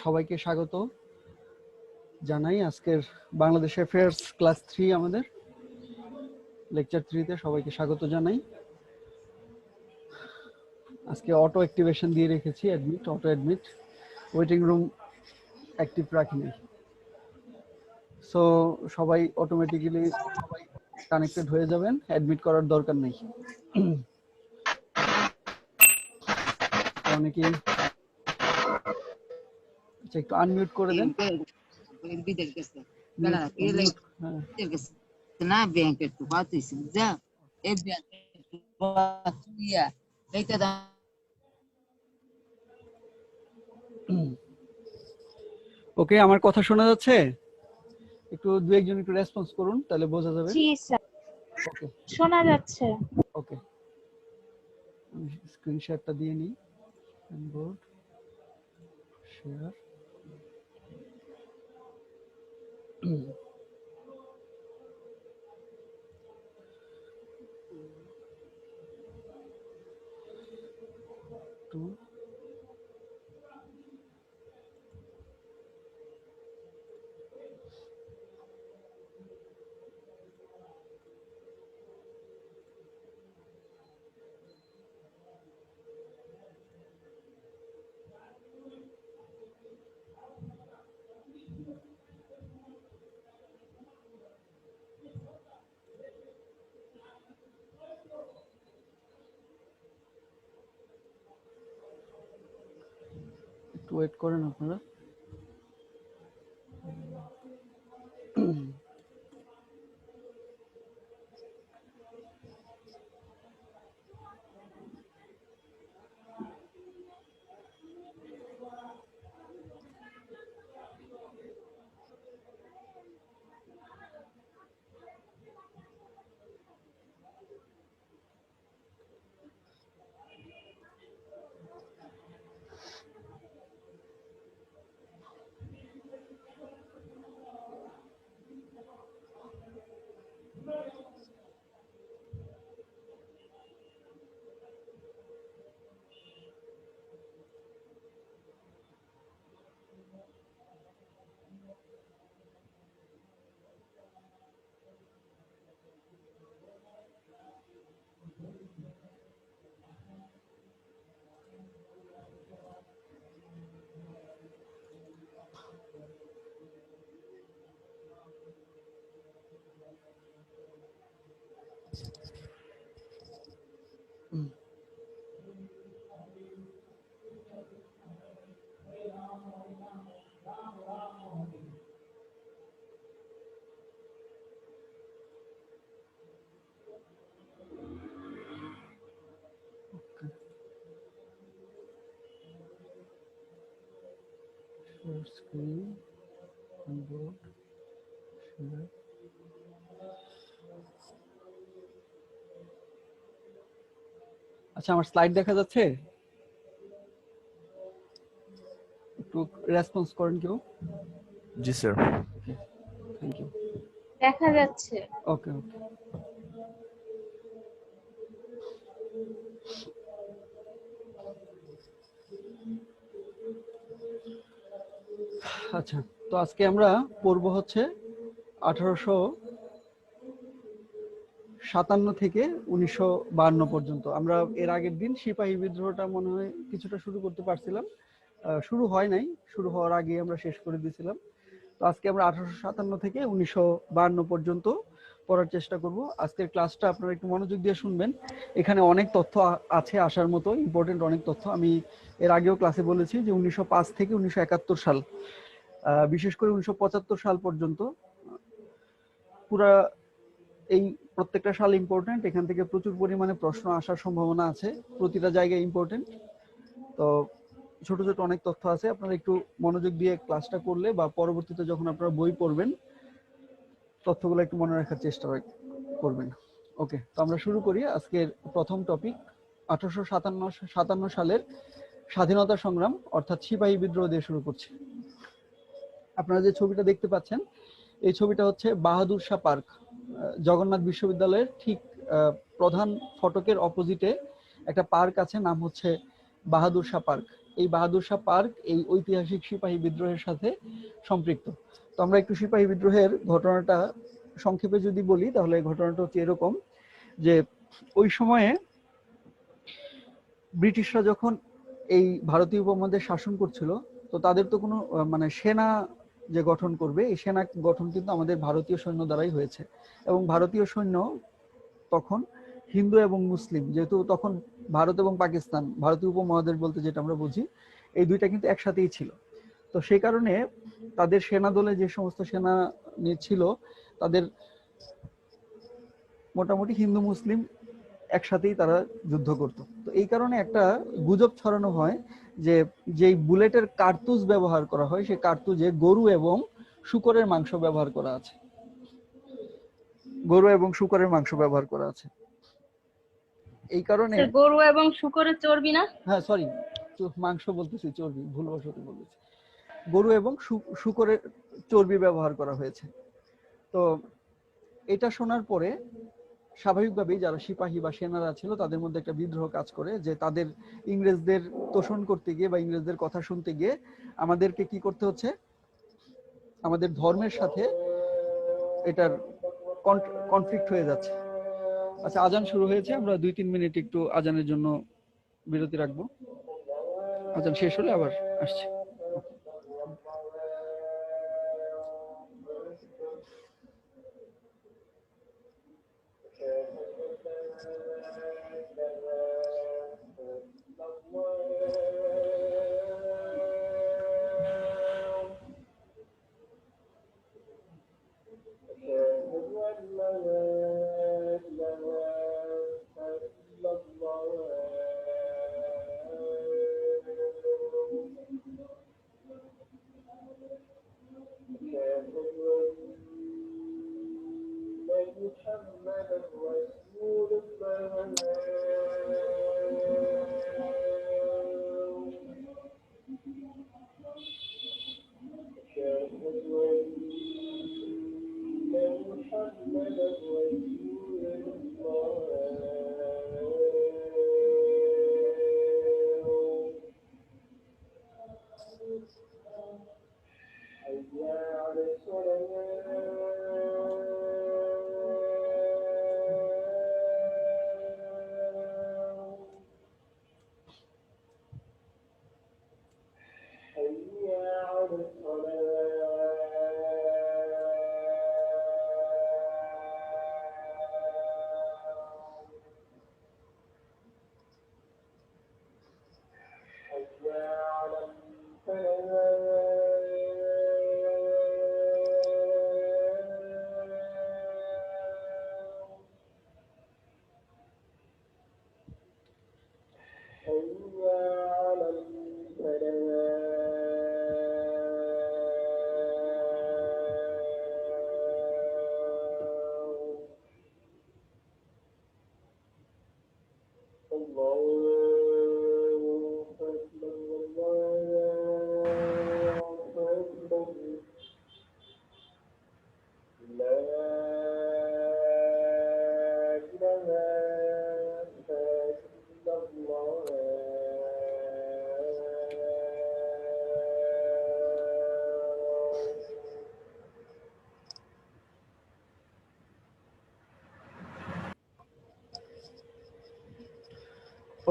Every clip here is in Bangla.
সবাইকে স্বাগত জানাই আজকের বাংলাদেশ অ্যাফেয়ার্স ক্লাস 3 আমাদের লেকচার 3 তে সবাইকে স্বাগত জানাই। আজকে অটো অ্যাক্টিভেশন দিয়ে রেখেছি, auto admit, waiting room active রাখিনি। সো সবাই অটোমেটিক্যালি কানেক্টেড হয়ে যাবেন, অ্যাডমিট করার দরকার নেই। অনেকে একটু আনমিউট করে দেন। না ব্যাংকের তো পাচ্ছি যা এই ওকে, আমার কথা শোনা যাচ্ছে? একটু দু একজন একটু রেসপন্স করুন, তাহলে বোঝা যাবে। জি স্যার, ওকে শোনা যাচ্ছে। ওকে, স্ক্রিনশটটা দিয়ে নিই। Board share. একটু ওয়েট করেন আপনারা। Screen and board share. আচ্ছা, আমার স্লাইড দেখা যাচ্ছে? একটু রেসপন্স করেন কেউ? জি স্যার। Thank you. দেখা যাচ্ছে। ওকে ওকে। আচ্ছা, তো আজকে আমরা পড়ব হচ্ছে 1857 থেকে 1952 পর্যন্ত। আমরা এর আগের দিন সিপাহী বিদ্রোহটা মনে হয় কিছুটা শুরু করতে পারছিলাম, শুরু হয় নাই, শুরু হওয়ার আগে আমরা শেষ করে দিয়েছিলাম। তো আজকে আমরা 1857 থেকে 1952 পর্যন্ত পড়ার চেষ্টা করব। আজকের ক্লাসটা আপনারা একটু মনোযোগ দিয়ে শুনবেন, এখানে অনেক তথ্য আছে আসার মতো, ইম্পর্টেন্ট অনেক তথ্য। আমি এর আগেও ক্লাসে বলেছি যে 1905 থেকে 1971 সাল, বিশেষ করে 1975 সাল পর্যন্ত পুরা এই প্রত্যেকটা সাল ইম্পর্টেন্ট। এখান থেকে প্রচুর পরিমাণে প্রশ্ন আসার সম্ভাবনা আছে, প্রতিটা জায়গায় ইম্পর্টেন্ট। তো ছোট ছোট অনেক তথ্য আছে, আপনারা একটু মনোযোগ দিয়ে ক্লাসটা করলে বা পরবর্তীতে যখন আপনারা বই পড়বেন তথ্যগুলো একটু মনে রাখার চেষ্টা করবেন। ওকে, তো আমরা শুরু করি। আজকের প্রথম টপিক 1857 সালের স্বাধীনতা সংগ্রাম, অর্থাৎ সিপাহী বিদ্রোহ দিয়ে শুরু করছি। আপনারা যে ছবিটা দেখতে পাচ্ছেন, এই ছবিটা হচ্ছে বাহাদুর শাহ পার্ক, জগন্নাথ বিশ্ববিদ্যালয়ের ঠিক প্রধান ফটকের অপোজিটে একটা পার্ক আছে, নাম হচ্ছে বাহাদুর শাহ পার্ক। এই বাহাদুর শাহ পার্ক এই ঐতিহাসিক সিপাহী বিদ্রোহের সাথে সম্পৃক্ত। তো আমরা একটু সিপাহী বিদ্রোহের ঘটনাটা সংক্ষেপে যদি বলি, তাহলে ঘটনাটা হচ্ছে এরকম যে ওই সময়ে ব্রিটিশরা যখন এই ভারতীয় উপমহাদেশ শাসন করছিল, তো তাদের তো কোনো মানে সেনা যে গঠন করবে, এই সেনা গঠন কিন্তু আমাদের ভারতীয় সৈন্য দ্বারাই হয়েছে। এবং ভারতীয় সৈন্য তখন হিন্দু এবং মুসলিম, যেহেতু তখন ভারত এবং পাকিস্তান, ভারতীয় উপমহাদেশ বলতে যেটা আমরা বুঝি, এই দুইটা কিন্তু একসাথেই ছিল। তো সেই কারণে তাদের সেনা দলে যে সমস্ত সেনা ছিল, তাদের মোটামুটি হিন্দু মুসলিম একসাথেই তারা যুদ্ধ করত। তো এই কারণে একটা গুজব ছড়ানো হয় যে যেই বুলেটের কার্তুজ ব্যবহার করা হয়, সেই কার্তুজে গরু এবং শূকরের মাংস ব্যবহার করা আছে। গরু এবং শূকরের মাংস ব্যবহার করা আছে। এই কারণে গরু এবং শূকরের চর্বি না? হ্যাঁ, সরি, মাংস বলতেছি, চর্বি ভুলবশত বলেছি। গরু এবং শূকরের চর্বি ব্যবহার করা হয়েছে। তো এটা শোনার পরে স্বাভাবিকভাবেই যারা সিপাহী বা সেনারা ছিল, তাদের মধ্যে একটা বিদ্রোহ কাজ করে যে তাদের ইংরেজদের তোষণ করতে গিয়ে বা ইংরেজদের কথা শুনতে গিয়ে আমাদেরকে কি করতে হচ্ছে, আমাদের ধর্মের সাথে এটার কনফ্লিক্ট হয়ে যাচ্ছে। আচ্ছা, আজান শুরু হয়েছে, আমরা 2-3 মিনিট একটু আজানের জন্য বিরতি রাখবো। আজান শেষ হলে আবার আসছে।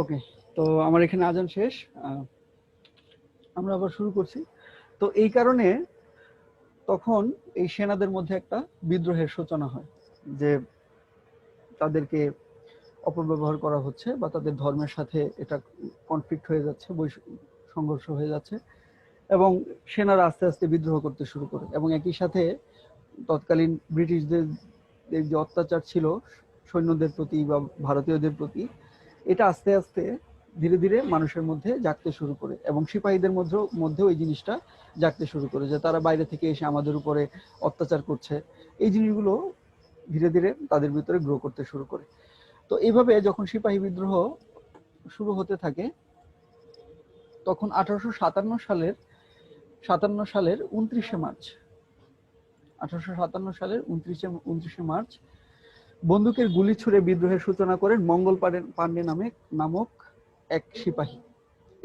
ওকে, তো আমার এখানে আজান শেষ, আমরা আবার শুরু করছি। তো এই কারণে তখন এই সেনাদের মধ্যে একটা বিদ্রোহের সূচনা হয় যে তাদেরকে অপব্যবহার করা হচ্ছে বা তাদের ধর্মের সাথে এটা কনফ্লিক্ট হয়ে যাচ্ছে, সংঘর্ষ হয়ে যাচ্ছে, এবং সেনারা আস্তে আস্তে বিদ্রোহ করতে শুরু করে। এবং একই সাথে তৎকালীন ব্রিটিশদের যে অত্যাচার ছিল সৈন্যদের প্রতি বা ভারতীয়দের প্রতি, এটা আস্তে আস্তে ধীরে ধীরে মানুষের মধ্যে জাগতে শুরু করে, এবং সিপাহীদের মধ্যেও এই জিনিসটা জাগতে শুরু করে যে তারা বাইরে থেকে এসে আমাদের উপরে অত্যাচার করছে। এই জিনিসগুলো ধীরে ধীরে তাদের ভিতরে গ্রো করতে শুরু করে। তো এইভাবে যখন সিপাহী বিদ্রোহ শুরু হতে থাকে, তখন 1857 সালের 29শে মার্চ 1857 সালের 29শে মার্চ বন্দুকের গুলি ছুড়ে বিদ্রোহের সূচনা করেন মঙ্গল পাণ্ডে নামক এক সিপাহী।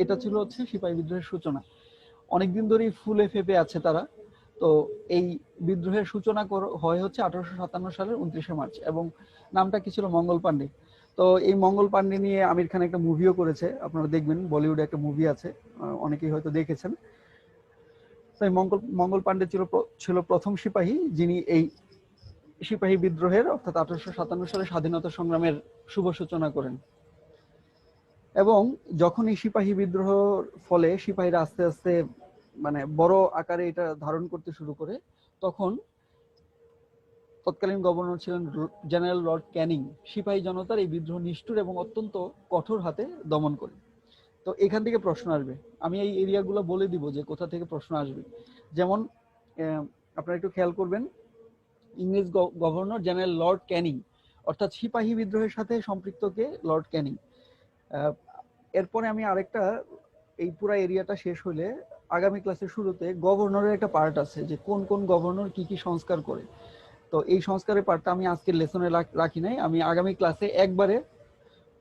এটা ছিল হচ্ছে সিপাহী বিদ্রোহের সূচনা। অনেকদিন ধরেই ফুলে ফেপে আছে তারা। তো এই বিদ্রোহের সূচনা হয় হচ্ছে 1857 সালের 29শে মার্চ, এবং নামটা কি ছিল? মঙ্গল পাণ্ডে। তো এই মঙ্গল পাণ্ডে নিয়ে আমির খান একটা মুভিও করেছে, আপনারা দেখবেন, বলিউডে একটা মুভি আছে, অনেকেই হয়তো দেখেছেন। তো এই মঙ্গল পাণ্ডে ছিল প্রথম সিপাহী যিনি এই সিপাহী বিদ্রোহের অর্থাৎ 1857 সালে স্বাধীনতা সংগ্রামের শুভ সূচনা করেন। এবং যখন এই সিপাহী বিদ্রোহের ফলে সিপাহীরা আস্তে আস্তে মানে বড় আকারে এটা ধারণ করতে শুরু করে, তখন তৎকালীন গভর্নর ছিলেন জেনারেল লর্ড ক্যানিং সিপাহী জনতার এই বিদ্রোহ নিষ্ঠুর এবং অত্যন্ত কঠোর হাতে দমন করে। তো এখান থেকে প্রশ্ন আসবে, আমি এই এরিয়াগুলো বলে দিব যে কোথা থেকে প্রশ্ন আসবে। যেমন আপনারা একটু খেয়াল করবেন, ইংরেজ গভর্নর জেনারেল লর্ড ক্যানিং, অর্থাৎ সিপাহী বিদ্রোহের সাথে সম্পৃক্ত কে? লর্ড ক্যানিং। এরপরে আমি আরেকটা, এই পুরো এরিয়াটা শেষ হলে আগামী ক্লাসের শুরুতে গভর্নরের একটা পার্ট আছে, যে কোন কোন গভর্নর কি কি সংস্কার করে। তো এই সংস্কারের পার্টটা আমি আজকের লেসনে রাখি নাই, আমি আগামী ক্লাসে একবারে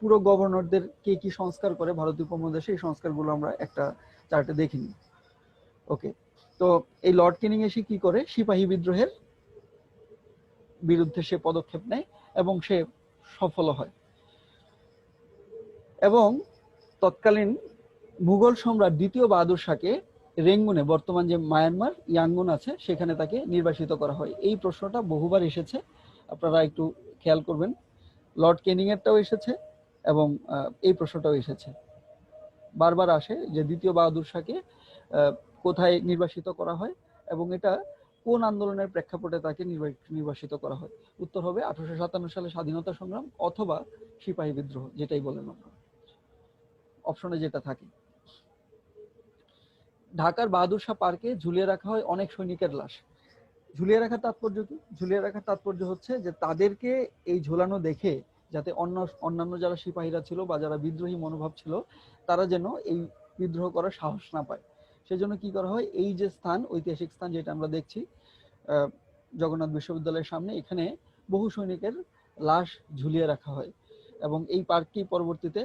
পুরো গভর্নরদের কে কি সংস্কার করে ভারতীয় উপমহাদেশে, এই সংস্কারগুলো আমরা একটা চার্টে দেখে নিই। ওকে, তো এই লর্ড ক্যানিং এসে কি করে? সিপাহী বিদ্রোহের বিরুদ্ধে সে পদক্ষেপ নেয় এবং সে সফল হয়, এবং তৎকালীন মুঘল সম্রাট দ্বিতীয় বাহাদুর শাহকে রেঙ্গুনে, বর্তমান যে মায়ানমার ইয়াঙ্গুন আছে, সেখানে তাকে নির্বাসিত করা হয়। এই প্রশ্নটা বহুবার এসেছে, আপনারা একটু খেয়াল করবেন। লর্ড ক্যানিং এরটাও এসেছে এবং এই প্রশ্নটাও এসেছে, বারবার আসে যে দ্বিতীয় বাহাদুর শাহকে কোথায় নির্বাসিত করা হয় এবং এটা কোন আন্দোলনের প্রেক্ষাপটে তাকে নির্বাসিত করা হয়। উত্তর হবে 1857 সালে স্বাধীনতা সংগ্রাম অথবা সিপাহী বিদ্রোহ, যেটাই বলেন আপনারা, অপশনে যেটা থাকে। ঢাকার বাহাদুর শাহ পার্কে ঝুলিয়ে রাখা হয় অনেক সৈনিকের লাশ। ঝুলিয়ে রাখার তাৎপর্য কি? ঝুলিয়ে রাখার তাৎপর্য হচ্ছে যে তাদেরকে এই ঝোলানো দেখে যাতে অন্যান্য যারা সিপাহীরা ছিল বা যারা বিদ্রোহী মনোভাব ছিল, তারা যেন এই বিদ্রোহ করার সাহস না পায়। সেজন্য কি করা হয়? এই যে স্থান, ঐতিহাসিক স্থান যেটা আমরা দেখছি জগন্নাথ বিশ্ববিদ্যালয়ের সামনে, এখানে বহু সৈনিকের লাশ ঝুলিয়ে রাখা হয় এবং এই পার্ককেই পরবর্তীতে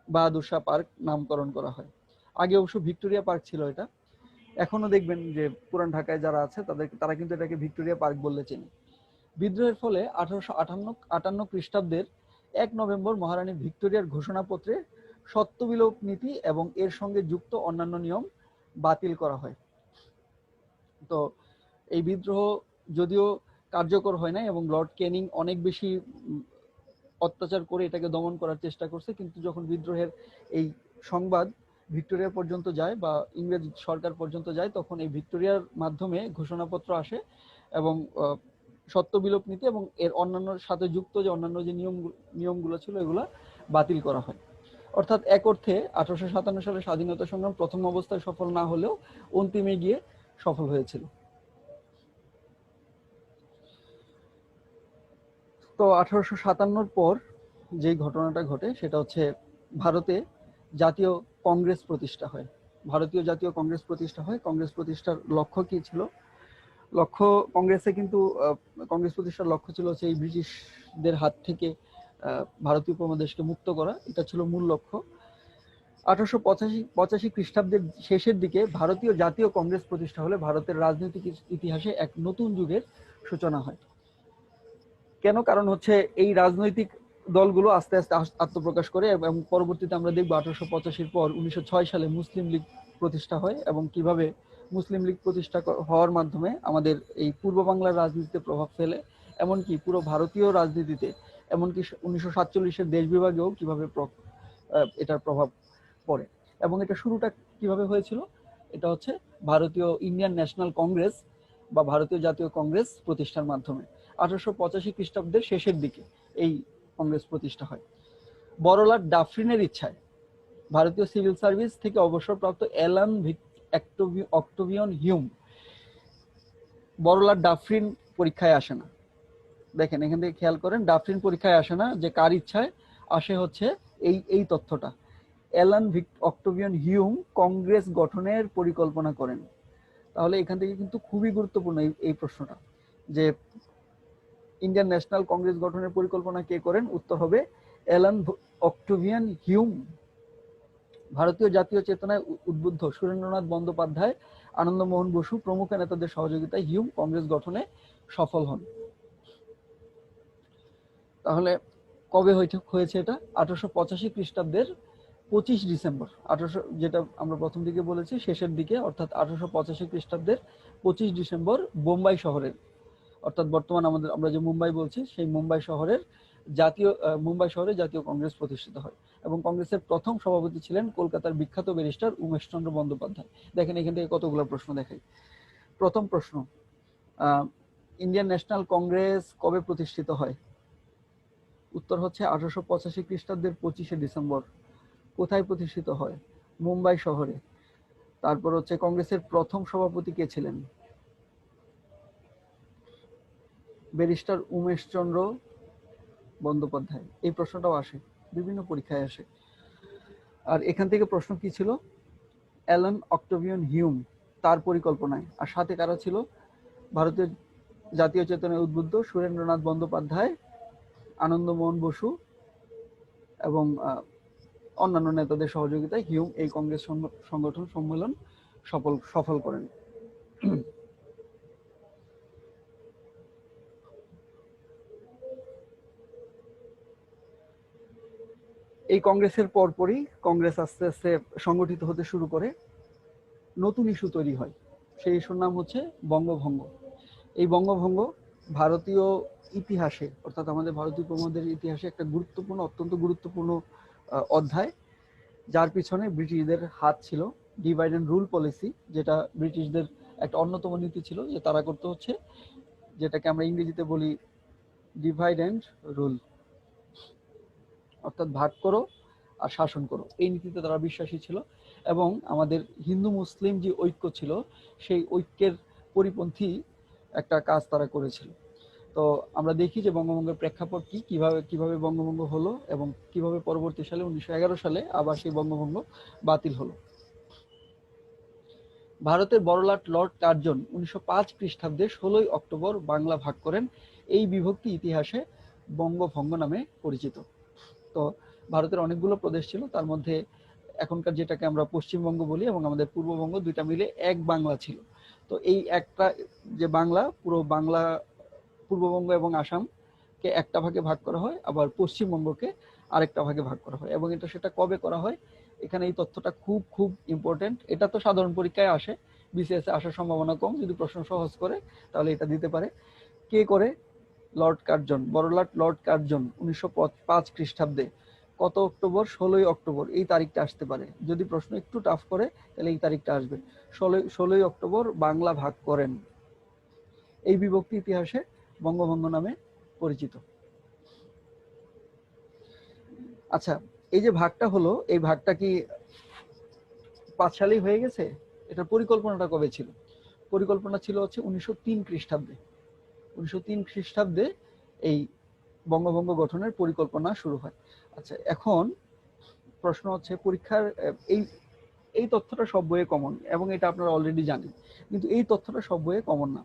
বাহাদুর শাহ পার্ক নামকরণ করা হয়। আগে অবশ্য ভিক্টোরিয়া পার্ক ছিল এটা। এখনো দেখবেন যে পুরান ঢাকায় যারা আছে তারা কিন্তু এটাকে ভিক্টোরিয়া পার্ক বললে চেনে। বিদ্রোহের ফলে 1858 খ্রিস্টাব্দের 1 নভেম্বর মহারানী ভিক্টোরিয়ার ঘোষণাপত্রে সত্যবিলোপ নীতি এবং এর সঙ্গে যুক্ত অন্যান্য নিয়ম বাতিল করা হয়। তো এই বিদ্রোহ যদিও কার্যকর হয় না এবং লর্ড ক্যানিং অনেক বেশি অত্যাচার করে এটাকে দমন করার চেষ্টা করছে, কিন্তু যখন বিদ্রোহের এই সংবাদ ভিক্টোরিয়া পর্যন্ত যায় বা ইংরেজ সরকার পর্যন্ত যায়, তখন এই ভিক্টোরিয়ার মাধ্যমে ঘোষণাপত্র আসে এবং সত্যবিলোপ নীতি এবং এর অন্যান্য সাথে যুক্ত যে অন্যান্য যে নিয়মগুলো ছিল এগুলা বাতিল করা হয়। অর্থাৎ এক অর্থে 1857 সালে স্বাধীনতা সংগ্রাম প্রথম অবস্থায় সফল না হলেও অন্তিমে গিয়ে সফল হয়েছিল। তো 1857 পর যে ঘটনাটা ঘটে সেটা হচ্ছে ভারতে জাতীয় কংগ্রেস প্রতিষ্ঠা হয়। ভারতীয় জাতীয় কংগ্রেস প্রতিষ্ঠা হয়। কংগ্রেস প্রতিষ্ঠার লক্ষ্য কি ছিল? কংগ্রেস প্রতিষ্ঠার লক্ষ্য ছিল হচ্ছে এই ব্রিটিশদের হাত থেকে ভারতীয় উপমহাদেশকে মুক্ত করা। এটা ছিল মূল লক্ষ্য। 1885 খ্রিস্টাব্দের শেষের দিকে ভারতীয় জাতীয় কংগ্রেস প্রতিষ্ঠা হলে ভারতের রাজনৈতিক ইতিহাসে এক নতুন যুগের সূচনা হয়। কেন? কারণ হচ্ছে এই রাজনৈতিক দলগুলো আস্তে আস্তে আত্মপ্রকাশ করে এবং পরবর্তীতে আমরা দেখব 1885 পর 1906 সালে মুসলিম লীগ প্রতিষ্ঠা হয় এবং কিভাবে মুসলিম লীগ প্রতিষ্ঠা হওয়ার মাধ্যমে আমাদের এই পূর্ব বাংলার রাজনীতিতে প্রভাব ফেলে, এমনকি পুরো ভারতীয় রাজনীতিতে, এমনকি 1947-এর দেশ বিভাগেও কিভাবে এটার প্রভাব পড়ে। এবং এটা শুরুটা কিভাবে হয়েছিল? এটা হচ্ছে ভারতীয় ইন্ডিয়ান ন্যাশনাল কংগ্রেস বা ভারতীয় জাতীয় কংগ্রেস প্রতিষ্ঠার মাধ্যমে 1885 খ্রিস্টাব্দের শেষের দিকে এই কংগ্রেস প্রতিষ্ঠা হয়। বড়লাট ডাফরিনের ইচ্ছায় ভারতীয় সিভিল সার্ভিস থেকে অবসরপ্রাপ্ত অ্যালান অক্টোভিয়ন হিউম, বড়লাট ডাফরিন পরীক্ষায় আসে না। দেখেন এখান থেকে খেয়াল করেন, ডাফরিন পরীক্ষায় আসে না, যে কার ইচ্ছায় আসে হচ্ছে এই তথ্যটা। অ্যালান অক্টোভিয়ন হিউম কংগ্রেস গঠনের পরিকল্পনা করেন। তাহলে এখান থেকে কিন্তু খুবই গুরুত্বপূর্ণ এই প্রশ্নটা, যে ইন্ডিয়ান ন্যাশনাল কংগ্রেস গঠনের পরিকল্পনা কে করেন? উত্তর হবে অ্যালান অক্টেভিয়ান হিউম। ভারতীয় জাতীয় চেতনায় উদ্বুদ্ধ সুরেন্দ্রনাথ বন্দ্যোপাধ্যায়, আনন্দমোহন বসু প্রমুখ নেতাদের সহযোগিতায় হিউম কংগ্রেস গঠনে সফল হন। তাহলে কবে হয়েছে এটা? 1885 খ্রিস্টাব্দের 25 ডিসেম্বর। 1800, যেটা আমরা প্রথম দিকে বলেছি, শেষের দিকে, অর্থাৎ 1885 খ্রিস্টাব্দের 25 ডিসেম্বর বোম্বাই শহরের, অর্থাৎ বর্তমান আমরা যে মুম্বাই বলছি, সেই মুম্বাই শহরে জাতীয় কংগ্রেস প্রতিষ্ঠিত হয় এবং কংগ্রেসের প্রথম সভাপতি ছিলেন কলকাতার বিখ্যাত ব্যারিস্টার উমেশচন্দ্র বন্দ্যোপাধ্যায়। দেখেন এখান থেকে কতগুলো প্রশ্ন দেখাই। প্রথম প্রশ্ন, ইন্ডিয়ান ন্যাশনাল কংগ্রেস কবে প্রতিষ্ঠিত হয়? উত্তর হচ্ছে 1885 খ্রিস্টাব্দের 25শে ডিসেম্বর। কোথায় প্রতিষ্ঠিত হয়? মুম্বাই শহরে। তারপর হচ্ছে কংগ্রেসের প্রথম সভাপতি কে ছিলেন? ব্যারিস্টার উমেশচন্দ্র বন্দ্যোপাধ্যায়। এই প্রশ্নটাও আসে, বিভিন্ন পরীক্ষায় আসে। আর এখান থেকে প্রশ্ন কি ছিল? অ্যালান অক্টেভিয়ান হিউম, তার পরিকল্পনায়। আর সাথে কারা ছিল? ভারতীয় জাতীয় চেতনায় উদ্বুদ্ধ সুরেন্দ্রনাথ বন্দ্যোপাধ্যায়, আনন্দমোহন বসু এবং অন্যান্য নেতাদের সহযোগিতায় হিউম এই কংগ্রেস সংগঠন সম্মেলন সফল করেন। এই কংগ্রেসের পরপরই কংগ্রেস আস্তে আস্তে সংগঠিত হতে শুরু করে, নতুন ইস্যু তৈরি হয়। সেই ইস্যুর নাম হচ্ছে বঙ্গভঙ্গ। এই বঙ্গভঙ্গ ভারতীয় ইতিহাসে, অর্থাৎ আমাদের ভারতীয় উপমহাদেশের ইতিহাসে একটা অত্যন্ত গুরুত্বপূর্ণ অধ্যায়, যার পিছনে ব্রিটিশদের হাত ছিল। ডিভাইড অ্যান্ড রুল পলিসি, যেটা ব্রিটিশদের একটা অন্যতম নীতি ছিল, যে তারা করতে হচ্ছে যেটাকে আমরা ইংরেজিতে বলি ডিভাইড অ্যান্ড রুল, অর্থাৎ ভাগ করো আর শাসন করো। এই নীতিতে তারা বিশ্বাসী ছিল এবং আমাদের হিন্দু মুসলিম যে ঐক্য ছিল, সেই ঐক্যের পরিপন্থী একটা কাজ তারা করেছিল। তো আমরা দেখি যে বঙ্গভঙ্গের প্রেক্ষাপট কি, কিভাবে বঙ্গভঙ্গ হলো এবং কিভাবে পরবর্তী সালে 1911 সালে আবার সেই বঙ্গভঙ্গ বাতিল হলো। ভারতের বড়লাট লর্ড কার্জন 1905 খ্রিস্টাব্দে 16 অক্টোবর বাংলা ভাগ করেন। এই বিভক্তি ইতিহাসে বঙ্গভঙ্গ নামে পরিচিত। তো ভারতের অনেকগুলো প্রদেশ ছিল, তার মধ্যে এখনকার যেটাকে আমরা পশ্চিমবঙ্গ বলি এবং আমাদের পূর্ববঙ্গ, দুইটা মিলে এক বাংলা ছিল। তো এই একটা যে বাংলা, পুরো বাংলা, পূর্ববঙ্গ এবং আসামকে একটা ভাগে ভাগ করা হয়, আবার পশ্চিমবঙ্গকে আরেকটা ভাগে ভাগ করা হয়। এবং সেটা কবে করা হয়, এখানে এই তথ্যটা খুব খুব ইম্পর্টেন্ট। এটা তো সাধারণ পরীক্ষায় আসে, বিসিএস এ আসার সম্ভাবনা কম, যদি প্রশ্ন সহজ করে তাহলে এটা দিতে পারে। কে করে? লর্ড কার্জন, বড়লাট লর্ড কার্জন 1905 খ্রিস্টাব্দে। কত অক্টোবর? 16 অক্টোবর। এই তারিখটা আসতে পারে। যদি প্রশ্ন একটু টাফ করে তাহলে এই তারিখটা আসবে। 16 অক্টোবর বাংলা ভাগ করেন। এই বিভক্তি ইতিহাসে বঙ্গভঙ্গ নামে পরিচিত। আচ্ছা, এই যে ভাগটা হলো, এই ভাগটা কি 5 সালেই হয়ে গেছে? এটার পরিকল্পনাটা কবে ছিল? পরিকল্পনা ছিল হচ্ছে 1903 খ্রিস্টাব্দে। 1903 খ্রিস্টাব্দে এই বঙ্গভঙ্গ গঠনের পরিকল্পনা শুরু হয়। আচ্ছা, এখন প্রশ্ন হচ্ছে, পরীক্ষার এই তথ্যটা সব বইয়ে কমন এবং এটা আপনারা অলরেডি জানেন, কিন্তু এই তথ্যটা সব বইয়ে কমন না।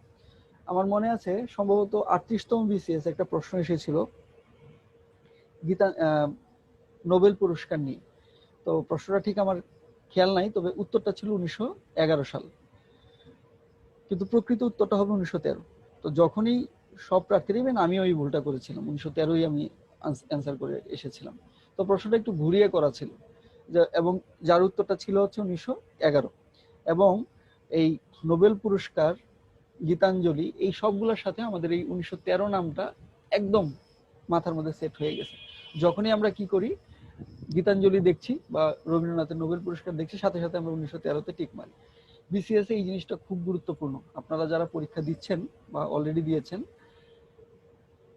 আমার মনে আছে সম্ভবত 38তম বিসিএস একটা প্রশ্ন এসেছিল গীতা নোবেল পুরস্কার নিয়ে। তো প্রশ্নটা ঠিক আমার খেয়াল নাই, তবে উত্তরটা ছিল 1911 সাল, কিন্তু প্রকৃত উত্তরটা হবে 1913। তো যখনই সব প্রার্থীরা, ইভেন আমিও এই ভুলটা করেছিলাম, 1913ই আমি অ্যান্সার করে এসেছিলাম। তো প্রশ্নটা একটু ঘুরিয়ে করা ছিল, এবং যার উত্তরটা ছিল হচ্ছে 1911। এবং এই নোবেল পুরস্কার, গীতাঞ্জলি, এই সবগুলোর সাথে আমাদের এই 1913 নামটা একদম মাথার মধ্যে সেট হয়ে গেছে। যখনই আমরা কি করি, গীতাঞ্জলি দেখছি বা রবীন্দ্রনাথের নোবেল পুরস্কার দেখছি, সাথে সাথে আমরা 1913তে টিক মারি। বিসিএস এই জিনিসটা খুব গুরুত্বপূর্ণ। আপনারা যারা পরীক্ষা দিচ্ছেন বা অলরেডি দিয়েছেন,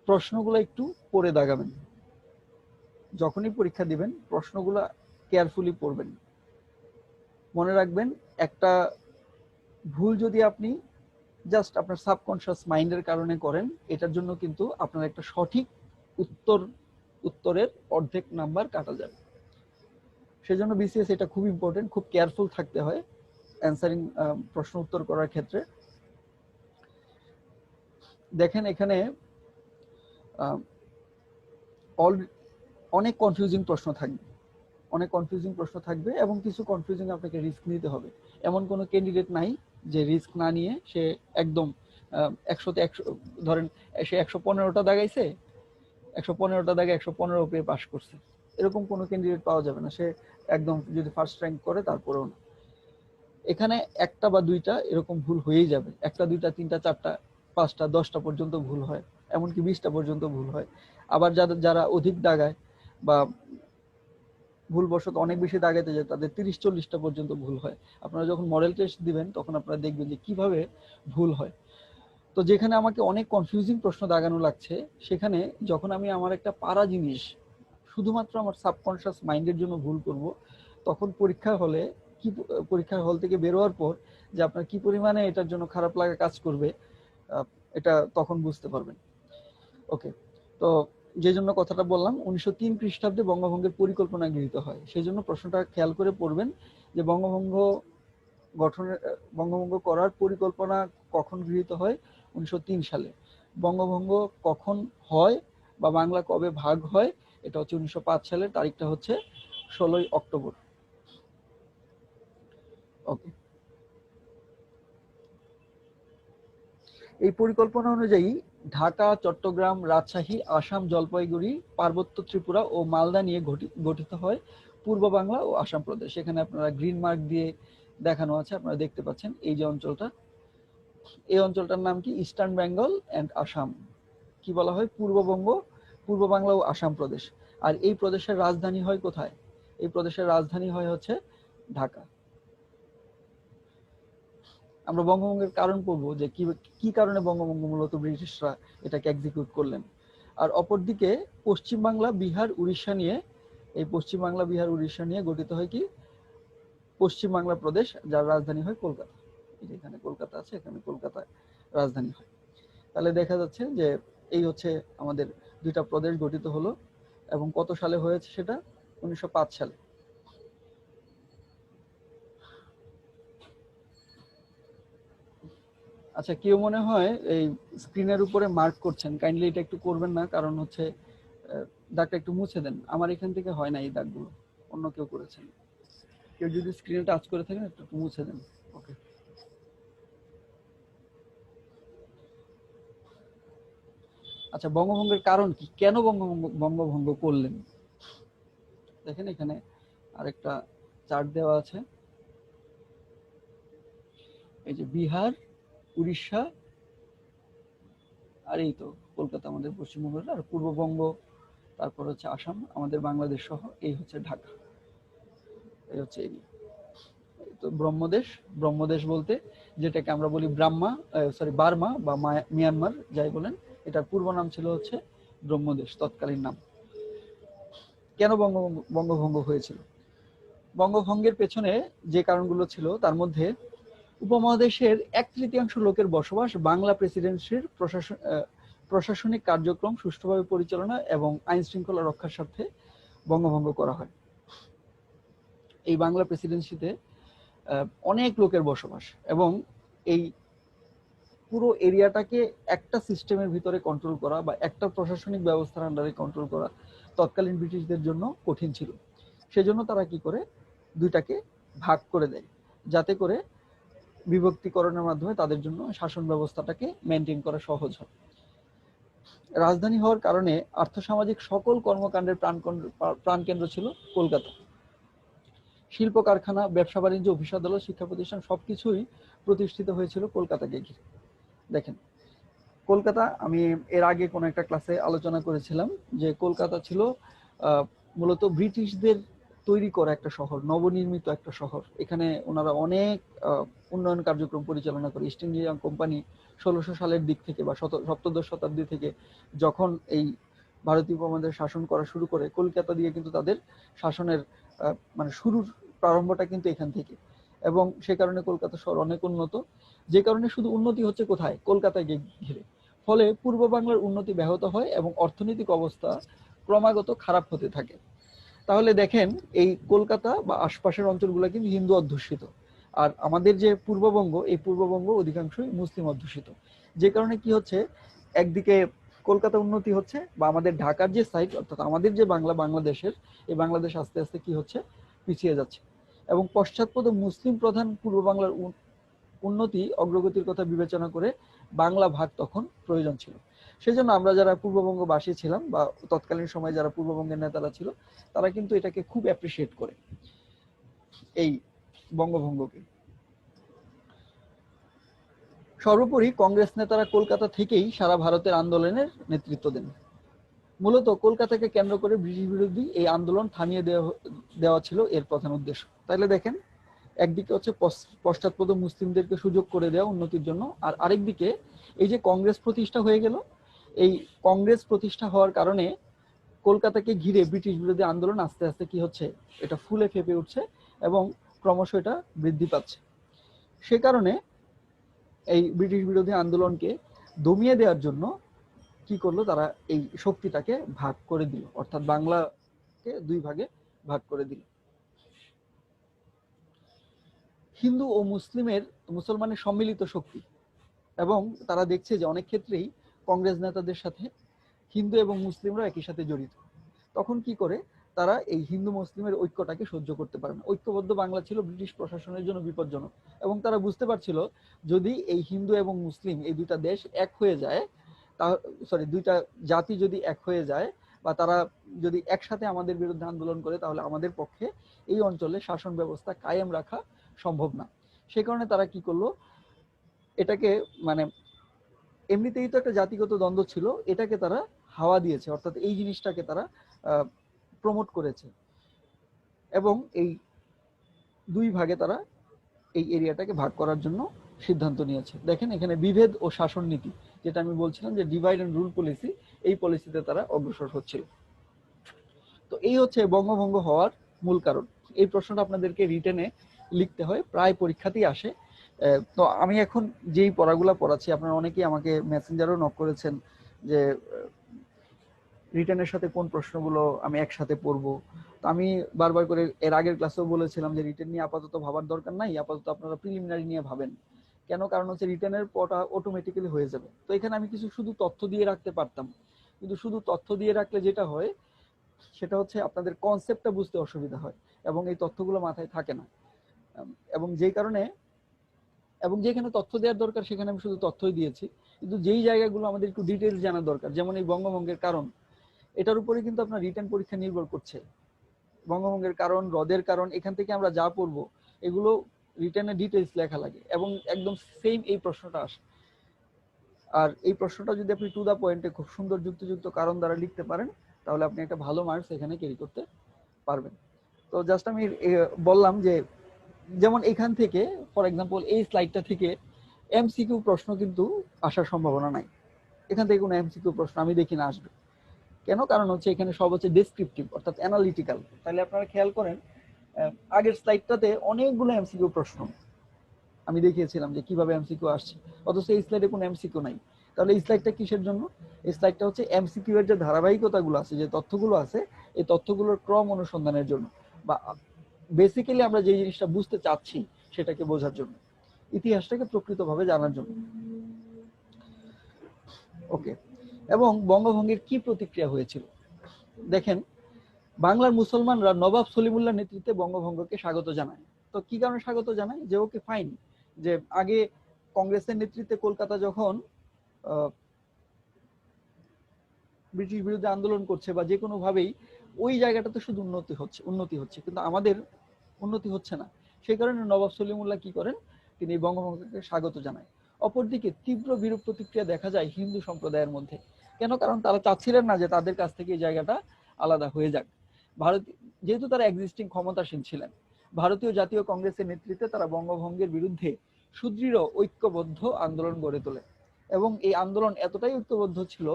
প্রশ্নগুলো একটু পড়ে দাগাবেন। যখনই পরীক্ষা দিবেন প্রশ্নগুলো কেয়ারফুলি পড়বেন। মনে রাখবেন, একটা ভুল যদি আপনি জাস্ট আপনার সাবকনশিয়াস মাইন্ডের কারণে করেন, এটার জন্য কিন্তু আপনার একটা সঠিক উত্তরের অর্ধেক নাম্বার কাটা যাবে। সেজন্য বিসিএস এটা খুব ইম্পর্টেন্ট, খুব কেয়ারফুল থাকতে হয় অ্যান্সারিং, প্রশ্ন উত্তর করার ক্ষেত্রে। দেখেন এখানে অল অনেক কনফিউজিং প্রশ্ন থাকবে, এবং কিছু কনফিউজিং আপনাকে রিস্ক নিতে হবে। এমন কোনো ক্যান্ডিডেট নাই যে রিস্ক না নিয়ে সে একদম 100তে 100, ধরেন সে 115টা দাগাইছে, 115টা দাগে 115 পেয়ে পাস করছে, এরকম কোনো ক্যান্ডিডেট পাওয়া যাবে না। সে একদম যদি ফার্স্ট র্যাঙ্ক করে তারপরেও না। এখানে একটা বা দুইটা এরকম ভুল হয়েই যাবে, একটা দুইটা তিনটা চারটা পাঁচটা 10টা পর্যন্ত ভুল হয়, এমনকি 20টা পর্যন্ত ভুল হয়। আবার যারা অধিক দাগায় বা ভুলবশত অনেক বেশি দাগাইতে যায় তাদের 30-40টা পর্যন্ত ভুল হয়। আপনারা যখন মডেল টেস্ট দিবেন তখন আপনারা দেখবেন যে কিভাবে ভুল হয়। তো যেখানে আমাকে অনেক কনফিউজিং প্রশ্ন দাগানো লাগছে, সেখানে যখন আমি আমার একটা পারা জিনিস শুধুমাত্র আমার সাবকনশিয়াস মাইন্ডের জন্য ভুল করব, তখন পরীক্ষার হল থেকে বেরোয়ার পর যে আপনার কি পরিমাণে এটার জন্য খারাপ লাগা কাজ করবে, এটা তখন বুঝতে পারবেন। ওকে, তো যে জন্য কথাটা বললাম, 1903 খ্রিস্টাব্দে বঙ্গভঙ্গের পরিকল্পনা গৃহীত হয়। সেই জন্য প্রশ্নটা খেয়াল করে পড়বেন যে বঙ্গভঙ্গ করার পরিকল্পনা কখন গৃহীত হয়? 1903 সালে। বঙ্গভঙ্গ কখন হয় বা বাংলা কবে ভাগ হয়? এটা হচ্ছে 1905 সালের, তারিখটা হচ্ছে 16ই অক্টোবর। ওকে, এই পরিকল্পনা অনুযায়ী ঢাকা, চট্টগ্রাম, রাজশাহী, আসাম, জলপাইগুড়ি, পার্বত্য ত্রিপুরা ও মালদা নিয়ে গঠিত হয় পূর্ব বাংলা ও আসাম প্রদেশ। এখানে আপনারা গ্রিন মার্ক দিয়ে দেখানো আছে, আপনারা দেখতে পাচ্ছেন এই যে অঞ্চলটা, এই অঞ্চলটার নাম কি? Eastern Bengal and Assam. কি বলা হয়? পূর্ববঙ্গ, পূর্ব বাংলা ও আসাম প্রদেশ। আর এই প্রদেশের রাজধানী হয় কোথায়? এই প্রদেশের রাজধানী হয় হচ্ছে ঢাকা। আমরা বঙ্গভঙ্গের কারণ পড়বো যে কি কারণে বঙ্গভঙ্গ মূলত ব্রিটিশরা এটাকে এক্সিকিউট করলেন। আর অপরদিকে পশ্চিমবাংলা, বিহার, উড়িষ্যা নিয়ে, এই পশ্চিমবাংলা, বিহার, উড়িষ্যা নিয়ে গঠিত হয় কি? পশ্চিমবাংলা প্রদেশ, যার রাজধানী হয় কলকাতা। এখানে কলকাতা আছে, এখানে কলকাতা রাজধানী হয়। তাহলে দেখা যাচ্ছে যে এই হচ্ছে আমাদের দুইটা প্রদেশ গঠিত হলো, এবং কত সালে হয়েছে সেটা? 1905 সালে। আচ্ছা, কেউ মনে হয় এই স্ক্রিনের উপরে মার্ক করছেন, কাইন্ডলি এটা একটু করবেন না, কারণ হচ্ছে দাগটা একটু মুছে দেন। আমার এখান থেকে হয় না এই দাগগুলো, অন্য কেউ করেছেন। কেউ যদি স্ক্রিনে টাচ করে থাকেন একটু মুছে দেন। ওকে, আচ্ছা, বঙ্গভঙ্গের কারণ কি? কেন বঙ্গভঙ্গ করলেন? দেখেন এখানে আরেকটা চার্ট দেওয়া আছে, এই যে বিহার, উড়িষ্যা, আর এই তো কলকাতা আমাদের পশ্চিমবঙ্গের, আর পূর্ববঙ্গ, তারপর হচ্ছে আসাম আমাদের বাংলাদেশ সহ, এই হচ্ছে ঢাকা, এই হচ্ছে এরিয়া। তো ব্রহ্মদেশ বলতে যেটাকে আমরা বলি বার্মা বা মিয়ানমার, যাই বলেন, এটার পূর্ব নাম ছিল হচ্ছে ব্রহ্মদেশ, তৎকালীন নাম। কেন বঙ্গভঙ্গ হয়েছিল? বঙ্গভঙ্গের পেছনে যে কারণগুলো ছিল তার মধ্যে উপমহাদেশের 1/3 লোকের বসবাস, বাংলা প্রেসিডেন্সির প্রশাসনিক কার্যক্রম সুষ্ঠুভাবে পরিচালনা এবং আইন শৃঙ্খলা রক্ষার স্বার্থে বঙ্গভঙ্গ করা হয়। এই বাংলা প্রেসিডেন্সিতে অনেক লোকের বসবাস, এবং এই পুরো এরিয়াটাকে একটা সিস্টেমের ভিতরে কন্ট্রোল করা বা একটা প্রশাসনিক ব্যবস্থার আন্ডারে কন্ট্রোল করা তৎকালীন ব্রিটিশদের জন্য কঠিন ছিল। সেজন্য তারা কি করে? দুইটাকে ভাগ করে দেয়, যাতে করে বিভক্তিকরণের মাধ্যমে তাদের জন্য শাসন ব্যবস্থাটাকে মেনটেন করা সহজ হয়। রাজধানী হওয়ার কারণে আর্থসামাজিক সকল কর্মকাণ্ডের প্রাণকেন্দ্র ছিল কলকাতা। শিল্প কারখানা, ব্যবসা বাণিজ্য, অফিস আদালত, শিক্ষা প্রতিষ্ঠান সবকিছুই প্রতিষ্ঠিত হয়েছিল কলকাতাকে ঘিরে। দেখেন, কলকাতা, আমি এর আগে কোনো একটা ক্লাসে আলোচনা করেছিলাম যে কলকাতা ছিল মূলত ব্রিটিশদের তৈরি করা একটা শহর, নবনির্মিত একটা শহর। এখানে ওনারা অনেক উন্নয়ন কার্যক্রম পরিচালনা করে। ইস্ট ইন্ডিয়া কোম্পানি 1600 সালের দিক থেকে বা সপ্তদশ শতাব্দী থেকে যখন এই ভারতীয় উপমহাদেশে শাসন করা শুরু করে, কলকাতা দিয়ে কিন্তু তাদের শাসনের মানে শুরুর প্রারম্ভটা কিন্তু এখান থেকে, এবং সে কারণে কলকাতা শহর অনেক উন্নত। যে কারণে শুধু উন্নতি হচ্ছে কোথায়? কলকাতাকে ঘিরে। ফলে পূর্ব বাংলার উন্নতি ব্যাহত হয় এবং অর্থনৈতিক অবস্থা ক্রমাগত খারাপ হতে থাকে। তাহলে দেখেন, এই কলকাতা বা আশপাশের অঞ্চলগুলো কিন্তু হিন্দু অধ্যুষিত, আর আমাদের যে পূর্ববঙ্গ, এই পূর্ববঙ্গ অধিকাংশই মুসলিম অধ্যুষিত। যে কারণে কি হচ্ছে? একদিকে কলকাতা উন্নতি হচ্ছে, বা আমাদের ঢাকার যে সাইড অর্থাৎ আমাদের যে বাংলাদেশের, এই বাংলাদেশ আস্তে আস্তে কি হচ্ছে, পিছিয়ে যাচ্ছে। এবং পশ্চাৎপদ মুসলিম প্রধান পূর্ব বাংলার উন্নতি অগ্রগতির কথা বিবেচনা করে বাংলা ভাগ তখন প্রয়োজন ছিল। সেজন্য আমরা যারা পূর্ববঙ্গবাসী ছিলাম বা তৎকালীন সময়ে যারা পূর্ববঙ্গের নেতারা ছিল, তারা কিন্তু এটাকে খুব অ্যাপ্রিসিয়েট করে এই বঙ্গভঙ্গকে। সর্বোপরি কংগ্রেস নেতারা কলকাতা থেকেই সারা ভারতের আন্দোলনের নেতৃত্ব দেন। মূলত কলকাতাকে কেন্দ্র করে ব্রিটিশ বিরোধী এই আন্দোলন থামিয়ে দেওয়া ছিল এর প্রধান উদ্দেশ্য। তাহলে দেখেন, একদিকে হচ্ছে পশ্চাৎপদ মুসলিমদেরকে সুযোগ করে দেওয়া উন্নতির জন্য, আর আরেকদিকে এই যে কংগ্রেস প্রতিষ্ঠা হয়ে গেল, এই কংগ্রেস প্রতিষ্ঠা হওয়ার কারণে কলকাতাকে ঘিরে ব্রিটিশ বিরোধী আন্দোলন আস্তে আস্তে কি হচ্ছে, এটা ফুলে ফেপে উঠছে এবং ক্রমশ এটা বৃদ্ধি পাচ্ছে। সে কারণে এই ব্রিটিশ বিরোধী আন্দোলনকে দমিয়ে দেওয়ার জন্য কি করলো, তারা এই শক্তিটাকে ভাগ করে দিল, অর্থাৎ বাংলাকে দুই ভাগে ভাগ করে দিল। হিন্দু ও মুসলমানের সম্মিলিত শক্তি, এবং তারা দেখছে যে অনেক ক্ষেত্রেই কংগ্রেস নেতাদের সাথে হিন্দু এবং মুসলিমরা একই সাথে জড়িত। তখন কি করে, তারা এই হিন্দু মুসলিমের ঐক্যটাকে সহ্য করতে পারে না। ঐক্যবদ্ধ বাংলা ছিল ব্রিটিশ প্রশাসনের জন্য বিপজ্জনক, এবং তারা বুঝতে পারছিল যদি এই হিন্দু এবং মুসলিম এই দুইটা দেশ এক হয়ে যায়, দুইটা জাতি যদি এক হয়ে যায়, বা তারা যদি একসাথে আমাদের বিরুদ্ধে আন্দোলন করে, তাহলে আমাদের পক্ষে এই অঞ্চলে শাসন ব্যবস্থা কায়েম রাখা সম্ভব না। সে কারণে তারা কি করলো, এটাকে মানে এমনিতেই তো একটা জাতিগত দ্বন্দ্ব ছিল, এটাকে তারা হাওয়া দিয়েছে, অর্থাৎ এই জিনিসটাকে তারা প্রমোট করেছে, এবং এই দুই ভাগে তারা এই এরিয়াটাকে ভাগ করার জন্য সিদ্ধান্ত নিয়েছে। দেখেন এখানে বিভেদ ও শাসন নীতি, যেটা আমি বলছিলাম যে ডিভাইড এন্ড রুল পলিসি, এই পলিসিতে তারা অগ্রসর হচ্ছিল। তো এই হচ্ছে বঙ্গভঙ্গ হওয়ার মূল কারণ। এই প্রশ্নটা আপনাদেরকে রিটেনে লিখতে হয়, প্রায় পরীক্ষাতেই আসে। তো আমি এখন যেই পড়াগুলা পড়াচ্ছি, আপনারা অনেকেই আমাকে মেসেঞ্জারও নক করেছেন যে রিটেনের সাথে কোন প্রশ্নগুলো আমি একসাথে পড়বো। তো আমি বারবার করে এর আগের ক্লাসেও বলেছিলাম যে রিটেন নিয়ে আপাতত ভাবার দরকার নাই, আপাতত আপনারা প্রিলিমিনারি নিয়ে ভাবেন। কেন? কারণ হচ্ছে রিটেনের পড়া অটোমেটিক্যালি হয়ে যাবে। তো এখানে আমি কিছু শুধু তথ্য দিয়ে রাখতে পারতাম, কিন্তু শুধু তথ্য দিয়ে রাখলে যেটা হয় সেটা হচ্ছে আপনাদের কনসেপ্টটা বুঝতে অসুবিধা হয়, এবং এই তথ্যগুলো মাথায় থাকে না। এবং যেই কারণে, এবং যেখানে তথ্য দেওয়ার দরকার সেখানে আমি শুধু তথ্যই দিয়েছি, কিন্তু যেই জায়গাগুলো আমাদের একটু ডিটেলস জানা দরকার, যেমন এই বঙ্গভঙ্গের কারণ, এটার উপরে কিন্তু আপনার রিটেন পরীক্ষা নির্ভর করছে। বঙ্গভঙ্গের কারণ, হ্রদের কারণ, এখান থেকে আমরা যা পড়বো এগুলো রিটেনে ডিটেলস লেখা লাগে, এবং একদম সেম এই প্রশ্নটা আসে। আর এই প্রশ্নটা যদি আপনি টু দা পয়েন্টে খুব সুন্দর যুক্তিযুক্ত কারণ দ্বারা লিখতে পারেন, তাহলে আপনি একটা ভালো মার্কস এখানে ক্যারি করতে পারবেন। তো জাস্ট আমি বললাম যে যেমন এখান থেকে ফর এক্সাম্পল এই স্লাইডটা থেকে এমসিকিউ প্রশ্ন কিন্তু আসার সম্ভাবনা নাই। এখান থেকে কোনো এমসিকিউ প্রশ্ন আমি দেখি না আসবে। কেন? কারণ হচ্ছে এখানে সব হচ্ছে ডেসক্রিপটিভ, অর্থাৎ অ্যানালিটিক্যাল। তাহলে আপনারা খেয়াল করেন, আগের স্লাইডটাতে অনেকগুলো এমসিকিউ প্রশ্ন আমি দেখিয়েছিলাম যে কিভাবে এমসিকিউ আসছে, অথচ এই স্লাইডে কোনো এমসিকিউ নাই। তাহলে এই স্লাইডটা কিসের জন্য? এই স্লাইডটা হচ্ছে এমসিকিউ এর যে ধারাবাহিকতাগুলো আছে, যে তথ্যগুলো আছে, এই তথ্যগুলোর ক্রম অনুসন্ধানের জন্য, বা বেসিক্যালি আমরা যে জিনিসটা বুঝতে চাচ্ছি সেটাকে বোঝার জন্য, ইতিহাসটাকে প্রকৃতভাবে জানার জন্য। ওকে, এবং বঙ্গভঙ্গের কি প্রতিক্রিয়া হয়েছিল দেখেন। বাংলার মুসলমানরা নবাব সলিমুল্লাহ নেতৃত্বে বঙ্গভঙ্গকে স্বাগত জানায়। তো কি কারণে স্বাগত জানায়? যে ওকে ফাইন, যে আগে কংগ্রেসের নেতৃত্বে কলকাতা যখন ব্রিটিশ বিরুদ্ধে আন্দোলন করছে বা যে কোনো ভাবেই, ওই জায়গাটাতে শুধু উন্নতি হচ্ছে, কিন্তু আমাদের উন্নতি হচ্ছে না। সেই কারণে নবাব সলিমুল্লাহ কি করেন, তিনি বঙ্গভঙ্গকে স্বাগত জানায়। অপরদিকে তীব্র বিরূপ প্রতিক্রিয়া দেখা যায় হিন্দু সম্প্রদায়ের মধ্যে। কেন? কারণ তারা চাচ্ছিলেন না যে তাদের কাছ থেকে এই জায়গাটা আলাদা হয়ে যাক। যেহেতু তারা এক্সিস্টিং ক্ষমতাসীন ছিলেন, ভারতীয় জাতীয় কংগ্রেসের নেতৃত্বে তারা বঙ্গভঙ্গের বিরুদ্ধে সুদৃঢ় ঐক্যবদ্ধ আন্দোলন গড়ে তোলে, এবং এই আন্দোলন এতটাই ঐক্যবদ্ধ ছিল,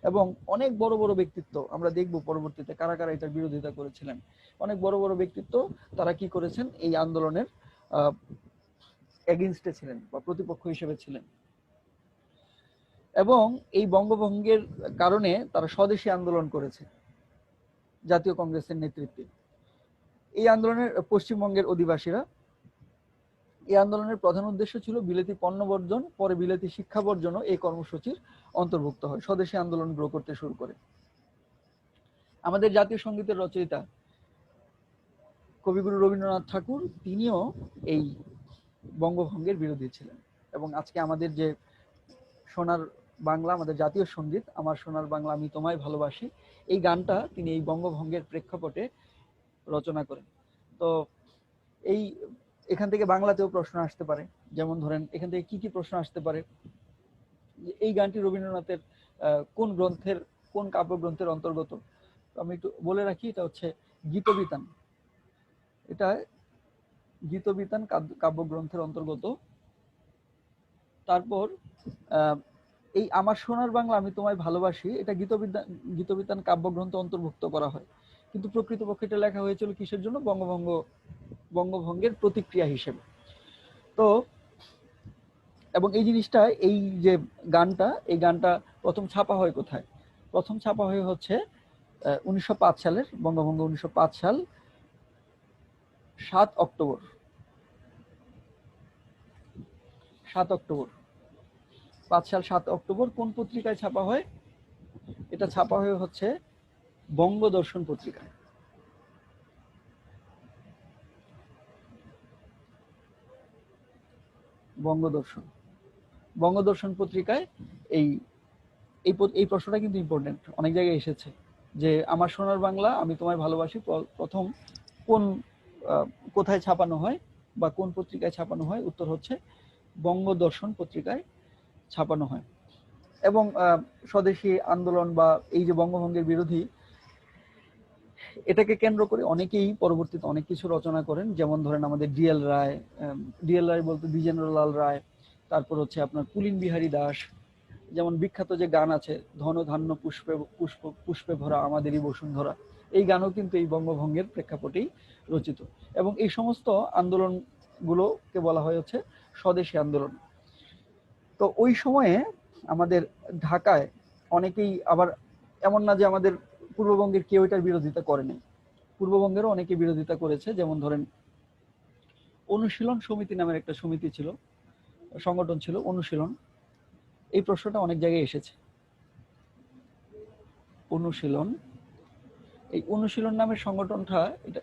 এবং অনেক বড় বড় ব্যক্তিত্ব আমরা দেখব পরবর্তীতে কারা কারা এটার বিরোধিতা করেছিলেন। অনেক বড় বড় ব্যক্তিত্ব তারা কি করেছেন, এই আন্দোলনের এগেইনস্টে ছিলেন বা প্রতিপক্ষ হিসেবে ছিলেন। এবং এই বঙ্গভঙ্গের কারণে তারা স্বদেশী আন্দোলন করেছে জাতীয় কংগ্রেসের নেতৃত্বে। এই আন্দোলনের পশ্চিমবঙ্গের অধিবাসীরা এই আন্দোলনের প্রধান উদ্দেশ্য ছিল বিলেতি পণ্য বর্জন, পরে বিলেতি শিক্ষা বর্জনও এই কর্মসূচির অন্তর্ভুক্ত হয়। স্বদেশী আন্দোলন গ্রো করতে শুরু করে। আমাদের জাতীয় সঙ্গীতের রচয়িতা কবিগুরু রবীন্দ্রনাথ ঠাকুর, তিনিও এই বঙ্গভঙ্গের বিরোধী ছিলেন। এবং আজকে আমাদের যে সোনার বাংলা, আমাদের জাতীয় সঙ্গীত আমার সোনার বাংলা আমি তোমায় ভালোবাসি, এই গানটা তিনি এই বঙ্গভঙ্গের প্রেক্ষাপটে রচনা করেন। তো এই এখান থেকে বাংলাতেও প্রশ্ন আসতে পারে, যেমন ধরেন এখান থেকে কি কি প্রশ্ন আসতে পারে, এই গানটি রবীন্দ্রনাথের কোন গ্রন্থের, কোন কাব্যগ্রন্থের অন্তর্গত। আমি একটু বলে রাখি, এটা হচ্ছে গীতবিতান, এটা গীতবিতান কাব্যগ্রন্থের অন্তর্গত। তারপর এই আমার সোনার বাংলা আমি তোমায় ভালোবাসি, এটা গীতবিতান কাব্যগ্রন্থ অন্তর্ভুক্ত করা হয়, কিন্তু প্রকৃতপক্ষে এটা লেখা হয়েছিল কিসের জন্য? বঙ্গভঙ্গের প্রতিক্রিয়া হিসেবে। তো এবং এই জিনিসটা, এই যে গানটা, এই গানটা প্রথম ছাপা হয় কোথায়? প্রথম ছাপা হয় হচ্ছে 1905 সালের, বঙ্গভঙ্গ 1905 সাল 7 অক্টোবর 5 সাল 7 অক্টোবর কোন পত্রিকায় ছাপা হয়? এটা ছাপা হয়ে হচ্ছে বঙ্গদর্শন পত্রিকায়। বঙ্গদর্শন পত্রিকায় এই এই প্রশ্নটা কিন্তু ইম্পর্টেন্ট, অনেক জায়গায় এসেছে যে আমার সোনার বাংলা আমি তোমায় ভালোবাসি প্রথম কোন কোথায় ছাপানো হয় বা কোন পত্রিকায় ছাপানো হয়? উত্তর হচ্ছে বঙ্গদর্শন পত্রিকায় ছাপানো হয়। এবং স্বদেশী আন্দোলন বা এই যে বঙ্গভঙ্গের বিরোধী, এটাকে কেন্দ্র করে অনেকেই পরবর্তীতে অনেক কিছু রচনা করেন, যেমন ধরেন আমাদের ডিএল রায় বলতে দ্বিজেন্দ্রলাল রায়, তারপর হচ্ছে আপনার পুলিন বিহারী দাস, যেমন বিখ্যাত যে গান আছে ধন ধান্য পুষ্পে ভরা আমাদেরই বসুন্ধরা, এই গানও কিন্তু এই বঙ্গভঙ্গের প্রেক্ষাপটেই রচিত। এবং এই সমস্ত আন্দোলনগুলোকে বলা হয় হচ্ছে স্বদেশী আন্দোলন। তো ওই সময়ে আমাদের ঢাকায় অনেকেই, আবার এমন না যে আমাদের পূর্ববঙ্গের কেউ এটার বিরোধিতা করেনি, পূর্ববঙ্গেরও অনেকে বিরোধিতা করেছে। যেমন ধরেন অনুশীলন সমিতি নামের একটা সমিতি ছিল, সংগঠন ছিল অনুশীলন। এই প্রশ্নটা অনেক জায়গায় এসেছে। অনুশীলন, এই অনুশীলন নামের সংগঠনটা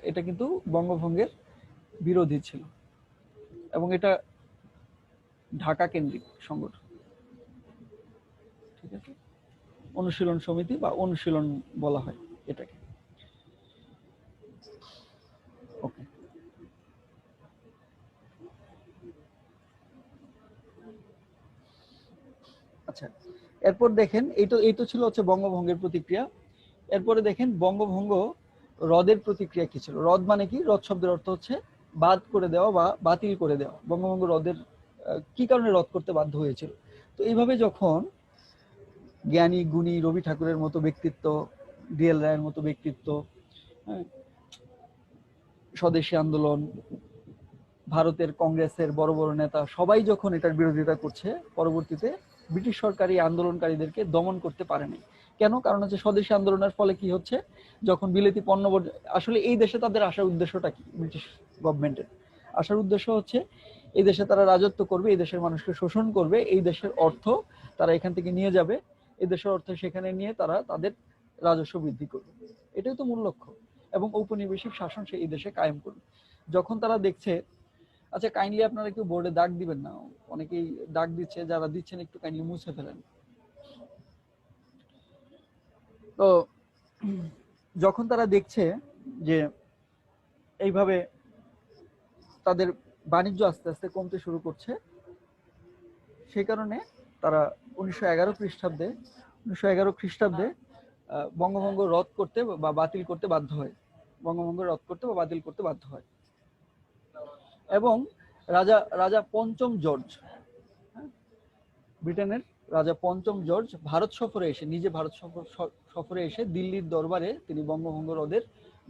এটা কিন্তু বঙ্গভঙ্গের বিরোধী ছিল এবং এটা ঢাকা কেন্দ্রিক সংগঠন। ঠিক আছে, অনুশীলন সমিতি বা অনুশীলন বলা হয় এটাকে। ওকে, আচ্ছা, এরপর দেখেন এই তো ছিল হচ্ছে বঙ্গভঙ্গের প্রতিক্রিয়া। এরপরে দেখেন বঙ্গভঙ্গ রদের প্রতিক্রিয়া কি ছিল। রদ মানে কি? রদ শব্দের অর্থ হচ্ছে বাদ করে দেওয়া বা বাতিল করে দেওয়া। বঙ্গভঙ্গ রদের কি কারণে রদ করতে বাধ্য হয়েছিল? তো এইভাবে যখন জ্ঞানী গুণী রবি ঠাকুরের মতো ব্যক্তিত্ব, ডিএল রায়ের মতো ব্যক্তিত্ব, স্বদেশী আন্দোলন, ভারতের কংগ্রেসের বড় বড় নেতা সবাই যখন এটার বিরোধিতা করছে, পরবর্তীতে ব্রিটিশ সরকার এই আন্দোলনকারীদেরকে দমন করতে পারেনি। কেন? কারণ হচ্ছে স্বদেশী আন্দোলনের ফলে কি হচ্ছে, যখন বিলেতি পণ্য আসলে এই দেশে তাদের আসার উদ্দেশ্যটা কি? ব্রিটিশ গভর্নমেন্টের আসার উদ্দেশ্য হচ্ছে এই দেশে তারা রাজত্ব করবে, এই দেশের মানুষকে শোষণ করবে, এই দেশের অর্থ তারা এখান থেকে নিয়ে যাবে, এই দেশের অর্থ সেখানে নিয়ে তারা তাদের রাজস্ব বৃদ্ধি করবে। এটাই তো মূল লক্ষ্য। এবং ঔপনিবেশিক শাসন সে এই দেশে কায়েম করবে। যখন তারা দেখছে, আচ্ছা কাইন্ডলি আপনারা একটু বোর্ডে দাগ দিবেন না, অনেকেই দাগ দিচ্ছে, যারা দিচ্ছেন একটু কাইন্ডলি মুছে ফেলেন। তো যখন তারা দেখছে যে এইভাবে তাদের বাণিজ্য আস্তে আস্তে কমতে শুরু করছে, সেই কারণে তারা 1911 খ্রিস্টাব্দে বঙ্গভঙ্গ রদ করতে বা বাতিল করতে বাধ্য হয়। বঙ্গভঙ্গ রদ করতে বা বাতিল করতে বাধ্য হয়। এবং রাজা পঞ্চম জর্জ, ব্রিটেনের রাজা পঞ্চম জর্জ ভারত সফরে এসে, নিজে ভারত সফরে এসে দিল্লির দরবারে তিনি বঙ্গভঙ্গ রদের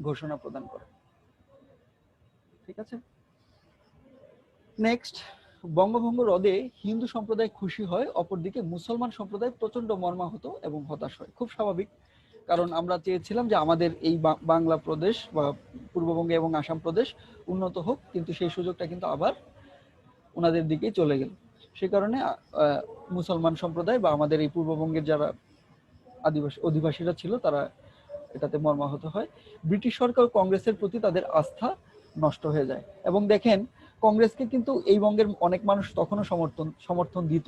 ঘোষণা প্রদান করেন। ঠিক আছে, নেক্সট, বঙ্গভঙ্গ রদে হিন্দু সম্প্রদায় খুশি হয়, অপরদিকে মুসলমান সম্প্রদায় প্রচন্ড মর্মাহত এবং হতাশ হয়। খুব স্বাভাবিক, কারণ আমরা চেয়েছিলাম যে আমাদের এই বাংলা প্রদেশ বা পূর্ববঙ্গে এবং আসাম প্রদেশ উন্নত হোক, কিন্তু সেই সুযোগটা কিন্তু আবার ওনাদের দিকেই চলে গেল। সে কারণে মুসলমান সম্প্রদায় বা আমাদের এই পূর্ববঙ্গের যারা অধিবাসীরা ছিল তারা এটাতে মর্মাহত হয়। ব্রিটিশ সরকার ও কংগ্রেসের প্রতি তাদের আস্থা নষ্ট হয়ে যায়। এবং দেখেন, কংগ্রেসকে কিন্তু এই বঙ্গের অনেক মানুষ তখনও সমর্থন দিত।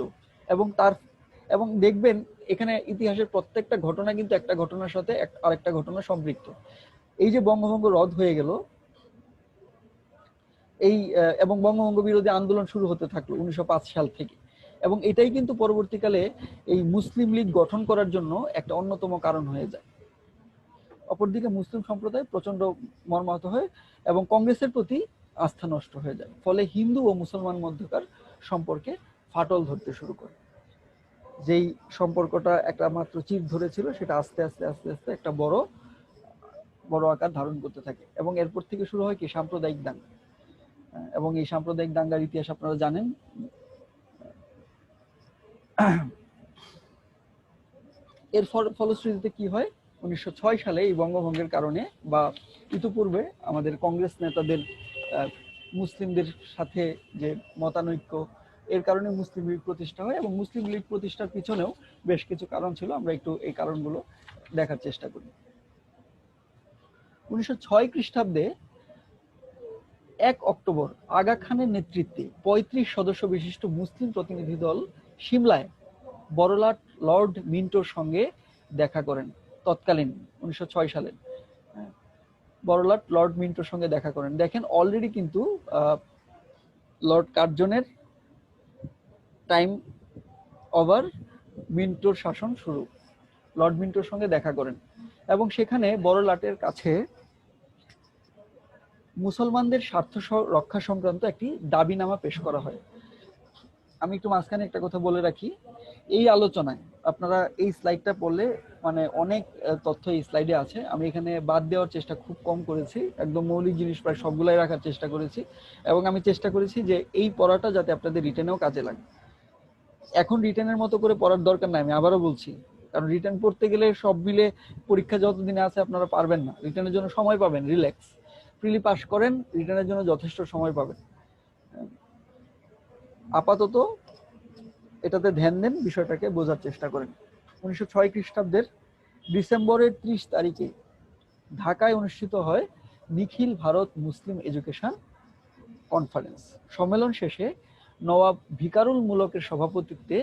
এবং দেখবেন এখানে ইতিহাসের প্রত্যেকটা ঘটনা কিন্তু একটা ঘটনার সাথে আরেকটা ঘটনা সম্পৃক্ত। এই যে বঙ্গভঙ্গ রদ হয়ে গেল, এবং বঙ্গভঙ্গ বিরোধী আন্দোলন শুরু হতে থাকলো 1905 সাল থেকে, এবং এটাই কিন্তু পরবর্তীকালে এই মুসলিম লীগ গঠন করার জন্য একটা অন্যতম কারণ হয়ে যায়। অপরদিকে মুসলিম সম্প্রদায় প্রচন্ড মর্মাহত হয় এবং কংগ্রেসের প্রতি আস্থা নষ্ট হয়ে যায়। ফলে হিন্দু ও মুসলমান মধ্যকার সম্পর্কে ফাটল ধরতে শুরু করে। যেই সম্পর্কটা একটা মাত্র চির ধরেছিল, সেটা আস্তে আস্তে আস্তে আস্তে একটা বড় আকার ধারণ করতে থাকে। এবং এরপর থেকে শুরু হয় কি সাম্প্রদায়িক দাঙ্গা। এবং এই সাম্প্রদায়িক দাঙ্গার ইতিহাস আপনারা জানেন। এর ফলশ্রুতিতে কি হয়, 1906 সালে এই বঙ্গভঙ্গের কারণে বা ইতিপূর্বে আমাদের কংগ্রেস নেতাদের মুসলিমদের সাথে যে মতানৈক্য, এর কারণে মুসলিম লীগ প্রতিষ্ঠা হয়। এবং মুসলিম লীগ প্রতিষ্ঠার পিছনেও বেশ কিছু কারণ ছিল, আমরা একটু এই কারণগুলো দেখার চেষ্টা করি। 1906 খ্রিস্টাব্দে 1 অক্টোবর আগা খানের নেতৃত্বে 35 সদস্য বিশিষ্ট মুসলিম প্রতিনিধি দল সিমলায় বড়লাট লর্ড মিন্টোর সঙ্গে দেখা করেন। তৎকালীন 1906 সালে বড়লাট লর্ড মিন্টোর সঙ্গে দেখা করেন। দেখেন, অলরেডি কিন্তু লর্ড কার্জনের টাইম ওভার, মিন্টোর শাসন শুরু। লর্ড মিন্টোর সঙ্গে দেখা করেন এবং সেখানে বড়লাটের কাছে মুসলমানদের স্বার্থ রক্ষা সংক্রান্ত একটি দাবিনামা পেশ করা হয়। আমি একটু মাঝখানে একটা কথা বলে রাখি, এই আলোচনায় আপনারা এই স্লাইডটা পড়লে মানে অনেক তথ্য এই স্লাইডে আছে। আমি এখানে বাদ দেওয়ার চেষ্টা খুব কম করেছি, একদম মৌলিক জিনিস প্রায় সবগুলাই রাখার চেষ্টা করেছি। এবং আমি চেষ্টা করেছি যে এই পড়াটা যাতে আপনাদের রিটেনেও কাজে লাগে। এখন রিটেনের মতো করে পড়ার দরকার নাই, আমি আবারও বলছি, কারণ রিটেন পড়তে গেলে সব মিলে পরীক্ষা যতদিনে আছে আপনারা পারবেন না। রিটেনের জন্য সময় পাবেন, রিল্যাক্স, প্রিলি পাস করেন, রিটেনের জন্য যথেষ্ট সময় পাবেন। আপাতত এটাতে ধ্যান দেন, বিষয়টাকে বোঝার চেষ্টা করেন। 1906 খ্রিস্টাব্দের ডিসেম্বরের 30 তারিখে ঢাকায় অনুষ্ঠিত হয় নিখিল ভারত মুসলিম এডুকেশন কনফারেন্স। সম্মেলন শেষে নবাব ভিকারুল মুলকের সভাপতিত্বে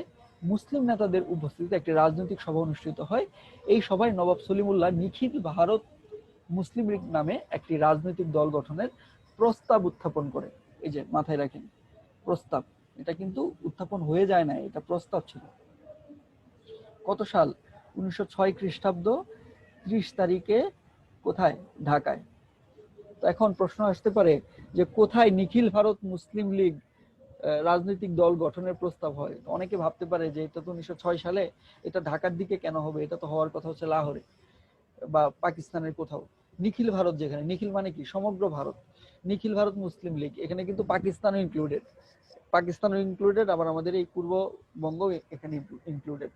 মুসলিম নেতাদের উপস্থিতিতে একটি রাজনৈতিক সভা অনুষ্ঠিত হয়। এই সভায় নবাব সলিমুল্লাহ নিখিল ভারত মুসলিম লীগ নামে একটি রাজনৈতিক দল গঠনের প্রস্তাব উত্থাপন করে। এই যে মাথায় রাখেন, প্রস্তাব, এটা কিন্তু উত্থাপন হয়ে যায় না, এটা প্রস্তাব ছিল। কত সাল? 1906 খ্রিস্টাব্দ 30 তারিখে। কোথায়? ঢাকায়। তো এখন প্রশ্ন আসতে পারে যে কোথায় নিখিল ভারত মুসলিম লীগ রাজনৈতিক দল গঠনের প্রস্তাব হয়। অনেকে ভাবতে পারে যে এটা তো 1906 সালে, এটা ঢাকার দিকে কেন হবে, এটা তো হওয়ার কথা হচ্ছে লাহোরে বা পাকিস্তানের কোথাও। নিখিল ভারত, যেখানে নিখিল মানে কি সমগ্র ভারত, নিখিল ভারত মুসলিম লীগ, এখানে কিন্তু পাকিস্তানও ইনক্লুডেড, আবার আমাদের এই পূর্ববঙ্গ এখানে ইনক্লুডেড।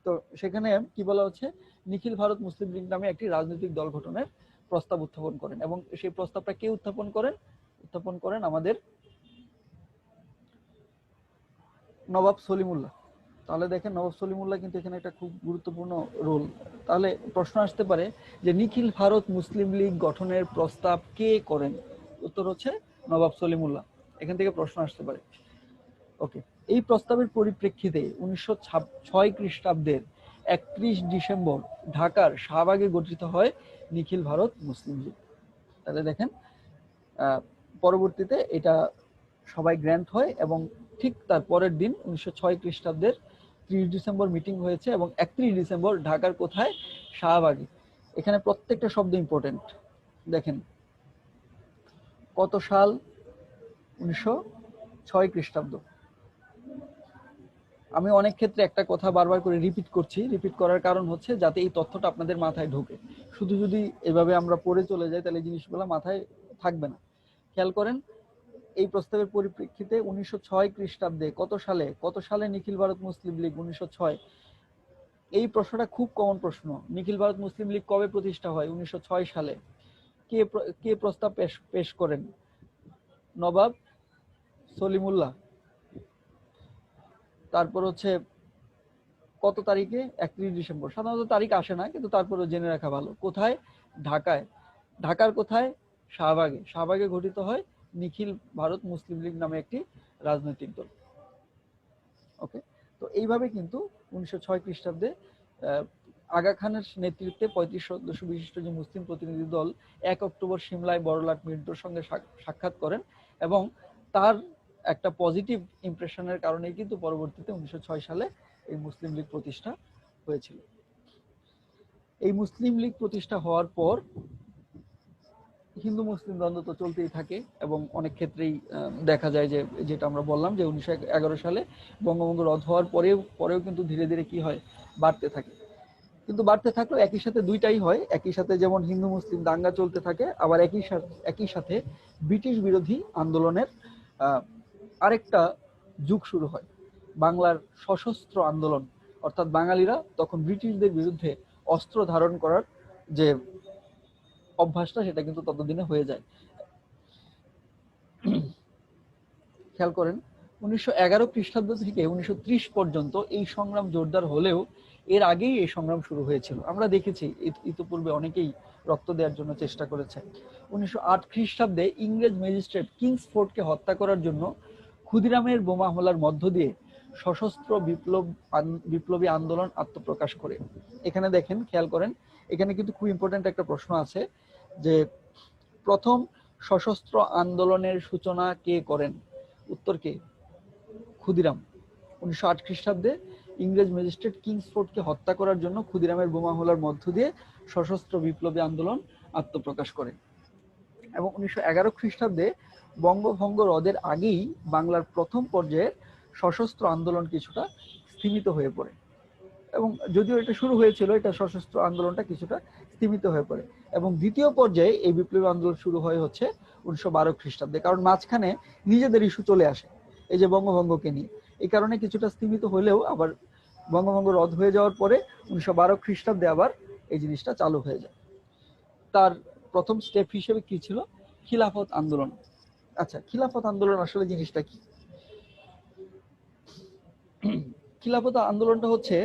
তো সেখানে কি বলা হচ্ছে, নিখিল ভারত মুসলিম লীগ নামে একটি রাজনৈতিক দল গঠনের প্রস্তাব উত্থাপন করেন। এবং সেই প্রস্তাবটা কে উত্থাপন করেন? আমাদের নবাব সলিমুল্লাহ। তাহলে দেখেন, নবাব সলিমুল্লাহ কিন্তু এখানে একটা খুব গুরুত্বপূর্ণ রোল। তাহলে প্রশ্ন আসতে পারে যে নিখিল ভারত মুসলিম লীগ গঠনের প্রস্তাব কে করেন? উত্তর হচ্ছে নবাব সলিমুল্লাহ। এখান থেকে প্রশ্ন আসতে পারে। ওকে, এই প্রস্তাবের পরিপ্রেক্ষিতে 1906 খ্রিস্টাব্দের 31 ডিসেম্বর ঢাকার শাহবাগে গঠিত হয় নিখিল ভারত মুসলিম লীগ। তাহলে দেখেন, পরবর্তীতে এটা সবাই গ্র্যান্ট হয় এবং ঠিক তার পরের দিন 1906 খ্রিস্টাব্দের 30 ডিসেম্বর মিটিং হয়েছে এবং 31 ডিসেম্বর ঢাকার কোথায়? শাহবাগে। এখানে প্রত্যেকটা শব্দ ইম্পর্টেন্ট। দেখেন, কত সাল? 1906 খ্রিস্টাব্দ। আমি অনেক ক্ষেত্রে একটা কথা বারবার করে রিপিট করার কারণ হচ্ছে যাতে এই তথ্যটা আপনাদের মাথায় ঢোকে। শুধু যদি এভাবে আমরা পড়ে চলে যাই তাহলে জিনিসগুলো মাথায় থাকবে না। খেয়াল করেন, এই প্রস্তাবের পরিপ্রেক্ষিতে 1906 খ্রিস্টাব্দে কত সালে নিখিল ভারত মুসলিম লীগ? 1906। এই প্রশ্নটা খুব কমন প্রশ্ন। নিখিল ভারত মুসলিম লীগ কবে প্রতিষ্ঠা হয়? 1906 সালে। কে প্রস্তাব পেশ করেন? নবাব সলিমুল্লাহ। তারপর হচ্ছে কত তারিখে? 31 ডিসেম্বর। সাধারণত তারিখ আসে না, কিন্তু তারপরে জেনে রাখা ভালো। কোথায়? ঢাকায়। ঢাকার কোথায়? শাহবাগে। শাহবাগে গঠিত হয় নিখিল ভারত মুসলিম লীগ নামে একটি রাজনৈতিক দল। ওকে, তো এইভাবে কিন্তু 1906 খ্রিস্টাব্দে আগা খানের নেতৃত্বে 35 সদস্য বিশিষ্ট যে মুসলিম প্রতিনিধি দল 1 অক্টোবর সিমলায় বড়লাট মিন্টোর সঙ্গে সাক্ষাৎ করেন, এবং তার একটা পজিটিভ ইমপ্রেশনের কারণে কিন্তু পরবর্তীতে 1906 সালে এই মুসলিম লীগ প্রতিষ্ঠা হয়েছিল। এই মুসলিম লীগ প্রতিষ্ঠা হওয়ার পর হিন্দু মুসলিম দ্বন্দ্ব তো চলতেই থাকে, এবং অনেক ক্ষেত্রেই দেখা যায় যে, যেটা আমরা বললাম যে 1911 সালে বঙ্গভঙ্গ রদ হওয়ার পরেও কিন্তু ধীরে ধীরে কি হয়, বাড়তে থাকে। কিন্তু বাড়তে থাকলেও একই সাথে দুইটাই হয়। একই সাথে যেমন হিন্দু মুসলিম দাঙ্গা চলতে থাকে, আবার একই সাথে ব্রিটিশ বিরোধী আন্দোলনের আরেকটা যুগ শুরু হয়, বাংলার সশস্ত্র আন্দোলন। অর্থাৎ বাঙালিরা তখন ব্রিটিশদের বিরুদ্ধে অস্ত্র ধারণ করার যে অভ্যাসটা, সেটা কিন্তু ততদিনে হয়ে যায়। খেয়াল করেন, 1911 খ্রিস্টাব্দ থেকে 1930 পর্যন্ত এই সংগ্রাম জোরদার হলেও এর আগেই এই সংগ্রাম শুরু হয়েছিল। আমরা দেখেছি ইতিপূর্বে অনেকেই রক্ত দেওয়ার জন্য চেষ্টা করেছে। 1908 খ্রিস্টাব্দে ইংরেজ ম্যাজিস্ট্রেট কিংসফোর্ডকে হত্যা করার জন্য ক্ষুদিরামের বোমা হামলার মধ্য দিয়ে সশস্ত্র বিপ্লবী আন্দোলন আত্মপ্রকাশ করে। এখানে দেখেন, খেয়াল করেন, এখানে কিন্তু খুব ইম্পর্টেন্ট একটা প্রশ্ন আছে যে প্রথম সশস্ত্র আন্দোলনের সূচনা কে করেন? উত্তর কে? ক্ষুদিরাম। 1908 খ্রিস্টাব্দে ইংরেজ ম্যাজিস্ট্রেট কিংসফোর্ডকে হত্যা করার জন্য ক্ষুদিরামের বোমা হামলার মধ্য দিয়ে সশস্ত্র বিপ্লবী আন্দোলন আত্মপ্রকাশ করে। এবং 1911 খ্রিস্টাব্দে বঙ্গভঙ্গ রদের আগেই বাংলার প্রথম পর্যায়ের সশস্ত্র আন্দোলন কিছুটা স্থিমিত হয়ে পড়ে। এবং যদিও এটা শুরু হয়েছিল, এটা সশস্ত্র আন্দোলনটা কিছুটা স্থিমিত হয়ে পড়ে। এবং দ্বিতীয় পর্যায়ে এই বিপ্লবী আন্দোলন শুরু হয় হচ্ছে 1912 খ্রিস্টাব্দে, কারণ মাঝখানে নিজেদের ইস্যু চলে আসে, এই যে বঙ্গভঙ্গকে নিয়ে। এই কারণে কিছুটা স্থিমিত হলেও আবার বঙ্গভঙ্গ রদ হয়ে যাওয়ার পরে 1912 খ্রিস্টাব্দে আবার এই জিনিসটা চালু হয়ে যায়। তার প্রথম স্টেপ হিসেবে কি ছিল? খিলাফত আন্দোলন। আচ্ছা, খিলাফত আন্দোলন আসলে জিনিসটা কি? খিলাফত আন্দোলনটা হচ্ছে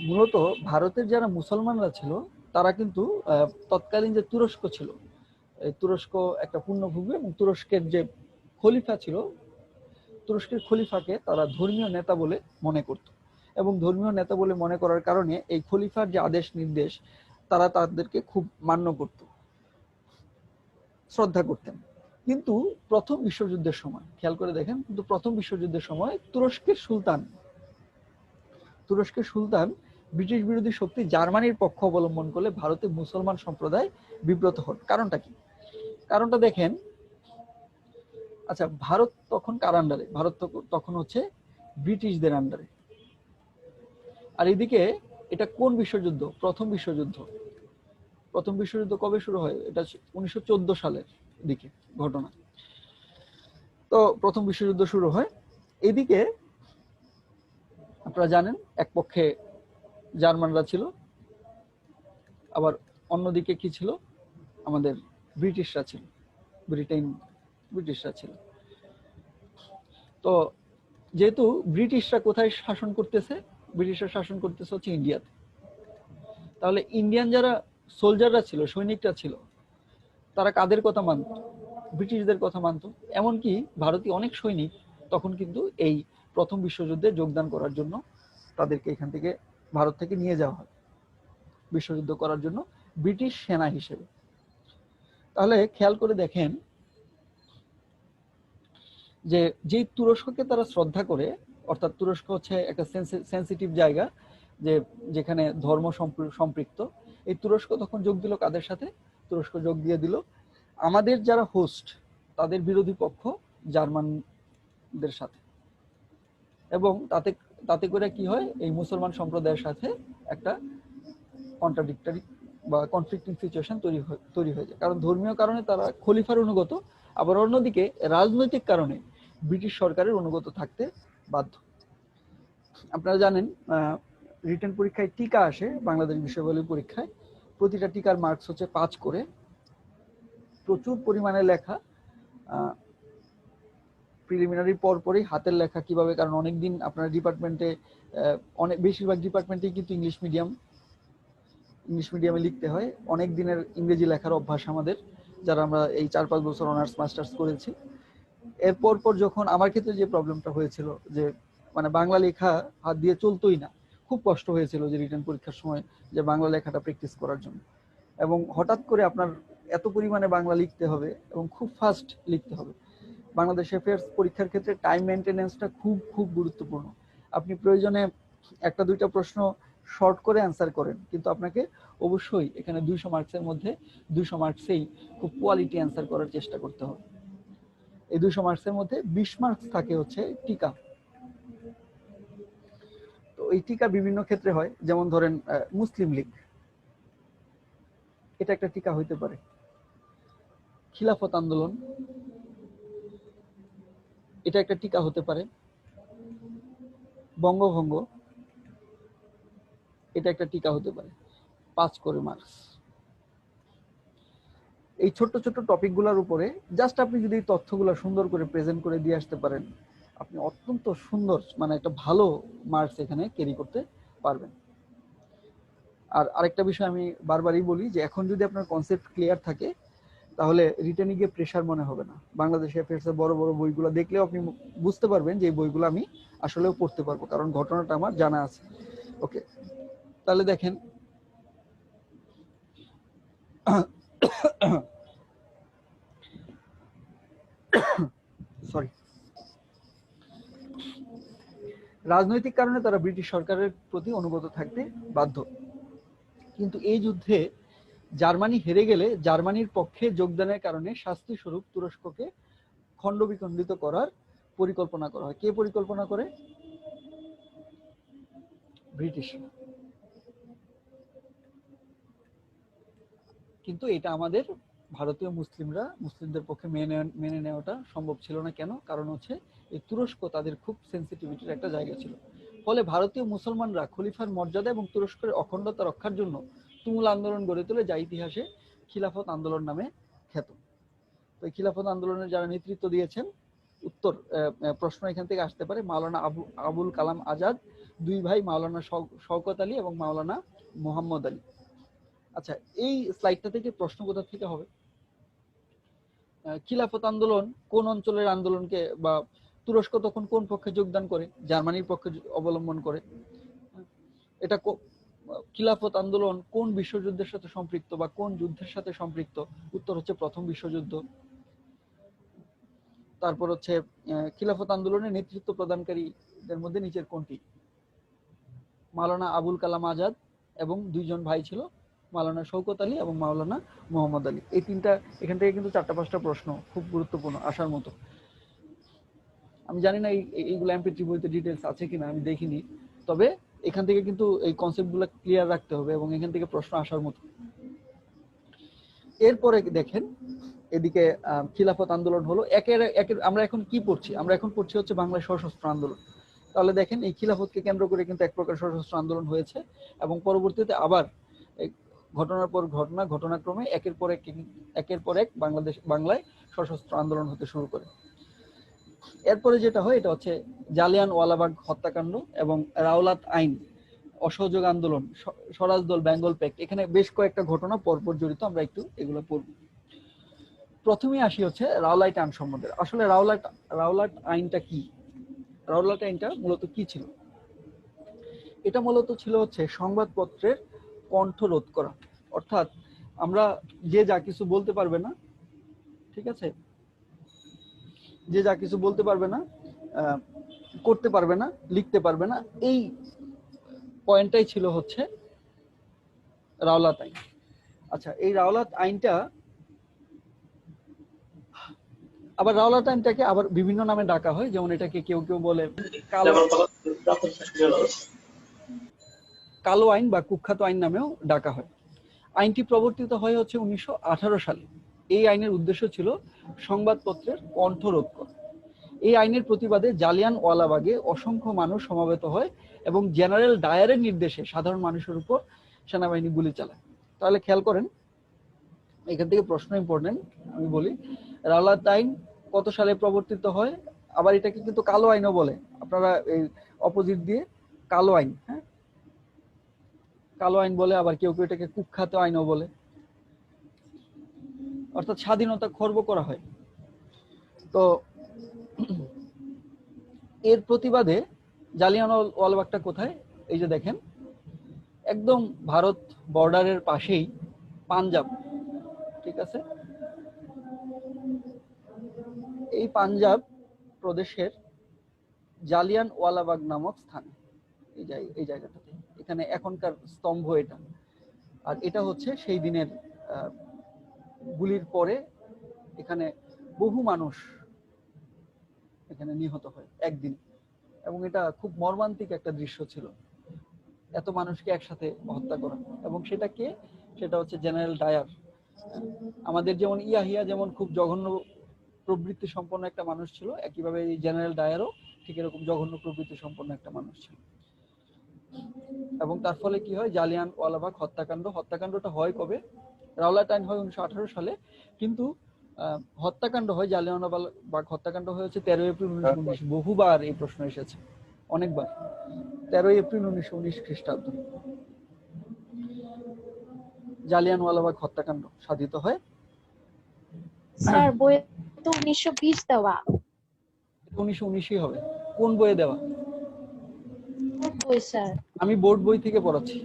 মূলত ভারতের যারা মুসলমানরা ছিল, তারা কিন্তু তৎকালীন যে তুরস্ক ছিল, তুরস্ক একটা পূর্ণভূমি, এবং তুরস্কের যে খলিফা ছিল, তুরস্কের খলিফাকে তারা ধর্মীয় নেতা বলে মনে করত। এবং ধর্মীয় নেতা বলে মনে করার কারণে এই খলিফার যে আদেশ নির্দেশ, তারা তাদেরকে খুব মান্য করত, শ্রদ্ধা করতেন। কিন্তু প্রথম বিশ্বযুদ্ধের সময়, খেয়াল করে দেখেন, কিন্তু প্রথম বিশ্বযুদ্ধের সময় তুরস্কের সুলতান ব্রিটিশ বিরোধী শক্তি জার্মানির পক্ষ অবলম্বন করলে ভারতে মুসলমান সম্প্রদায় বিব্রত হন। কারণটা কি? কারণটা দেখেন। আচ্ছা, ভারত তখন কার আন্ডারে? ভারত তখন হচ্ছে ব্রিটিশদের আন্ডারে। আর এদিকে এটা কোন বিশ্বযুদ্ধ? প্রথম বিশ্বযুদ্ধ। প্রথম বিশ্বযুদ্ধ কবে শুরু হয়? এটা 1914 সালের দিকে ঘটনা। তো প্রথম বিশ্বযুদ্ধ শুরু হয়। এদিকে আপনারা জানেন, এক পক্ষে জার্মানরা ছিল, আবার অন্যদিকে কি ছিল? আমাদের ব্রিটিশরা ছিল, ব্রিটিশরা ছিল। তো যেহেতু ব্রিটিশরা কোথায় শাসন করতেছে? ব্রিটিশরা শাসন করতেছে হচ্ছে ইন্ডিয়াতে। তাহলে ইন্ডিয়ান যারা সোলজাররা ছিল, সৈনিকরা ছিল, তারা কাদের কথা মানত? ব্রিটিশদের কথা মানত। এমনকি ভারতীয় অনেক সৈনিক তখন কিন্তু এই প্রথম বিশ্বযুদ্ধে যোগদান করার জন্য তাদেরকে এখান থেকে, ভারত থেকে নিয়ে যাওয়া হয় বিশ্বযুদ্ধ করার জন্য ব্রিটিশ সেনা হিসেবে। তাহলে খেয়াল করে দেখেন যে যেই তুরস্ককে তারা শ্রদ্ধা করে, অর্থাৎ তুরস্ক হচ্ছে একটা সেন্সিটিভ জায়গা, যেখানে ধর্ম সম্পৃক্ত। এই তুরস্ক তখন যোগ দিল কাদের সাথে? তুরস্ক যোগ দিয়ে দিল আমাদের যারা হোস্ট, তাদের বিরোধী পক্ষ জার্মানদের সাথে। এবং তাতে করে কি হয়? এই মুসলমান সম্প্রদায়ের সাথে একটা কন্ট্রাডিক্টরি বা কনফ্লিক্টিং সিচুয়েশন তৈরি হয়ে যায়। কারণ ধর্মীয় কারণে তারা খলিফার অনুগত, আবার অন্যদিকে রাজনৈতিক কারণে ব্রিটিশ সরকারের অনুগত থাকতে বাধ্য। আপনারা জানেন, রিটেন পরীক্ষায় টিকা আসে, বাংলাদেশ বিষয়াবলী পরীক্ষায় প্রতিটা টিকার মার্কস হচ্ছে 5 করে। প্রচুর পরিমাণে লেখা, প্রিলিমিনারির পরপরই হাতের লেখা কিভাবে, কারণ অনেকদিন আপনার ডিপার্টমেন্টে অনেক বেশিরভাগ ডিপার্টমেন্টেই কিন্তু ইংলিশ মিডিয়ামে লিখতে হয়। অনেক দিনের ইংরেজি লেখার অভ্যাস আমাদের, যারা আমরা এই 4-5 বছর অনার্স মাস্টার্স করেছি। এরপর যখন আমার ক্ষেত্রে যে প্রবলেমটা হয়েছিল যে মানে বাংলা লেখা হাত দিয়ে চলতোই না, খুব কষ্ট হয়েছিল যে রিটেন পরীক্ষার সময় যে বাংলা লেখাটা প্র্যাকটিস করার জন্য। এবং হঠাৎ করে আপনার এত পরিমাণে বাংলা লিখতে হবে এবং খুব ফাস্ট লিখতে হবে। বাংলাদেশ অ্যাফেয়ার্স পরীক্ষার ক্ষেত্রে টাইম মেনটেনেন্সটা খুব খুব গুরুত্বপূর্ণ। আপনি প্রয়োজনে একটা দুইটা প্রশ্ন শর্ট করে অ্যান্সার করেন, কিন্তু আপনাকে অবশ্যই এখানে 200 মার্কসের মধ্যে 200 মার্কসেই খুব কোয়ালিটি অ্যান্সার করার চেষ্টা করতে হবে। এই 200 মার্কসের মধ্যে 20 মার্কস থাকে হচ্ছে টিকা। তো এই টিকা বিভিন্ন ক্ষেত্রে হয়, যেমন ধরেন মুসলিম লীগ, এটা একটা টিকা হইতে পারে। খিলাফত আন্দোলন, এটা একটা টিকা হতে পারে। বঙ্গভঙ্গ, এটা একটা টিকা হতে পারে। 5 করে মার্কস। এই ছোট্ট ছোট্ট টপিকগুলোর উপরে জাস্ট আপনি যদি এই তথ্যগুলো সুন্দর করে প্রেজেন্ট করে দিয়ে আসতে পারেন, আপনি অত্যন্ত সুন্দর মানে একটা ভালো মার্কস এখানে ক্যারি করতে পারবেন। আর আরেকটা বিষয় আমি বারবারই বলি যে এখন যদি আপনার কনসেপ্ট ক্লিয়ার থাকে, তাহলে রিটেনে গিয়ে প্রেশার মনে হবে না। বাংলাদেশ অ্যাফেয়ার্স এর বড় বড় বইগুলো দেখলেও আপনি বুঝতে পারবেন যে এই বইগুলো আমি আসলেও পড়তে পারবো, কারণ ঘটনাটা আমার জানা আছে। ওকে, তাহলে দেখেন সরি, রাজনৈতিক কারণে তারা ব্রিটিশ সরকারের প্রতি অনুগত থাকতে বাধ্য, কিন্তু এই যুদ্ধে জার্মানি হেরে গেলে জার্মানির পক্ষে যোগদানের কারণে শাস্তি স্বরূপ তুরস্ককে খণ্ডবিখণ্ডিত করার পরিকল্পনা করা হয়। কে পরিকল্পনা করে? ব্রিটিশ। কিন্তু এটা আমাদের ভারতীয় মুসলিমদের পক্ষে মেনে নেওয়াটা সম্ভব ছিল না। কেন? কারণ হচ্ছে এই তুরস্ক তাদের খুব সেন্সিটিভিটির একটা জায়গা ছিল। ফলে ভারতীয় মুসলমানরা খলিফার মর্যাদা এবং তুরস্কের অখণ্ডতা রক্ষার জন্য তুমুল আন্দোলন গড়ে তোলে, যা ইতিহাসে খিলাফত আন্দোলন নামে খ্যাত। তো এই খিলাফত আন্দোলনের যারা নেতৃত্ব দিয়েছেন, উত্তর প্রশ্ন এখান থেকে আসতে পারে। মাওলানা আবুল কালাম আজাদ, দুই ভাই মাওলানা শওকত আলী এবং মাওলানা মোহাম্মদ আলী। আচ্ছা, এই স্লাইডটা থেকে প্রশ্ন কোথা থেকে হবে? খিলাফত আন্দোলন কোন অঞ্চলের আন্দোলনকে, বা তুরস্ক তখন কোন পক্ষে যোগদান করে? জার্মানির পক্ষে অবলম্বন করে। এটা খিলাফত আন্দোলন কোন বিশ্বযুদ্ধের সাথে সম্পৃক্ত বা কোন যুদ্ধের সাথে সম্পৃক্ত? উত্তর হচ্ছে প্রথম বিশ্বযুদ্ধ। তারপর হচ্ছে খিলাফত আন্দোলনের নেতৃত্ব প্রদানকারীদের মধ্যে নিচের কোনটি? মাওলানা আবুল কালাম আজাদ এবং দুইজন ভাই ছিল, মাওলানা শওকত আলী এবং মাওলানা মোহাম্মদ আলী। এই তিনটা, এখান থেকে কিন্তু 4-5টা প্রশ্ন খুব গুরুত্বপূর্ণ আসার মতো। আমি জানি না এইগুলো এমপি3 বইতে ডিটেলস আছে কিনা, আমি দেখিনি, তবে এখান থেকে কিন্তু এই কনসেপ্টগুলো ক্লিয়ার রাখতে হবে এবং এখান থেকে প্রশ্ন আসার মতো। এরপরে দেখেন, এদিকে খিলাফত আন্দোলন হলো একের আমরা এখন কি পড়ছি? আমরা এখন পড়ছি হচ্ছে বাংলায় সশস্ত্র আন্দোলন। তাহলে দেখেন এই খিলাফতকে কেন্দ্র করে কিন্তু এক প্রকার সশস্ত্র আন্দোলন হয়েছে এবং পরবর্তীতে আবার ঘটনার পর ঘটনাক্রমে একের পর এক বাংলায় সশস্ত্র আন্দোলন হতে শুরু করে। এরপরে যেটা হয় এটা হচ্ছে জালিয়ানওয়ালাবাগ হত্যাকাণ্ড এবং রাওলাত আইন, অসহযোগ আন্দোলন, স্বরাজ দল, বেঙ্গল প্যাক্ট। এখানে বেশ কয়েকটা ঘটনা পরপর জড়িত, আমরা একটু এগুলো পড়ব। প্রথমেই আসি হচ্ছে রাওলাট আইন সম্বন্ধে। আসলে রাওলাট আইনটা কি? রাওলাট আইনটা মূলত কি ছিল? এটা মূলত ছিল হচ্ছে সংবাদপত্রের কণ্ঠ রোধ করা। অর্থাৎ আমরা যে যা কিছু বলতে পারবে না, ঠিক আছে, যে যা কিছু বলতে পারবে না, করতে পারবে না, লিখতে পারবে না, এই পয়েন্টটাই ছিল হচ্ছে রাওলাত আইন। আচ্ছা, এই রাওলাত আইনটা আবার রাওলাত আইনটাকে আবার বিভিন্ন নামে ডাকা হয়, যেমন এটাকে কেউ কেউ বলে কালো আইন বা কুখ্যাত আইন নামেও ডাকা হয়। আইনটি প্রবর্তিত হয় হচ্ছে 1918 সালে। এই আইনের উদ্দেশ্য ছিল সংবাদপত্রের কণ্ঠ রোধ করা। এই আইনের প্রতিবাদে জালিয়ানওয়ালাবাগে অসংখ্য মানুষ সমবেত হয় এবং জেনারেল ডায়ারের নির্দেশে সাধারণ মানুষের উপর সেনাবাহিনী গুলি চালায়। তাহলে খেয়াল করেন, এখান থেকে প্রশ্ন ইম্পর্টেন্ট, আমি বলি রাওলাত আইন কত সালে প্রবর্তিত হয়? আবার এটাকে কিন্তু কালো আইনও বলে, আপনারা এই অপোজিট দিয়ে কালো আইন, হ্যাঁ কালো আইন বলে, আবার কেউ কেউ এটাকে কুখ্যাত আইনও বলে। অর্থাৎ স্বাধীনতা খর্ব করা হয়। তো এর প্রতিবাদে জালিয়ানওয়ালাবাগটা কোথায়, এই যে দেখেন একদম ভারত বর্ডারের পাশেই পাঞ্জাব, ঠিক আছে, এই পাঞ্জাব প্রদেশের জালিয়ানওয়ালাবাগ নামক স্থানে এই জায়গাটাতে, এখানে এখনকার স্তম্ভ এটা। আর এটা হচ্ছে সেই দিনের গুলির পরে এখানে বহু মানুষ এখানে নিহত হয় একদিন, এবং এটা খুব মর্মান্তিক একটা দৃশ্য ছিল, এত মানুষকে একসাথে হত্যা করা। এবং সেটা কে, সেটা হচ্ছে জেনারেল ডায়ার। আমাদের যেমন ইয়াহিয়া যেমন খুব জঘন্য প্রবৃত্তি সম্পন্ন একটা মানুষ ছিল, একইভাবে এই জেনারেল ডায়ারও ঠিক এরকম জঘন্য প্রবৃত্তি সম্পন্ন একটা মানুষ ছিল। এবং তার ফলে কি হয়, জালিয়ানওয়ালাবাগ হত্যাকাণ্ডটা হয় কবে, রাওলাট আইন হয় 1918 সালে, কিন্তু হত্যাকাণ্ড হয়, জালিয়ানওয়ালাবাগ হত্যাকাণ্ড হয়েছে 13 এপ্রিল 1919। বহুবার এই প্রশ্ন এসেছে, অনেকবার। 13 এপ্রিল 1919 খ্রিস্টাব্দ জালিয়ানওয়ালাবাগ হত্যাকাণ্ড সাধিত হয়। স্যার বইয়ে তো 1920 দেওয়া। 1919ই হবে। কোন বইয়ে দেওয়া? বই স্যার, আমি বোর্ড বই থেকে পড়াচ্ছি।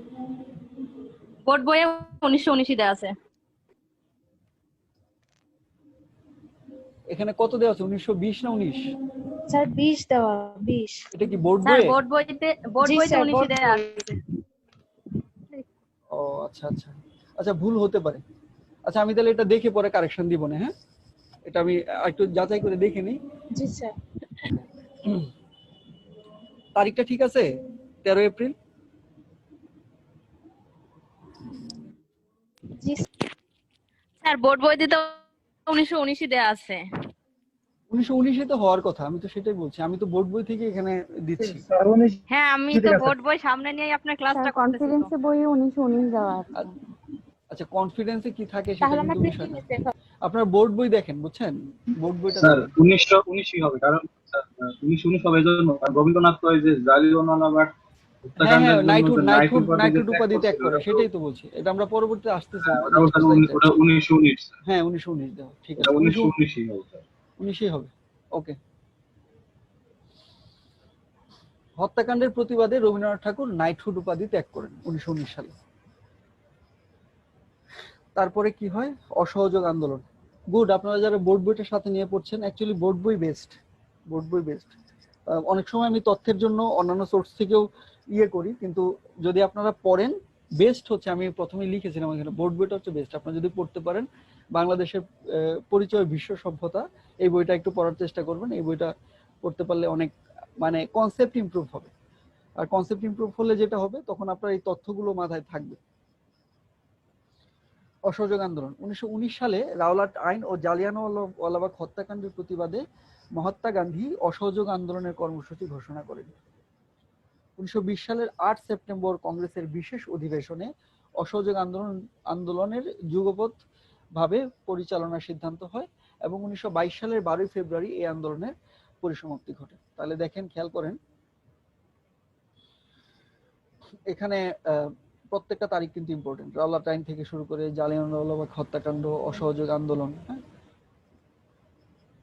বোর্ড বইয়ে 1919 দেওয়া আছে। এখানে কত দেওয়া আছে, 1920 না 19? স্যার 20 দেওয়া, 20। এটা কি বোর্ড স্যার বইয়ে? বোর্ড জি বইতে স্যার, 19 বোর্ড দেওয়া বই। আছে। ও আচ্ছা আচ্ছা আচ্ছা, ভুল হতে পারে। আচ্ছা আমি তাহলে এটা দেখে পরে কারেকশন দিব না, হ্যাঁ এটা আমি একটু যাচাই করে দেখে নিই। জি স্যার। তারিখটা ঠিক আছে, 13 এপ্রিল। জি স্যার বোর্ড বইতে তো 1919 দেওয়া আছে। 1919 তো হওয়ার কথা, আমি তো সেটাই বলছি, আমি তো বোর্ড বই থেকে এখানে দিচ্ছি। হ্যাঁ আমি তো বোর্ড বই সামনে নিয়ে আপনার ক্লাসটা করতেছি। কনফিডেন্সে বইয়ে 1919 দেওয়া আছে। আচ্ছা কনফিডেন্সে কি থাকে সেটা তাহলে আমরা কিন্তু বিষয় প্রিন্টিং না, দেখো। আপনার বোর্ড বই দেখেন, বুঝছেন, বোর্ড বইটা স্যার দেখেন। 1919 হবে, কারণ 1919 হবে এজন্য কারণ রবীন্দ্রনাথ তো এই যে জালিয়ানওয়ালাবাগ হ্যাঁ হ্যাঁ, হত্যাকাণ্ডের জন্য যে নাইটহুড নাইটহুড ত্যাগ উপাধি ত্যাগ করছিল, করে, ওটা তো- সেটাই তো বলছি, এটা আমরা পরবর্তীতে আসতেছি। ওটা 1919 হ্যাঁ 1919 দেওয়া, ঠিক আছে, 1919 হবে স্যার। 19ই হবে। ওকে। হত্যাকাণ্ডের প্রতিবাদে রবীন্দ্রনাথ ঠাকুর নাইটহুড উপাধি ত্যাগ করেন 1919 সালে। তারপরে কি হয়, অসহযোগ আন্দোলন। গুড, আপনারা যারা বোর্ড বইটার সাথে নিয়ে পড়ছেন, অ্যাকচুয়ালি বোর্ড বই বেস্ট। অনেক সময় আমি তথ্যের জন্য অন্যান্য সোর্স থেকেও করি, কিন্তু যদি আপনারা পড়েন বেস্ট হচ্ছে, আমি প্রথমেই লিখেছিলাম এখানে বোর্ড বইটা হচ্ছে বেস্ট। আপনারা যদি পড়তে পারেন বাংলাদেশের পরিচয় বিশ্ব সভ্যতা, এই বইটা একটু পড়ার চেষ্টা করবেন। এই বইটা পড়তে পারলে অনেক মানে কনসেপ্ট ইমপ্রুভ হবে, আর কনসেপ্ট ইমপ্রুভ হলে যেটা হবে তখন আপনার এই তথ্যগুলো মাথায় থাকবে। অসহযোগ আন্দোলন 1919 সালে রাওলাট আইন ও জালিয়ানওয়ালাবাগ হত্যাকাণ্ডের প্রতিবাদে মহাত্মা গান্ধী অসহযোগ আন্দোলনের কর্মসূচি ঘোষণা করেন। 1920 সালের 8 সেপ্টেম্বর কংগ্রেসের বিশেষ অধিবেশনে অসহযোগ আন্দোলনের যুগপৎ ভাবে পরিচালনার সিদ্ধান্ত হয় এবং 1922 সালের 12 ফেব্রুয়ারি এই আন্দোলনের পরিসমাপ্তি ঘটে। তাহলে দেখেন, খেয়াল করেন এখানে প্রত্যেকটা তারিখ কিন্তু ইম্পর্টেন্ট, রাওলাট আইন থেকে শুরু করে জালিয়ানওয়ালাবাগ হত্যাকাণ্ড, অসহযোগ আন্দোলন, হ্যাঁ,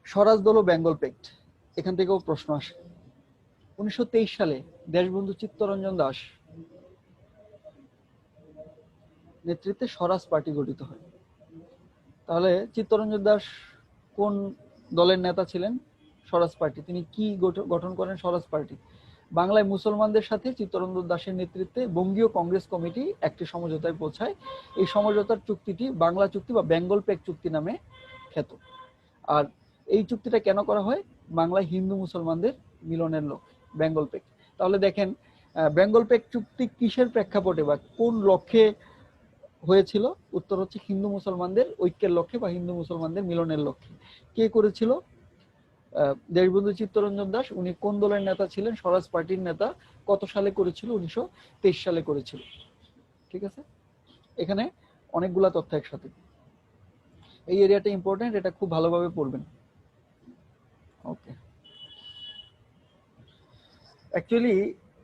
স্বরাজ দল ও বেঙ্গল পেক্ট, এখান থেকেও প্রশ্ন আসে। 1923 সালে দেশবন্ধু চিত্তরঞ্জন দাস নেতৃত্বে স্বরাজ পার্টি গঠিত হয়। তাহলে চিত্তরঞ্জন দাস কোন দলের নেতা ছিলেন? স্বরাজ পার্টি। তিনি কি গঠন করেন? স্বরাজ পার্টি। বাংলায় মুসলমানদের সাথে চিত্তরঞ্জন দাসের নেতৃত্বে বঙ্গীয় কংগ্রেস কমিটি একটি সমঝোতায় পৌঁছায়। এই সমঝোতার চুক্তিটি বাংলা চুক্তি বা বেঙ্গল পেক চুক্তি নামে খ্যাত। আর এই চুক্তিটা কেন করা হয়? বাংলায় হিন্দু মুসলমানদের মিলনের লক্ষ্যে, বেঙ্গল পেক। তাহলে দেখেন বেঙ্গল পেক চুক্তি কিসের প্রেক্ষাপটে বা কোন লক্ষ্যে হয়েছিল? উত্তর হচ্ছে হিন্দু মুসলমানদের ঐক্যের লক্ষ্যে বা হিন্দু মুসলমানদের মিলনের লক্ষ্যে। কে করেছিল? দেশবন্ধু চিত্তরঞ্জন দাস। উনি কোন দলের নেতা ছিলেন? স্বরাজ পার্টির নেতা। কত সালে করেছিল? 1923 সালে করেছিল। ঠিক আছে, এখানে অনেকগুলা তথ্য একসাথে। এই এরিয়াটা ইম্পর্টেন্ট, এটা খুব ভালোভাবে পড়বেন। ওকে, অ্যাকচুয়ালি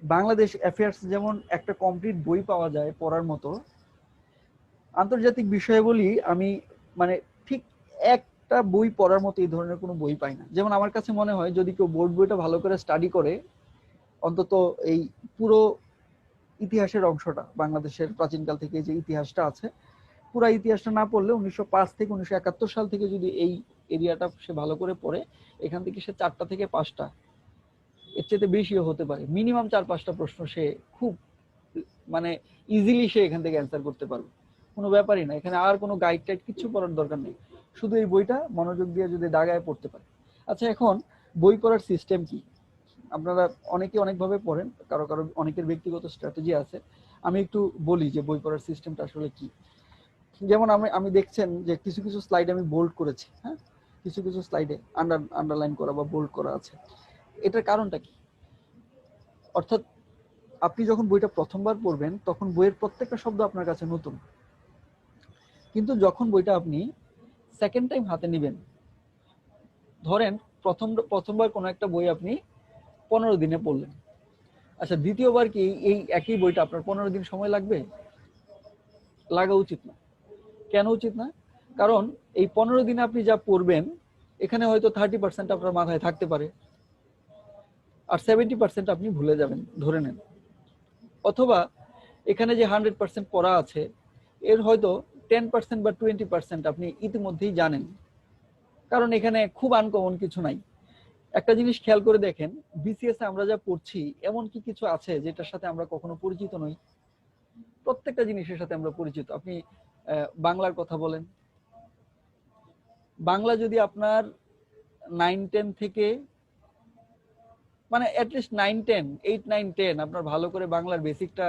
বাংলাদেশ অ্যাফেয়ার্স যেমন একটা কমপ্লিট বই পাওয়া যায় পড়ার মতো, আন্তর্জাতিক বিষয়াবলী আমি মানে ঠিক একটা বই পড়ার মতো এই ধরনের কোনো বই পাই না। যেমন আমার কাছে মনে হয় যদি কেউ বোর্ড বইটা ভালো করে স্টাডি করে, অন্তত এই পুরো ইতিহাসের অংশটা, বাংলাদেশের প্রাচীনকাল থেকে যে ইতিহাসটা আছে, পুরো ইতিহাসটা না পড়লে 1905 থেকে 1971 সাল থেকে যদি এই এরিয়াটা সে ভালো করে পড়ে, এখান থেকে সে 4টা থেকে 5টা, এর চেয়ে বেশিও হতে পারে, মিনিমাম 4-5টা প্রশ্ন সে খুব মানে ইজিলি সে এখান থেকে অ্যান্সার করতে পারবে, কোনো ব্যাপারই না। এখানে আর কোনো গাইড টাইড কিছু পড়ার দরকার নেই, শুধু এই বইটা মনোযোগ দিয়ে যদি দাগায় পড়তে পারে। আচ্ছা, এখন বই পড়ার সিস্টেম কি? আপনারা অনেকে অনেকভাবে পড়েন, কারো কারো অনেকের ব্যক্তিগত স্ট্র্যাটেজি আছে। আমি একটু বলি যে বই পড়ার সিস্টেমটা আসলে কি। যেমন আমি দেখছেন যে কিছু কিছু স্লাইড আমি বোল্ড করেছি, হ্যাঁ, কিছু কিছু স্লাইডে আন্ডারলাইন করা বা বোল্ড করা আছে। এটার কারণটা কি? অর্থাৎ আপনি যখন বইটা প্রথমবার পড়বেন তখন বইয়ের প্রত্যেকটা শব্দ আপনার কাছে নতুন, কিন্তু যখন বইটা আপনি সেকেন্ড টাইম হাতে নেবেন, ধরেন প্রথমবার কোনো একটা বই আপনি 15 দিনে পড়লেন, আচ্ছা দ্বিতীয়বার কি এই একই বইটা আপনার 15 দিন সময় লাগবে? লাগা উচিত না। কেন উচিত না? কারণ এই 15 দিনে আপনি যা পড়বেন এখানে হয়তো 30% আপনার মাথায় থাকতে পারে, আর 70% আপনি ভুলে যাবেন ধরে নেন। অথবা এখানে যে 100% পড়া আছে এর হয়তো 10% বা 20% আপনি ইতিমধ্যেই জানেন, কারণ এখানে খুব আনকমন কিছু নাই। একটা জিনিস খেয়াল করে দেখেন, বিসিএস এ আমরা যা পড়ছি এমন কি কিছু আছে যেটার সাথে আমরা কখনো পরিচিত নই? প্রত্যেকটা জিনিসের সাথে আমরা পরিচিত। আপনি বাংলার কথা বলেন, বাংলা যদি আপনার 9-10 থেকে মানে অ্যাটলিস্ট 9-10, 8-9-10 আপনার ভালো করে বাংলার বেসিকটা,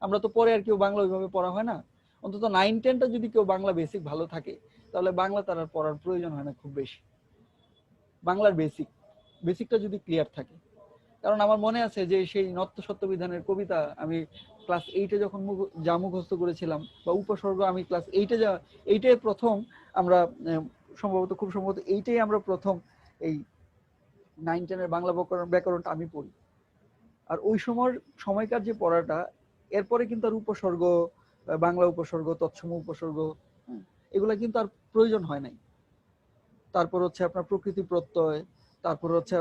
আমরা তো পরে আর কেউ বাংলা ওইভাবে পড়া হয় না, অন্তত 9-10টা যদি কেউ বাংলা বেসিক ভালো থাকে তাহলে বাংলা তার আর পড়ার প্রয়োজন হয় না খুব বেশি। বাংলার বেসিকটা যদি ক্লিয়ার থাকে, কারণ আমার মনে আছে যে সেই নত্য সত্য বিধানের কবিতা আমি ক্লাস 8-এ যখন যা মুখস্থ করেছিলাম, বা উপসর্গ আমি ক্লাস 8-এ প্রথম আমরা খুব সম্ভবত 8-এই আমরা প্রথম এই 9-10-এর বাংলা ব্যাকরণটা আমি পড়ি। আর ওই সময়কার যে পড়াটা, এরপরে কিন্তু আর উপসর্গ, বাংলা উপসর্গ, তৎসম উপসর্গ, এগুলা কিন্তু আর প্রয়োজন হয় নাই। তারপর হচ্ছে আপনার প্রকৃতি প্রত্যয়, তারপর হচ্ছে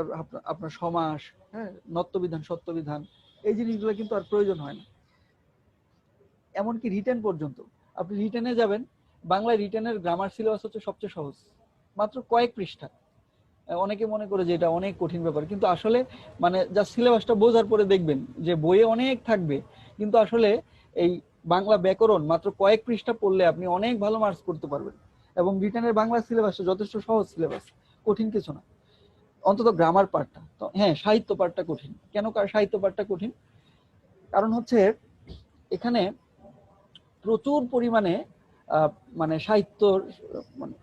আপনার সমাস, হ্যাঁ, নত্যবিধান, সত্যবিধান, এই জিনিসগুলো কিন্তু আর প্রয়োজন হয় না। এমনকি রিটেন পর্যন্ত, আপনি রিটেনে যাবেন, বাংলায় রিটেনের গ্রামার সিলেবাস হচ্ছে সবচেয়ে সহজ, মাত্র কয়েক পৃষ্ঠা। অনেকে মনে করে যে এটা অনেক কঠিন ব্যাপার, কিন্তু আসলে মানে যা সিলেবাসটা বোঝার পরে দেখবেন যে বইয়ে অনেক থাকবে, কিন্তু আসলে এই বাংলা ব্যাকরণ মাত্র কয়েক পৃষ্ঠা পড়লে আপনি অনেক ভালো মার্কস করতে পারবেন। এবং রিটেনের বাংলা সিলেবাসটা যথেষ্ট সহজ সিলেবাস, কঠিন কিছু না, অন্তত গ্রামার পার্টটা। তো হ্যাঁ, সাহিত্য পার্টটা কঠিন। কেন সাহিত্য পার্টটা কঠিন? কারণ হচ্ছে এখানে প্রচুর পরিমাণে মানে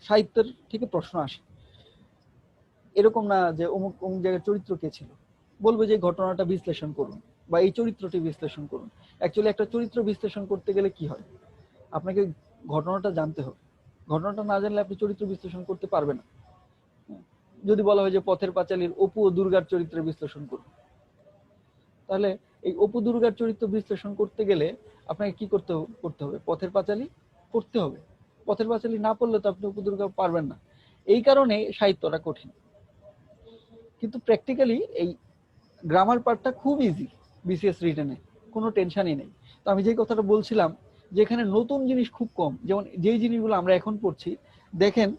সাহিত্যের থেকে প্রশ্ন আসে। এরকম না যে অমুক অমুক জায়গায় চরিত্র কে ছিল, বলবে যে ঘটনাটা বিশ্লেষণ করুন বা এই চরিত্রটি বিশ্লেষণ করুন। অ্যাকচুয়ালি একটা চরিত্র বিশ্লেষণ করতে গেলে কি হয়, আপনাকে ঘটনাটা জানতে হবে। ঘটনাটা না জানলে আপনি চরিত্র বিশ্লেষণ করতে পারবেন না। যদি বলা হয় যে পথের পাঁচালীর অপু ও দুর্গার চরিত্রের বিশ্লেষণ করুন, তাহলে এই অপু দুর্গার চরিত্র বিশ্লেষণ করতে গেলে আপনাকে কি করতে হবে? পথের পাঁচালী পড়তে হবে। পথের পাঁচালী না পড়লে তো আপনি অপু দুর্গা পারবেন না। এই কারণে সাহিত্যটা কঠিন। কিন্তু প্র্যাকটিক্যালি এই গ্রামার পার্টটা খুব ইজি বিসিএস রিটেনে, কোনো টেনশনই নেই। তো আমি যে কথাটা বলছিলাম যে এখানে নতুন জিনিস খুব কম। যেমন যেই জিনিসগুলো আমরা এখন পড়ছি, দেখেন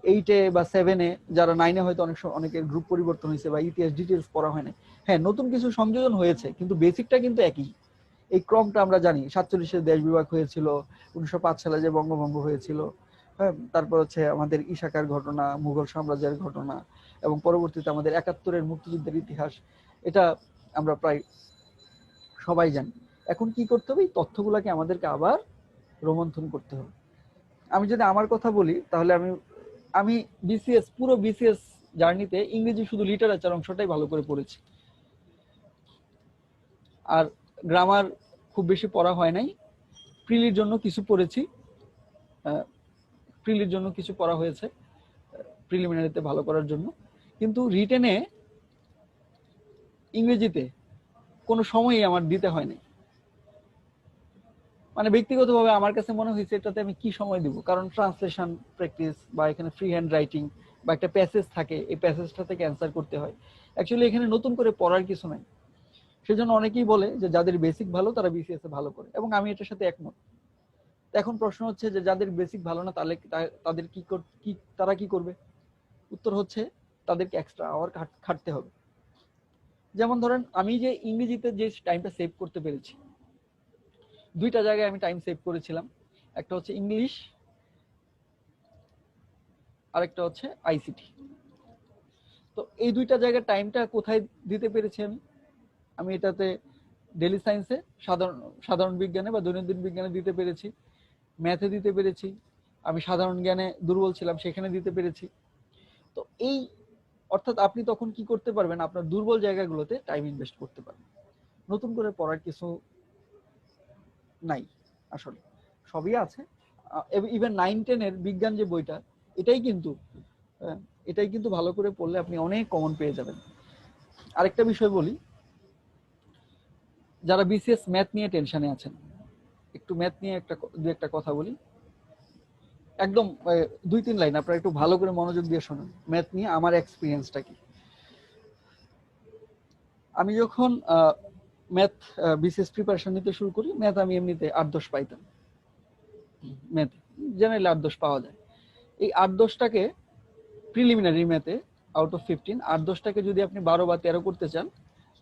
8-এ বা 7-এ, যারা 9-এ হয়তো অনেকের গ্রুপ পরিবর্তন হয়েছে বা ইতিহাস ডিটেলস পড়া হয় না, হ্যাঁ নতুন কিছু সংযোজন হয়েছে, কিন্তু বেসিকটা কিন্তু একই। এই ক্রমটা আমরা জানি, 47-এ দেশ বিভাগ হয়েছিল, 1905 সালে যে বঙ্গভঙ্গ হয়েছিল, হ্যাঁ, তারপর হচ্ছে আমাদের ইশাকার ঘটনা, মুঘল সাম্রাজ্যের ঘটনা, এবং পরবর্তীতে আমাদের 71-এর মুক্তিযুদ্ধের ইতিহাস, এটা আমরা প্রায় সবাই জানি। এখন কি করতে হবে? এই তথ্যগুলোকে আমাদেরকে আবার রোমন্থন করতে হবে। আমি যদি আমার কথা বলি, তাহলে আমি পুরো বিসিএস জার্নিতে ইংরেজি শুধু লিটারেচার অংশটাই ভালো করে পড়েছি, আর গ্রামার খুব বেশি পড়া হয় নাই। প্রিলির জন্য কিছু পড়েছি, প্রিলির জন্য কিছু পড়া হয়েছে প্রিলিমিনারিতে ভালো করার জন্য। কিন্তু রিটেনে ইংরেজিতে কোনো সময়ই আমার দিতে হয়নি। মানে ব্যক্তিগতভাবে আমার কাছে মনে হয়েছে এটাতে আমি কি সময় দিব, কারণ ট্রান্সলেশন প্র্যাকটিস বা এখানে ফ্রি হ্যান্ড রাইটিং বা একটা প্যাসেজ থাকে, এই প্যাসেজটা থেকে অ্যান্সার করতে হয়। অ্যাকচুয়ালি এখানে নতুন করে পড়ার কিছু নাই। সেজন্য অনেকেই বলে যে যাদের বেসিক ভালো তারা বিসিএস এ ভালো করে, এবং আমি এটার সাথে একমত। এখন প্রশ্ন হচ্ছে যে যাদের বেসিক ভালো না তাহলে তাদের তারা কি করবে? উত্তর হচ্ছে তাদেরকে এক্সট্রা আওয়ার খাটতে হবে। যেমন ধরেন আমি যে ইংরেজিতে যে টাইমটা সেভ করতে পেরেছি, দুইটা জায়গায় আমি টাইম সেভ করেছিলাম, একটা হচ্ছে ইংলিশ, আরেকটা হচ্ছে আইসিটি। তো এই দুইটা জায়গায় টাইমটা কোথায় দিতে পেরেছি আমি এটাতে ডেইলি সায়েন্সে, সাধারণ বিজ্ঞানে বা দৈনন্দিন বিজ্ঞানে দিতে পেরেছি, ম্যাথে দিতে পেরেছি, আমি সাধারণ জ্ঞানে দুর্বল ছিলাম সেখানে দিতে পেরেছি। তো এই অর্থাৎ আপনি তখন কি করতে পারবেন, আপনার দুর্বল জায়গাগুলোতে টাইম ইনভেস্ট করতে পারবেন। নতুন করে পড়ার কিছু নাই আসলে, সবই আছে। ইভেন 9-10 এর বিজ্ঞান যে বইটা, এটাই কিন্তু ভালো করে পড়লে আপনি অনেক কমন পেয়ে যাবেন। আরেকটা বিষয় বলি, যারা বিসিএস ম্যাথ নিয়ে টেনশনে আছেন, একটু ম্যাথ নিয়ে দু একটা কথা বলি, একদম 2-3 লাইন আপনারা একটু ভালো করে মনোযোগ দিয়ে শোনেন ম্যাথ নিয়ে আমার এক্সপিরিয়েন্সটা কি। আমি যখন ম্যাথ বিসিএস প্রিপারেশন নিতে শুরু করি, ম্যাথ আমি এমনিতে 8-10 পাইতাম, ম্যাথ জেনারেলি 8-10 পাওয়া যায়। এই 8-10টাকে প্রিলিমিনারি ম্যাথে আউট অফ 15 8-10টাকে যদি আপনি 12 বা 13 করতে চান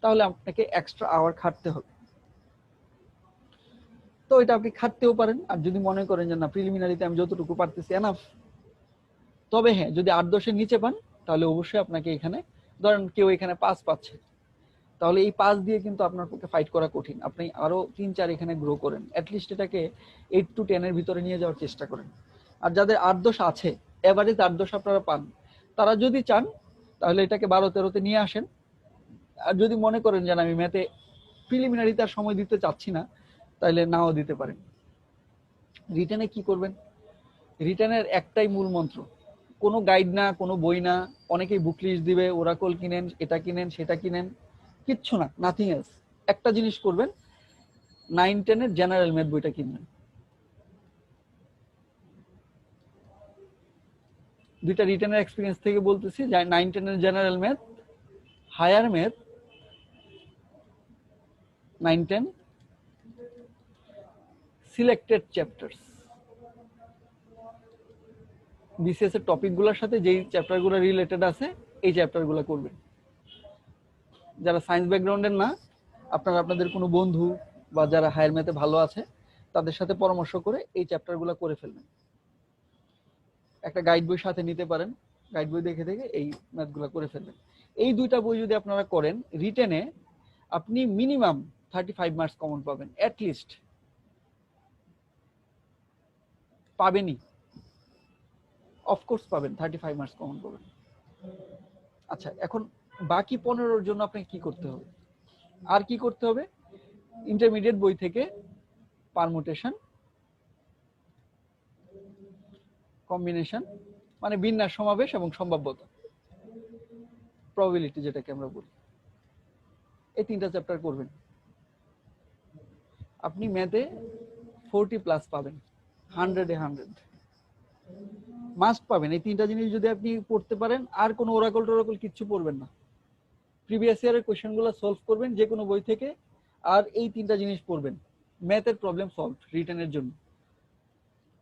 তাহলে আপনাকে এক্সট্রা আওয়ার খাটতে হবে। তো এটা আপনি খাটতেও পারেন, আর যদি মনে করেন যে না প্রিলিমিনারিতে আমি যতটুকু পারতেছি এনাফ, তবে হ্যাঁ যদি 8-10 এর নিচে পান তাহলে অবশ্যই আপনাকে এখানে, ধরেন কেউ এখানে 5 পাচ্ছে, তাহলে এই 5 দিয়ে কিন্তু আপনার পক্ষে ফাইট করা কঠিন। আপনি আরো 3-4 এখানে গ্রো করেন, অ্যাটলিস্ট এটাকে 8-10 এর ভিতরে নিয়ে যাওয়ার চেষ্টা করেন। আর যাদের 8-10 আছে, এভারেজ 8-10 আপনারা পান, তারা যদি চান তাহলে এটাকে 12-13তে নিয়ে আসেন। আর যদি মনে করেন যে আমি ম্যাথে প্রিলিমিনারিতে আর সময় দিতে চাচ্ছি না, তাহলে নাও দিতে পারেন। রিটেনে কি করবেন? রিটেনের একটাই মূল মন্ত্র, কোনো গাইড না, কোনো বই না, অনেকেই বুক লিস্ট দিবে, ওরাকল কিনেন, এটা কিনেন, সেটা কিনেন, কিচ্ছু না, নাথিং এলস। একটা জিনিস করবেন, 9-10 এর জেনারেল ম্যাথ বইটা কিনবেন। দুইটা রিটেনের এক্সপিরিয়েন্স থেকে বলতেছি, 9-10 এর general math, higher math 9-10, selected chapters, BCS এর টপিকগুলোর সাথে যেই চ্যাপ্টারগুলো রিলেটেড আছে এই চ্যাপ্টারগুলো করবেন। যারা সায়েন্স ব্যাকগ্রাউন্ডের না, আপনারা আপনাদের কোনো বন্ধু বা যারা হায়ার ম্যাথে ভালো আছে তাদের সাথে পরামর্শ করে এই চ্যাপ্টারগুলো করে ফেলবেন। একটা গাইড বই সাথে নিতে পারেন, গাইড বই দেখে দেখে এই ম্যাথগুলো করে ফেলবেন। এই দুইটা বই যদি আপনারা করেন, রিটেনে আপনি মিনিমাম 35 মার্কস কমন পাবেন, অ্যাটলিস্ট পাবেনই, অফকোর্স পাবেন, 35 মার্কস কমন পাবেন। আচ্ছা, এখন বাকি 15-র জন্য আপনাকে কি করতে হবে? আর কি করতে হবে? ইন্টারমিডিয়েট বই থেকে পারমুটেশন, কম্বিনেশন মানে বিন্যাস, সমাবেশ এবং সম্ভাব্যতা, প্রবাবিলিটি যেটাকে আমরা বলি, এই 3টা চ্যাপ্টার করবেন। আপনি ম্যাথে 40+ পাবেন, 100-এ 100 মাস্ট পাবেন। এই 3টা জিনিস যদি আপনি পড়তে পারেন, আর কোনো ওরাকল টোরাকল কিচ্ছু পড়বেন না, প্রিভিয়াস ইয়ারের কোশ্চেনগুলো সলভ করবেন যে কোনো বই থেকে, আর এই 3টা জিনিস পড়বেন, ম্যাথের প্রবলেম সলভ রিটেনের জন্য।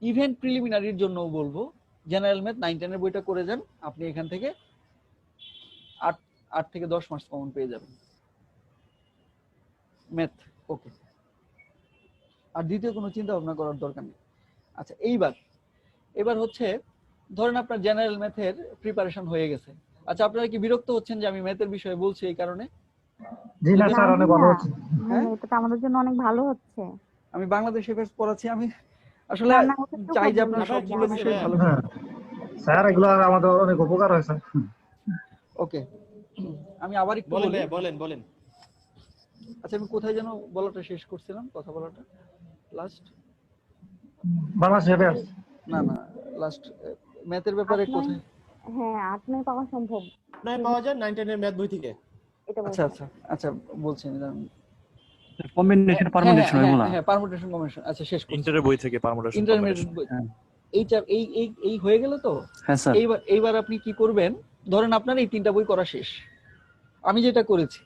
ইভেন প্রিলিমিনারির জন্যও বলবো, জেনারেল ম্যাথ 9-10 এর বইটা করে যান, আপনি এখান থেকে 8 থেকে 10 মার্কস কমন পেয়ে যাবেন ম্যাথ। ওকে, আর দ্বিতীয় কোনো চিন্তা ভাবনা করার দরকার নেই। আচ্ছা, এবার হচ্ছে ধরেন আপনার জেনারেল ম্যাথের প্রিপারেশন হয়ে গেছে। আচ্ছা, আপনারা কি বিরক্ত হচ্ছেন যে আমি ম্যাথের বিষয়ে বলছি এই কারণে? জি না স্যার, অনেক ভালো হচ্ছে। হ্যাঁ, এটা তো আমাদের জন্য অনেক ভালো হচ্ছে। আমি বাংলাদেশ এফেয়ার্স পড়াচ্ছি, আমি আসলে না, না, ওটা একটু চাই যে বলবেন আপনারা না, সবগুলো আমাদের বিষয় ভালো। হ্যাঁ স্যার, এগুলো আমাদের অনেক উপকার হয়েছে। ওকে, আমি আবার একটু বলি। বলেন। আচ্ছা, আমি কোথায় যেন বলাটা শেষ করছিলাম, কথা বলাটা লাস্ট? বাংলাদেশ এফেয়ার্স। না, লাস্ট ম্যাথের ব্যাপারে কোথায়? হ্যাঁ, 8-9 পাওয়া সম্ভব। আপনার পাওয়া যায় 9-10 এর ম্যাথ বই থেকে। এটা আচ্ছা বলছি। আচ্ছা আচ্ছা, বলছি আমি, কম্বিনেশন পারমুটেশন ওইগুলা। হ্যাঁ পারমুটেশন কম্বিনেশন। আচ্ছা শেষ করছি। ইন্টারের বই থেকে পারমুটেশন ইন্টারমিডিয়েট কম্বিনেশন। এই হয়ে গেল তো। হ্যাঁ স্যার। এইবার আপনি কি করবেন, ধরেন আপনার এই 3টা বই করা শেষ। আমি যেটা করেছি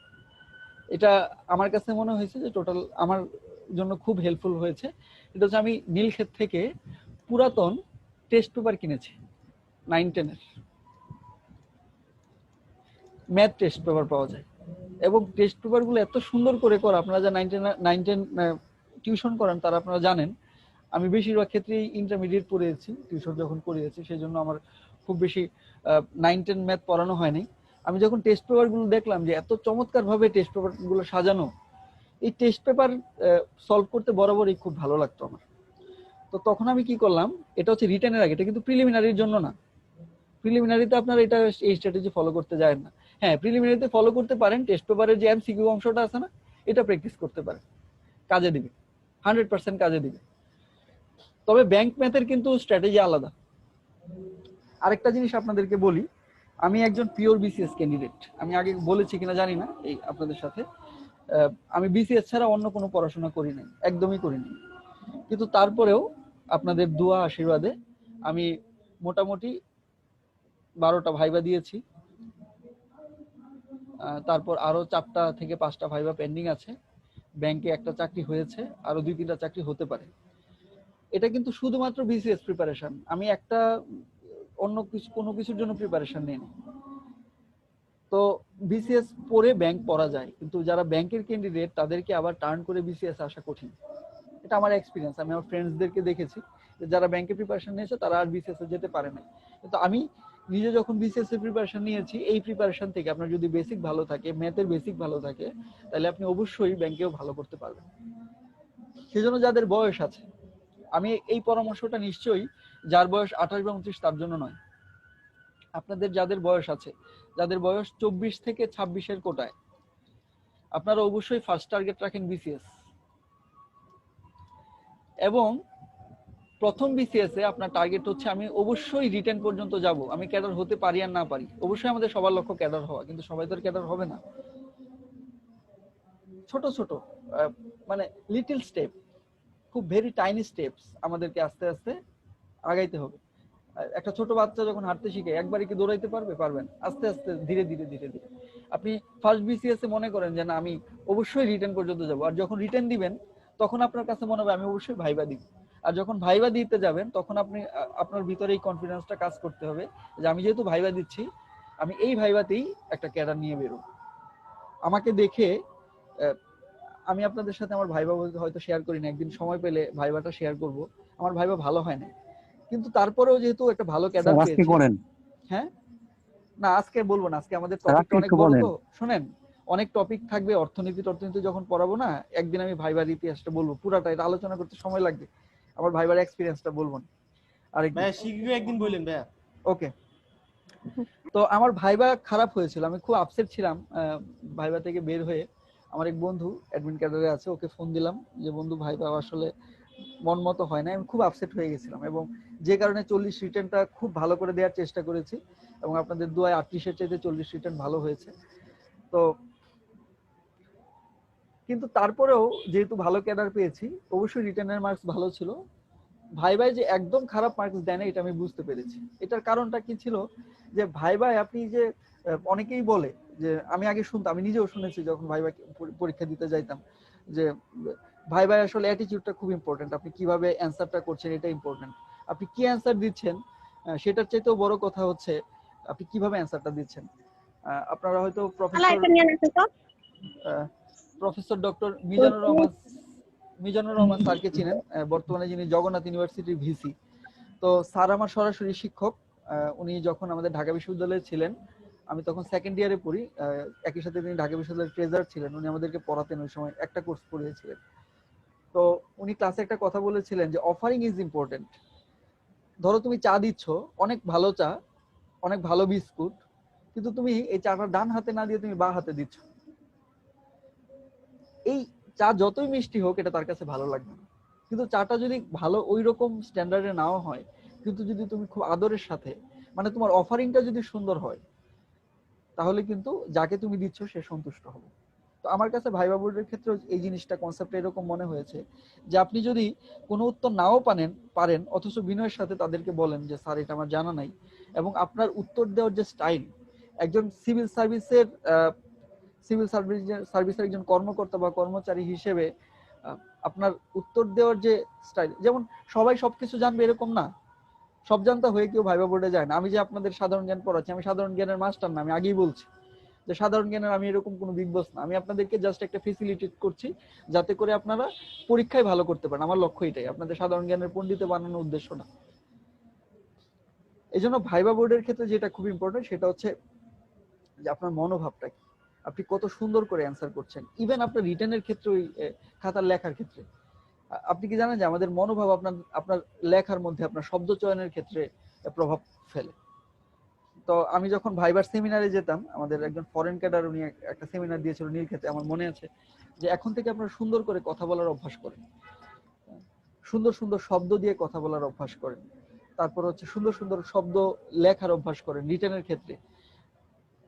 এটা আমার কাছে মনে হয়েছে যে টোটাল আমার জন্য খুব হেল্পফুল হয়েছে। এটা হচ্ছে আমি নীলক্ষেত থেকে পুরাতন টেস্ট পেপার কিনেছি 9-10 এর ম্যাথ টেস্ট পেপার পাওয়া যায়, এবং টেস্ট পেপারগুলো এত সুন্দর করে করা। আপনারা যা 9-10 টিউশন করেন তারা আপনারা জানেন, আমি বেশিরভাগ ক্ষেত্রেই ইন্টারমিডিয়েট পড়িয়েছি টিউশন যখন করিয়েছি, সেই জন্য আমার খুব বেশি 9-10 ম্যাথ পড়ানো হয়নি। আমি যখন টেস্ট পেপারগুলো দেখলাম যে এত চমৎকারভাবে টেস্ট পেপারগুলো সাজানো, এই টেস্ট পেপার সলভ করতে বরাবরই খুব ভালো লাগতো আমার। তো তখন আমি কি করলাম, এটা হচ্ছে রিটেনের আগে, এটা কিন্তু প্রিলিমিনারির জন্য না। প্রিলিমিনারিতে আপনারা এটা এই স্ট্র্যাটেজি ফলো করতে যায় না। হ্যাঁ প্রিলিমিনারিতে ফলো করতে পারেন, টেস্ট পেপারের যে এমসিকিউ অংশটা আছে না, এটা প্র্যাকটিস করতে পারেন, কাজে দিবে, 100% কাজে দিবে। তবে ব্যাংক ম্যাথের কিন্তু স্ট্র্যাটেজি আলাদা। আরেকটা জিনিস আপনাদেরকে বলি, আমি একজন পিওর বিসিএস ক্যান্ডিডেট। আমি আগে বলেছি কিনা জানি না এই আপনাদের সাথে, আমি বিসিএস ছাড়া অন্য কোনো পড়াশোনা করি নাই, একদমই করি নাই। কিন্তু তারপরেও আপনাদের দোয়া আশীর্বাদে আমি মোটামুটি 12টা ভাইবা দিয়েছি, তারপর আরো 4টা থেকে 5টা ভাইবা পেন্ডিং আছে। ব্যাংকে একটা চাকরি হয়েছে, আরো 2-3টা চাকরি হতে পারে। এটা কিন্তু শুধুমাত্র বিসিএস প্রিপারেশন, আমি একটা অন্য কিছু কোনো কিছুর জন্য প্রিপারেশন নেইনি। তো বিসিএস পড়ে ব্যাংক পড়া যায়, কিন্তু যারা ব্যাংকের ক্যান্ডিডেট তাদেরকে আবার টার্ন করে বিসিএস আসা কঠিন। এটা আমার এক্সপিরিয়েন্স, আমি আমার ফ্রেন্ডসদেরকে দেখেছি যে যারা ব্যাংকে প্রিপারেশন নিয়েছে তারা আর বিসিএস এ যেতে পারে না। কিন্তু আমি নিজে যখন বিসিএস এর প্রিপারেশন নিয়েছি, এই প্রিপারেশন থেকে আপনার যদি বেসিক ভালো থাকে, ম্যাথের বেসিক ভালো থাকে, তাহলে আপনি অবশ্যই ব্যাংকেও ভালো করতে পারবেন। সেজন্য যাদের বয়স আছে, আমি এই পরামর্শটা নিশ্চয়ই যার বয়স 28 বা 29 তার জন্য নয়। আপনাদের যাদের বয়স আছে, যাদের বয়স 24 থেকে 26 এর কোটায়, আপনারা অবশ্যই ফার্স্ট টার্গেট রাখেন বিসিএস। এবং প্রথম বিসিএস এ আপনার টার্গেট হচ্ছে আমি অবশ্যই রিটেন পর্যন্ত যাব, আমি ক্যাডার হতে পারি আর না পারি। অবশ্যই আমাদের সবার লক্ষ্য ক্যাডার হওয়া, কিন্তু সবাই তো ক্যাডার হবে না। ছোট ছোট মানে লিটল স্টেপ, খুব ভেরি টাইনি স্টেপস আমাদেরকে আস্তে আস্তে আগাইতে হবে। একটা ছোট বাচ্চা যখন হাঁটতে শিখে একবারই কি দৌড়াইতে পারবে? পারবেন। আস্তে আস্তে ধীরে ধীরে ধীরে ধীরে আপনি ফার্স্ট বিসিএস এ মনে করেন যে না আমি অবশ্যই রিটেন পর্যন্ত যাব, আর যখন রিটেন দিবেন তখন আপনার কাছে মনে হবে আমি অবশ্যই ভাইবা দিব। আর যখন ভাইবা দিতে যাবেন তখন আপনি আপনার ভিতরে এই কনফিডেন্সটা কাজ করতে হবে যে আমি যেহেতু ভাইবা দিচ্ছি, আমি এই ভাইবাতেই একটা ক্যাডার নিয়ে বেরো। আমাকে দেখে আমি আপনাদের সাথে আমার ভাইবা হয়তো শেয়ার করি না, একদিন সময় পেলে ভাইবাটা শেয়ার করব। আমার ভাইবা ভালো হয় না, কিন্তু তারপরেও যেহেতু একটা ভালো ক্যাডার পেয়েছি। আজকে করেন? হ্যাঁ না আজকে বলবো না, আজকে আমাদের টপিকটা অনেক বড়। তো শুনেন, অনেক টপিক থাকবে, অর্থনীতি যখন পড়াবো না, একদিন আমি ভাইবার ইতিহাসটা বলবো পুরাটা, এটা আলোচনা করতে সময় লাগবে, আমার ভাইবার এক্সপেরিয়েন্সটা বলবো না আরেকদিন। ভাই শিখবে একদিন বললেন ভাই। ওকে। তো আমার ভাইবা খারাপ হয়েছিল, আমি খুব আপসেট ছিলাম। ভাইবা থেকে বের হয়ে আমার এক বন্ধু অ্যাডমিন ক্যাডারে আছে, ওকে ফোন দিলাম যে বন্ধু ভাইবা আসলে মন মতো হয় না। আমি খুব আপসেট হয়ে গেছিলাম, এবং যে কারণে 40 রিটার্নটা খুব ভালো করে দেওয়ার চেষ্টা করেছি, এবং আপনাদের দোয়ায় 38-এর চাইতে 40 রিটার্ন ভালো হয়েছে। তো কিন্তু তারপরেও যেহেতু ভালো ক্যাডার পেয়েছি, অবশ্যই রিটার্নের মার্কস ভালো ছিল। ভাইবাই যে একদম খারাপ মার্কস দেয় না এটা আমি বুঝতে পেরেছি। এটার কারণটা কি ছিল, যে ভাইবাই আপনি যে অনেকেই বলে যে, আমি আগে শুনতাম, আমি নিজেও শুনেছি যখন ভাইবা পরীক্ষা দিতে যাইতাম, যে ভাইবাই আসলে অ্যাটিটিউডটা খুব ইম্পর্টেন্ট, আপনি কিভাবে অ্যানসারটা করছেন এটা ইম্পর্টেন্ট। আপনি কি অ্যানসার দিচ্ছেন সেটার চাইতেও বড় কথা হচ্ছে আপনি কিভাবে অ্যানসারটা দিচ্ছেন। আপনারা হয়তো প্রফেসর ডক্টর মিজানুর রহমান স্যারকে চিনেন, বর্তমানে যিনি জগন্নাথ ইউনিভার্সিটির ভিসি। তো স্যার আমার সরাসরি শিক্ষক। উনি যখন আমাদের ঢাকা বিশ্ববিদ্যালয়ে ছিলেন, আমি তখন সেকেন্ড ইয়ারে পড়ি, একই সাথে তিনি ঢাকা বিশ্ববিদ্যালয়ের ট্রেজারার ছিলেন। উনি আমাদেরকে পড়াতেন, ওই সময় একটা কোর্স পড়িয়েছিলেন। তো উনি ক্লাসে একটা কথা বলেছিলেন যে অফারিং ইজ ইম্পর্টেন্ট। ধরো তুমি চা দিচ্ছ, অনেক ভালো চা, অনেক ভালো বিস্কুট, কিন্তু তুমি এই চাটা ডান হাতে না দিয়ে তুমি বাঁ হাতে দিচ্ছ, এই চা যতই মিষ্টি হোক এটা তার কাছে ভালো লাগবে না। কিন্তু চাটা যদি ভালো ওই রকম স্ট্যান্ডার্ডে নাও হয়, কিন্তু যদি তুমি খুব আদরের সাথে, মানে তোমার অফারিংটা যদি সুন্দর হয়, তাহলে কিন্তু যাকে তুমি দিচ্ছ সে সন্তুষ্ট হবে। তো আমার কাছে ভাইবা বোর্ডের ক্ষেত্রে এই জিনিসটা কনসেপ্ট এরকম মনে হয়েছে যে আপনি যদি কোনো উত্তর নাও পারেন অথচ বিনয়ের সাথে তাদেরকে বলেন যে স্যার এটা আমার জানা নাই, এবং আপনার উত্তর দেওয়ার যে স্টাইল, একজন সিভিল সার্ভিসের একজন কর্মকর্তা বা কর্মচারী হিসেবে আপনার উত্তর দেওয়ার যে স্টাইল, যেমন সবাই সবকিছু জানবে এরকম না, সব জানতা হয়ে কেউ ভাইবা বোর্ডে যায় না। আমি যে আপনাদের সাধারণ জ্ঞান পড়াচ্ছি, আমি সাধারণ জ্ঞানের মাস্টার না, আমি আগেই বলছি যে সাধারণ জ্ঞানের আমি এরকম কোনো বিগ বস না। আমি আপনাদেরকে জাস্ট একটা ফেসিলিটেট করছি যাতে করে আপনারা পরীক্ষায় ভালো করতে পারেন। আমার লক্ষ্য এটাই, আপনাদের সাধারণ জ্ঞানের পণ্ডিত বানানোর উদ্দেশ্য না। এই জন্য ভাইবা বোর্ডের ক্ষেত্রে যেটা খুব ইম্পর্টেন্ট সেটা হচ্ছে যে আপনার মনোভাবটা কি, আপনি কত সুন্দর করে অ্যান্সার করছেন। ইভেন আপনার রিটেনের ক্ষেত্রে, ওই খাতার লেখার ক্ষেত্রে আপনি কি জানেন যে আমাদের মনোভাব আপনার লেখার মধ্যে, আপনার শব্দ চয়নের ক্ষেত্রে প্রভাব ফেলে। তো আমি যখন ভাইবার সেমিনারে যেতাম, আমাদের একজন ফরেন ক্যাডার উনি একটা সেমিনার দিয়েছিল নীলক্ষেতে, আমার মনে আছে যে এখন থেকে আপনারা সুন্দর করে কথা বলার অভ্যাস করেন, সুন্দর সুন্দর শব্দ দিয়ে কথা বলার অভ্যাস করেন, তারপর হচ্ছে সুন্দর সুন্দর শব্দ লেখার অভ্যাস করেন। রিটেনের ক্ষেত্রে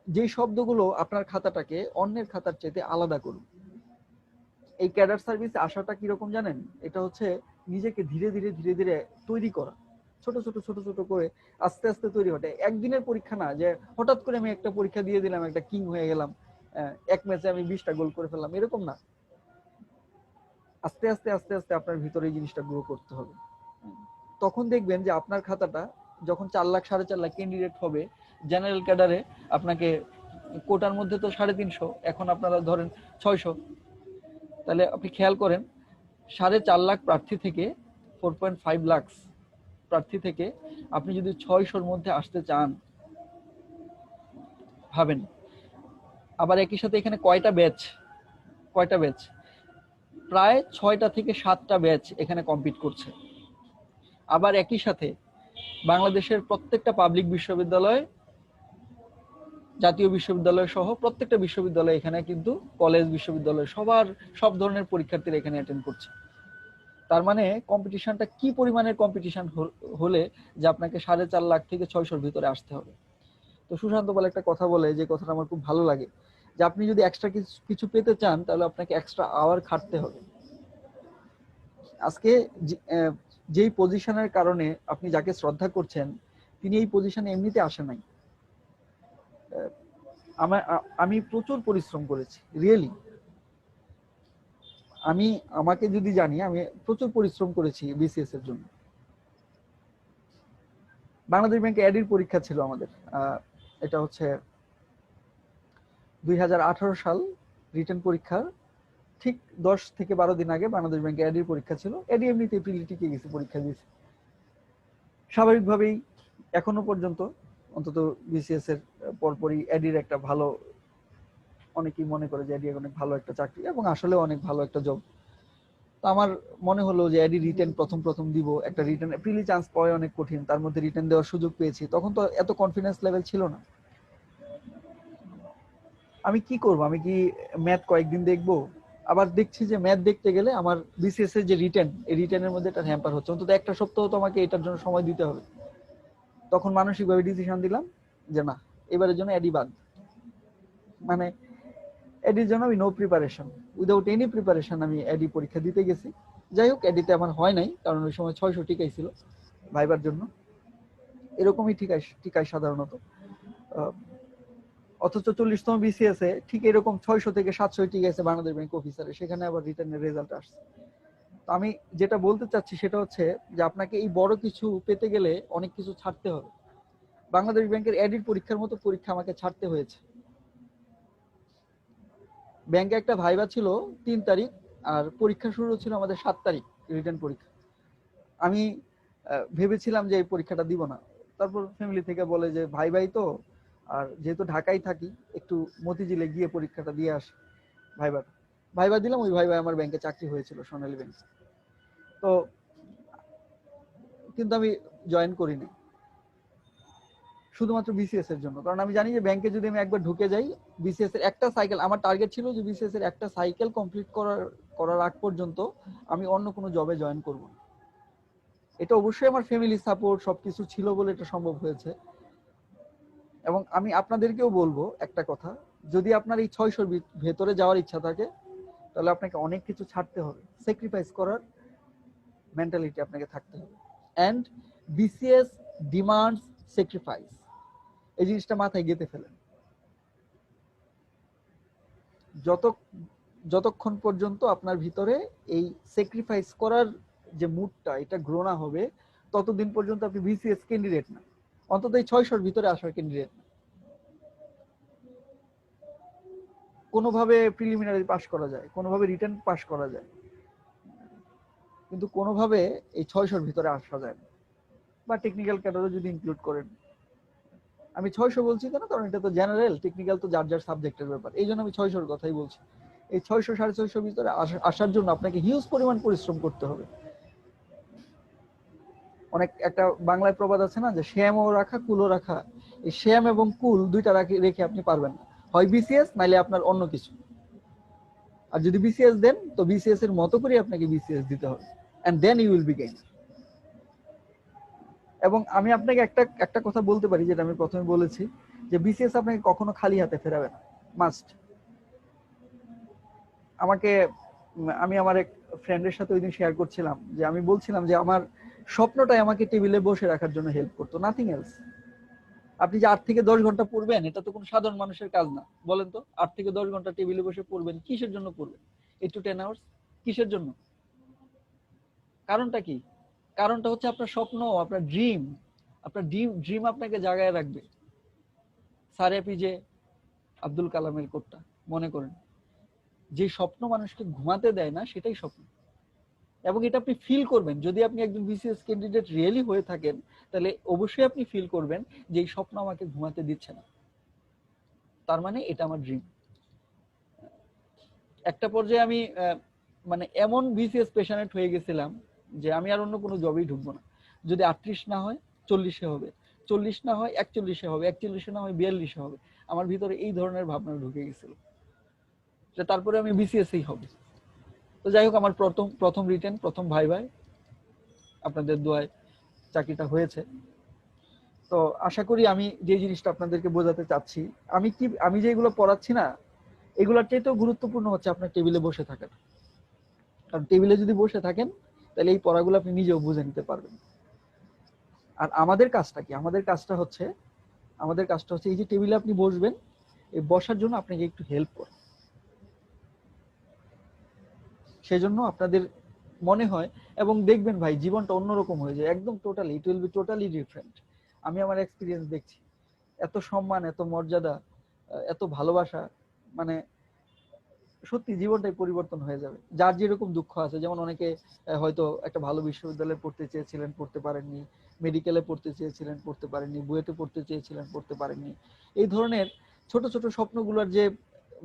যেই শব্দগুলো আপনার খাতাটাকে অন্যের খাতার চাইতে আলাদা করুন। এই ক্যাডার সার্ভিসে আসাটা কিরকম জানেন? এটা হচ্ছে নিজেকে ধীরে ধীরে ধীরে ধীরে তৈরি করা, ছোট ছোট ছোট ছোট করে আস্তে আস্তে তৈরি হতে। একদিনের পরীক্ষা না যে হঠাৎ করে আমি একটা পরীক্ষা দিয়ে দিলাম, একটা কিং হয়ে গেলাম, এক ম্যাচে আমি 20টা গোল করে ফেললাম, এরকম না। আস্তে আস্তে আস্তে আস্তে আপনার ভিতরে এই জিনিসটা গ্রো করতে হবে। তখন দেখবেন যে আপনার খাতাটা যখন 4 লাখ 4.5 লাখ ক্যান্ডিডেট হবে জেনারেল ক্যাডারে, আপনাকে কোটার মধ্যে তো 350, এখন আপনারা ধরেন 600, তাহলে আপনি খেয়াল করেন 4.5 লাখ প্রার্থী থেকে 4.5 লাখ প্রার্থী থেকে আপনি যদি 600-র মধ্যে আসতে চান, ভাবেন। আবার একই সাথে এখানে কয়টা ব্যাচ, প্রায় 6টা থেকে 7টা ব্যাচ এখানে কম্পিট করছে। আবার একই সাথে বাংলাদেশের প্রত্যেকটা পাবলিক বিশ্ববিদ্যালয়, জাতীয় বিশ্ববিদ্যালয় সহ প্রত্যেকটা বিশ্ববিদ্যালয় এখানে কিন্তু, কলেজ বিশ্ববিদ্যালয় সব ধরনের পরীক্ষার্থীরা এখানে অ্যাটেন্ড করছে। তার মানে কম্পিটিশনটা কি পরিমাণের কম্পিটিশন হলে যে আপনাকে 4.5 লাখ থেকে 600-র ভিতরে আসতে হবে। তো সুশান্ত বলে একটা কথা বলে, যে কথাটা আমার খুব ভালো লাগে, যে আপনি যদি এক্সট্রা কিছু পেতে চান তাহলে আপনাকে এক্সট্রা আওয়ার খাটতে হবে। আজকে যেই পজিশনের কারণে আপনি যাকে শ্রদ্ধা করছেন তিনি এই পজিশনে এমনিতে আসে নাই। আমি প্রচুর পরিশ্রম করেছি, রিয়েলি। আমাকে যদি জানি, আমি প্রচুর পরিশ্রম করেছি বিসিএস এর জন্য। বাংলাদেশ ব্যাংকে এডির পরীক্ষা ছিল আমাদের, এটা হচ্ছে 2018 সাল, রিটেন পরীক্ষার ঠিক 10 থেকে 12 দিন আগে বাংলাদেশ ব্যাংকে এডির পরীক্ষা ছিল। এডি এমনিতে এপ্রিলে টিকে গেছে, পরীক্ষা দিয়েছে স্বাভাবিকভাবেই। এখনো পর্যন্ত অন্তত বিসিএস এর পরপরই এডির একটা ভালো, অনেকেই মনে করে যে এডি অনেক ভালো একটা চাকরি, এবং আসলে অনেক ভালো একটা জব। তো আমার মনে হলো যে এডি রিটেন প্রথম দিব, একটা রিটেন প্রিলি চান্স পাওয়া অনেক কঠিন, তার মধ্যে রিটেন দেওয়ার সুযোগ পেয়েছি। তখন তো এত কনফিডেন্স লেভেল ছিল না। আমি কি করব, আমি কি ম্যাথ কয়েকদিন দেখবো? আবার দেখছি যে ম্যাথ দেখতে গেলে আমার বিসিএস এর যে রিটেন, এই রিটেনের মধ্যে একটা হ্যাম্পার হচ্ছে, অন্তত একটা সপ্তাহ তো আমাকে এটার জন্য সময় দিতে হবে। তখন মানসিকভাবে ডিসিশন দিলাম যে না, এবারের জন্য এডি বাদ। মানে এডির জন্য আমি no preparation, without any preparation আমি এডি পরীক্ষা দিতে গেছি। যাই হোক, এডিতে আমার হয় নাই, কারণ ওই সময় 600 টিকাই ছিল ভাইবার জন্য। এরকমই টিকাই সাধারণত। অথচ 40তম বিসিএস এ ঠিক এরকম 600 থেকে 700 টিকাইছে বাংলাদেশ ব্যাংক অফিসারে, সেখানে আবার রিটার্নের রেজাল্ট আসছে। তো আমি যেটা বলতে চাচ্ছি সেটা হচ্ছে যে আপনাকে এই বড় কিছু পেতে গেলে অনেক কিছু ছাড়তে হবে। বাংলাদেশ ব্যাংকের এডির পরীক্ষার মতো পরীক্ষা আমাকে ছাড়তে হয়েছে। ব্যাংকে একটা ভাইবা ছিল 3 তারিখ, আর পরীক্ষা শুরু ছিল আমাদের 7 তারিখ, রিটেন পরীক্ষা। আমি ভেবেছিলাম যে এই পরীক্ষাটা দিব না। তারপর ফ্যামিলি থেকে বলে যে ভাই তো, আর যেহেতু ঢাকায় থাকি, একটু মতিঝিলে গিয়ে পরীক্ষাটা দিয়ে আসি। ভাইবা দিলাম, ওই ভাইবা আমার ব্যাংকে চাকরি হয়েছিল, সোনালী ব্যাংক। তো কিন্তু আমি জয়েন করিনি শুধুমাত্র বিসিএস এর জন্য, কারণ আমি জানি যে ব্যাংকে যদি আমি একবার ঢুকে যাই, বিসিএস এর একটা সাইকেল, আমার টার্গেট ছিল যে বিসিএস এর একটা সাইকেল কমপ্লিট করার আগ পর্যন্ত আমি অন্য কোনো জবে জয়েন করব না। এটা অবশ্যই আমার ফ্যামিলি সাপোর্ট সবকিছু ছিল বলে এটা সম্ভব হয়েছে। এবং আমি আপনাদেরকেও বলবো একটা কথা, যদি আপনার এই 600 ভেতরে যাওয়ার ইচ্ছা থাকে তাহলে আপনাকে অনেক কিছু ছাড়তে হবে, স্যাক্রিফাইস করার মেন্টালিটি আপনাকে থাকতে হবে। এন্ড বিসিএস ডিমান্ডস স্যাক্রিফাইস, এই জিনিসটা মাথায় গেঁথে ফেলেন। যতক্ষণ পর্যন্ত আপনার ভিতরে এই স্যাক্রিফাইস করার যে মুডটা এটা গ্রো না হবে, ততদিন পর্যন্ত আপনি বিসিএস ক্যান্ডিডেট না, অন্তত এই 600 ভিতরে আসার ক্যান্ডিডেট না। কোনোভাবে প্রিলিমিনারি পাস করা যায়, কোনোভাবে রিটেন পাস করা যায়, কিন্তু কোনোভাবে এই 600 ভিতরে আসা যায় না, বা টেকনিক্যাল ক্যাডারও যদি ইনক্লুড করেন। আমি 600 বলছি কেন, কারণ এটা তো জেনারেল, টেকনিক্যাল তো যার যার সাবজেক্টের ব্যাপার, এই জন্য আমি 600-র কথাই বলছি। এই 600-650 ভিতরে আসার জন্য আপনাকে হিউজ পরিমাণ পরিশ্রম করতে হবে। অনেক একটা বাংলায় প্রবাদ আছে না, যে শ্যামও রাখা কুলও রাখা। এই শ্যাম এবং কুল দুইটা রেখে আপনি পারবেন না, হয় বিসিএস নাইলে আপনার অন্য কিছু। আর যদি বিসিএস দেন তো বিসিএস এর মতো করে আপনাকে বিসিএস দিতে হবে, and then you will be gain. এবং আমি আপনাকে একটা কথা বলতে পারি, যেটা আমি প্রথমে বলেছি, যে বিসিএস আপনাকে কখনো খালি হাতে ফেরাবে না, মাস্ট। আমি আমার এক ফ্রেন্ডের সাথে ওই দিন শেয়ার করছিলাম যে আমি বলছিলাম যে আমার স্বপ্নটাই আমাকে টেবিলে বসে রাখার জন্য হেল্প করতো, নাথিং এলস। আপনি যে 8 থেকে 10 ঘন্টা পড়বেন, এটা তো কোনো সাধারণ মানুষের কাজ না, বলেন তো। 8 থেকে 10 ঘন্টা টেবিলে বসে পড়বেন, কিসের জন্য পড়বেন? 8 to 10 আওয়ার্স কিসের জন্য? কারণটা কি? কারণটা হচ্ছে আপনার স্বপ্ন, আপনার ড্রিম। আপনার ড্রিম আপনাকে জাগায় রাখবে। স্যার এপিজে আব্দুল কালামের কোটটা মনে করেন, যে স্বপ্ন মানুষকে ঘুমাতে দেয় না সেটাই স্বপ্ন। এবং এটা আপনি ফিল করবেন, যদি আপনি একজন বিসিএস ক্যান্ডিডেট রিয়েলি হয়ে থাকেন, তাহলে অবশ্যই আপনি ফিল করবেন যে এই স্বপ্ন আমাকে ঘুমাতে দিচ্ছে না, তার মানে এটা আমার ড্রিম। একটা পর্যায়ে আমি মানে এমন বিসিএস পেশানেট হয়ে গেছিলাম যে আমি আর অন্য কোনো জবেই ঢুকবো না। যদি 38 না হয় 40-এ হবে, 40 না হয় 41-এ হবে, 41-এ না হয় 42-এ হবে। আমার ভিতরে এই ধরনের ভাবনা ঢুকে গেছিল যে তারপরে আমি বিসিএসই হবে। তো যাই হোক, আমার প্রথম রিটেন, প্রথম ভাই আপনাদের দোয়ায় চাকরিটা হয়েছে। তো আশা করি আমি যে জিনিসটা আপনাদেরকে বোঝাতে চাচ্ছি, আমি যেগুলো পড়াচ্ছি না, এগুলোর চাইতেও গুরুত্বপূর্ণ হচ্ছে আপনার টেবিলে বসে থাকাটা। কারণ টেবিলে যদি বসে থাকেন তাহলে এই পড়াগুলো আপনি নিজেও বুঝে নিতে পারবেন। আর আমাদের কাজটা কি? আমাদের কাজটা হচ্ছে এই যে টেবিলে আপনি বসবেন, এই বসার জন্য আপনাকে একটু হেল্প করে। সেজন্য আপনাদের মনে হয়, এবং দেখবেন ভাই, জীবনটা অন্যরকম হয়ে যায়, একদম totally, it will be totally different. আমি আমার এক্সপিরিয়েন্স দেখছি, এত সম্মান, এত মর্যাদা, এত ভালোবাসা, মানে সত্যি জীবনটাই পরিবর্তন হয়ে যাবে। যার যেরকম দুঃখ আছে, যেমন অনেকে হয়তো একটা ভালো বিশ্ববিদ্যালয়ে পড়তে চেয়েছিলেন, পড়তে পারেননি, মেডিকেলে পড়তে চেয়েছিলেন, পড়তে পারেননি, বুয়েটে পড়তে চেয়েছিলেন, পড়তে পারেননি। এই ধরনের ছোট ছোট স্বপ্নগুলোর যে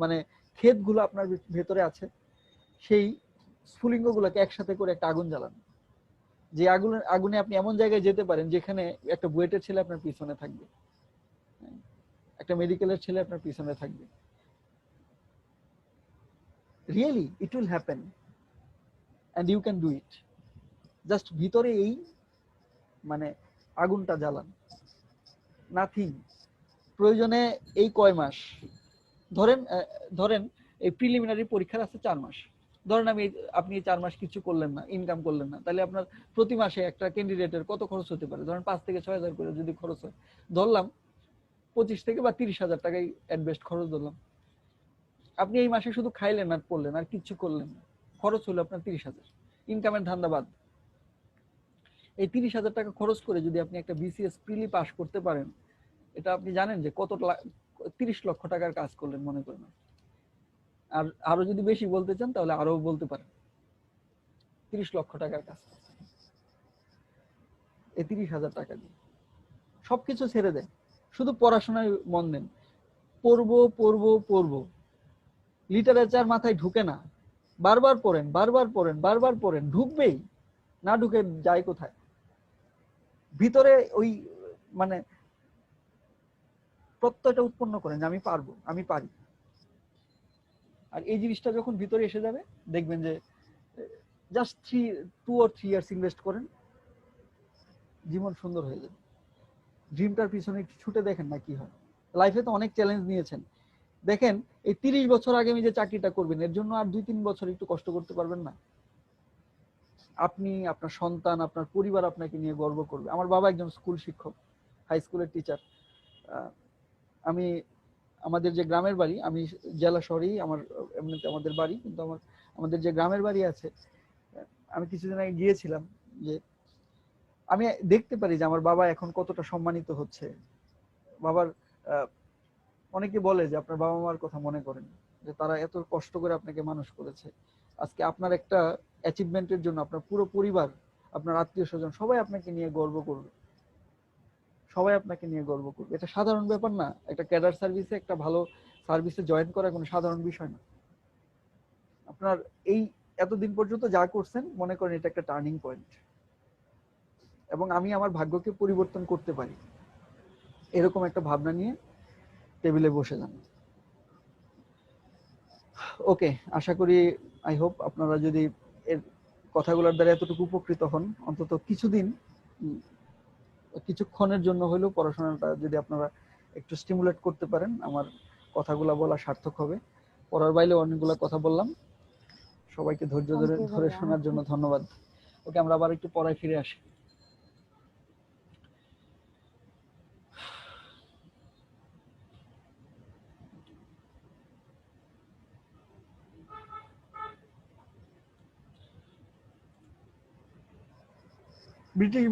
মানে ক্ষেতগুলো আপনার ভেতরে আছে, সেই স্ফুলিঙ্গগুলোকে একসাথে করে একটা আগুন জ্বালান। যে আগুনে আপনি এমন জায়গায় যেতে পারেন যেখানে একটা বুয়েটের ছেলে আপনার পিছনে থাকবে, একটা মেডিকেলের ছেলে আপনার পিছনে থাকবে। Really it will happen and you can do it. Just ভিতরে এই মানে আগুনটা জ্বালান, নাথিং। প্রয়োজনে এই কয় মাস ধরেন এই প্রিলিমিনারি পরীক্ষার আছে 4 মাস। ধরেন আপনি এই 4 মাস কিছু করলেন না, ইনকাম করলেন না, তাহলে আপনার প্রতি মাসে একটা ক্যান্ডিডেটের কত খরচ হতে পারে? ধরেন 5 থেকে 6,000 করে যদি খরচ হয়, ধরলাম 25 থেকে বা 30,000 টাকাই অ্যাডভেস্ট খরচ ধরলাম। আপনি এই মাসে শুধু খাইলেন আর পড়লেন, আর কিছু করলেন না, খরচ হলো আপনার 30,000। ইনকামের ধান্দা বাদ। এই 30,000 টাকা খরচ করে যদি আপনি একটা বিসিএস প্রিলি পাস করতে পারেন, এটা আপনি জানেন যে কত 30 লক্ষ টাকার কাজ করলেন মনে করেন। আর আরো যদি বেশি বলতে চান তাহলে আরো বলতে পারেন, 30 লক্ষ টাকার কাজ। এই 30,000 টাকা দিয়ে সবকিছু ছেড়ে দেন, শুধু পড়াশোনায় মন দেন। পড়বো। লিটারেচার মাথায় ঢুকে না, বারবার পড়েন, ঢুকবেই না, ঢুকে যায় কোথায়? ভিতরে ওই মানে প্রত্যয়টা উৎপন্ন করেন যে আমি পারবো, আমি পারি। আর এই জিনিসটা যখন ভিতরে এসে যাবে, দেখবেন যে জাস্ট 2 or 3 ইয়ার্স ইনভেস্ট করেন, জীবন সুন্দর হয়ে যাবে। ড্রিমটার পিছনে একটু ছুটে দেখেন না কি হয়। লাইফে তো অনেক চ্যালেঞ্জ নিয়েছেন, দেখেন এই 30 বছর আগে আমি যে চাকরিটা করবেন এর জন্য আর 2-3 বছর একটু কষ্ট করতে পারবেন না? আপনি, আপনার সন্তান, আপনার পরিবার আপনাকে নিয়ে গর্ব করবে। আমার বাবা একজন স্কুল শিক্ষক, হাই স্কুলের টিচার। আমি আমাদের যে গ্রামের বাড়ি, আমি জেলা শহরেই আমার এমনিতে আমাদের বাড়ি, কিন্তু আমাদের যে গ্রামের বাড়ি আছে, আমি কিছুদিন আগে গিয়েছিলাম, যে আমি দেখতে পারি যে আমার বাবা এখন কতটা সম্মানিত হচ্ছে। বাবার অনেকে বলে যে আপনার বাবা মার কথা মনে করেন, যে তারা এত কষ্ট করে আপনাকে মানুষ করেছে। আজকে আপনার একটা অ্যাচিভমেন্টের জন্য আপনার পুরো পরিবার, আপনার আত্মীয় স্বজন সবাই আপনাকে নিয়ে গর্ব করবে, সবাই আপনাকে নিয়ে গর্ব করবে। এটা সাধারণ ব্যাপার না। একটা ক্যাডার সার্ভিসে, একটা ভালো সার্ভিসে জয়েন করা কোনো সাধারণ বিষয় না। আপনার এই এতদিন পর্যন্ত যা করছেন মনে করেন এটা একটা টার্নিং পয়েন্ট, এবং আমি আমার ভাগ্যকে পরিবর্তন করতে পারি, এরকম একটা ভাবনা নিয়ে টেবিলে বসে যান। ওকে, আশা করি, আই হোপ আপনারা যদি এর কথাগুলোর দ্বারা এতটুকু উপকৃত হন, অন্তত কিছুক্ষণের জন্য হলেও পড়াশোনাটা যদি আপনারা একটু স্টিমুলেট করতে পারেন, আমার কথাগুলো বলা সার্থক হবে। পড়ার বাইরে অনেকগুলো কথা বললাম। সবাইকে ধৈর্য ধরে শোনার জন্য ধন্যবাদ। ওকে, আমরা আবার একটু পড়ায় ফিরে আসি। ব্রিটিশ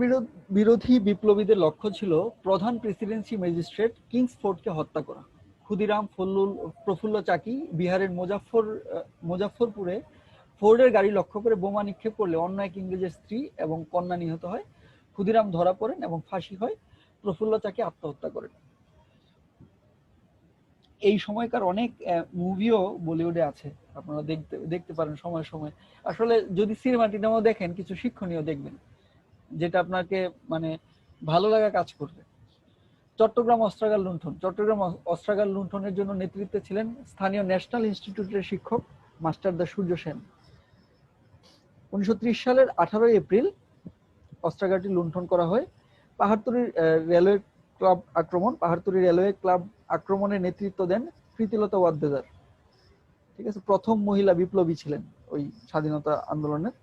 বিরোধী বিপ্লবীদের লক্ষ্য ছিল প্রধান প্রেসিডেন্সি ম্যাজিস্ট্রেট কিংসফোর্ডকে হত্যা করা। ক্ষুদিরাম প্রফুল্ল চাকি বিহারের মুজাফফরপুরে ফোর্ডের গাড়ি লক্ষ্য করে বোমা নিক্ষেপ করলে অন্য এক ইংরেজের স্ত্রী এবং কন্যা নিহত হয়। ক্ষুদিরাম ধরা পড়েন এবং ফাঁসি হয়। প্রফুল্ল চাকি আত্মহত্যা করেন। এই সময়কার অনেক মুভিও বলিউডে আছে, আপনারা দেখতে পারেন সময় সময়। আসলে যদি সিনেমাটিনাও দেখেন, কিছু শিক্ষণীয় দেখবেন, যেটা আপনাকে মানে ভালো লাগা কাজ করবে। চট্টগ্রাম অস্ত্রাগার লুণ্ঠনের জন্য নেতৃত্বে ছিলেন স্থানীয় ন্যাশনাল ইনস্টিটিউটের শিক্ষক মাস্টারদা সূর্য সেন। 1930 সালের 18 এপ্রিল অস্ত্রাগারটি লুণ্ঠন করা হয়। পাহাড়তলী রেলওয়ে ক্লাব আক্রমণের নেতৃত্ব দেন প্রীতিলতা ওয়াদ্দেদার। ঠিক আছে, প্রথম মহিলা বিপ্লবী ছিলেন ওই স্বাধীনতা আন্দোলনের।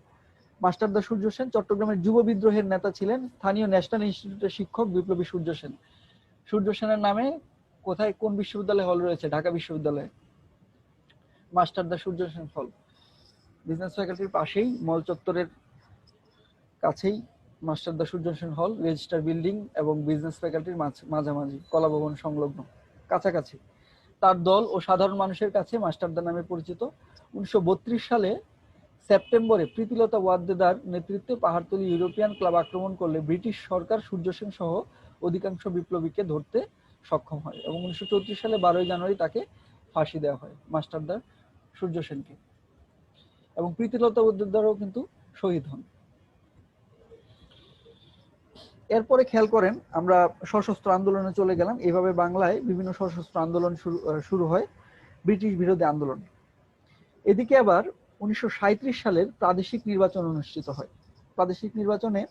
মাস্টারদা সূর্য সেন চট্টগ্রামের যুব বিদ্রোহের নেতা ছিলেন। স্থানীয় ন্যাশনাল ইনস্টিটিউটের শিক্ষক বিপ্লবী সূর্য সেন। সূর্য সেনের নামে কোথায় কোন বিশ্ববিদ্যালয় হল রয়েছে? ঢাকা বিশ্ববিদ্যালয়ে মাস্টারদা সূর্য সেন হল। বিজনেস ফ্যাকাল্টির পাশেই, মল চত্বরের কাছেই মাস্টারদা সূর্য সেন হল, রেজিস্টার বিল্ডিং এবং বিজনেস ফ্যাকাল্টির মাঝামাঝি, কলা ভবন সংলগ্ন, কাছাকাছি। তার দল ও সাধারণ মানুষের কাছে মাস্টারদা নামে পরিচিত। 1932 সালে সেপ্টেম্বরে প্রীতিলতা ওয়াদ্দেদার নেতৃত্বে পাহাড়তলী ইউরোপিয়ান ক্লাব আক্রমণ করলে ব্রিটিশ সরকার সূর্য সেন সহ অধিকাংশ বিপ্লবীকে ধরতে সক্ষম হয় এবং 1934 সালে 12 জানুয়ারি তাকে ফাঁসি দেওয়া হয়, মাস্টারদা সূর্য সেনকে। এবং প্রীতিলতা ওয়াদ্দেদারও কিন্তু শহীদ হন। এরপরে খেয়াল করেন, আমরা সশস্ত্র আন্দোলনে চলে গেলাম। এইভাবে বাংলায় বিভিন্ন সশস্ত্র আন্দোলন শুরু হয়, ব্রিটিশ বিরোধী আন্দোলন। এদিকে আবার 1937 সালের প্রাদেশিক নির্বাচন অনুষ্ঠিত হয়। প্রাদেশিক নির্বাচনে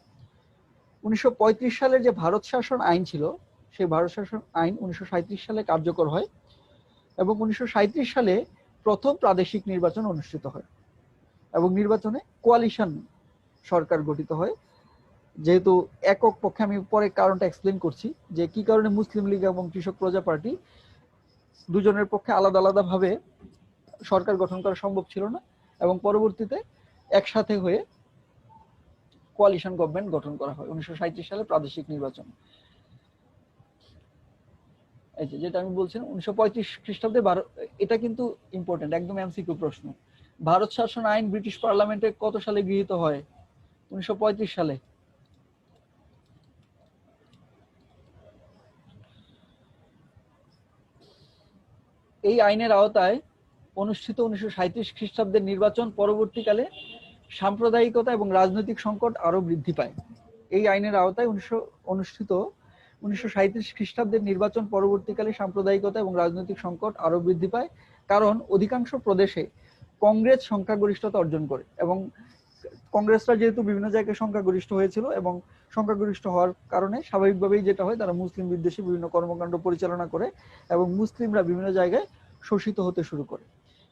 1935 সালের যে ভারত শাসন আইন ছিল, সেই ভারত শাসন আইন 1937 সালে কার্যকর হয় এবং 1937 সালে প্রথম প্রাদেশিক নির্বাচন অনুষ্ঠিত হয় এবং নির্বাচনে কোয়ালিশন সরকার গঠিত হয়। যেহেতু একক পক্ষে, আমি পরে কারণটা এক্সপ্লেন করছি যে কি কারণে মুসলিম লীগ এবং কৃষক প্রজা পার্টি দুজনের পক্ষে আলাদা আলাদা ভাবে সরকার গঠন করা সম্ভব ছিল না এবং পরবর্তীতে একসাথে হয়ে কোয়ালিশন গভর্নমেন্ট গঠন করা হয় 1937 সালে প্রাদেশিক নির্বাচন। এই যেটা আমি বলছিলাম 1935 খ্রিস্টাব্দে, এটা কিন্তু ইম্পর্টেন্ট, একদম এমসিকিউ প্রশ্ন। ভারত শাসন আইন ব্রিটিশ পার্লামেন্টে কত সালে গৃহীত হয়? 1935 সালে। এই আইনের আওতায় অনুষ্ঠিত 1937 খ্রিস্টাব্দের নির্বাচন পরবর্তীকালে সাম্প্রদায়িকতা এবং রাজনৈতিক সংকট আরো বৃদ্ধি পায়। এই আইনের আওতায় অনুষ্ঠিত 1937 খ্রিস্টাব্দের নির্বাচন পরবর্তীকালে সাম্প্রদায়িকতা এবং রাজনৈতিক সংকট আরো বৃদ্ধি পায়, কারণ অধিকাংশ প্রদেশে কংগ্রেস সংখ্যাগরিষ্ঠতা অর্জন করে এবং কংগ্রেসরা যেহেতু বিভিন্ন জায়গায় সংখ্যাগরিষ্ঠ হয়েছিল এবং সংখ্যাগরিষ্ঠ হওয়ার কারণে স্বাভাবিকভাবেই যেটা হয়, তারা মুসলিম বিদ্বেষী বিভিন্ন কর্মকাণ্ড পরিচালনা করে এবং মুসলিমরা বিভিন্ন জায়গায় শোষিত হতে শুরু করে।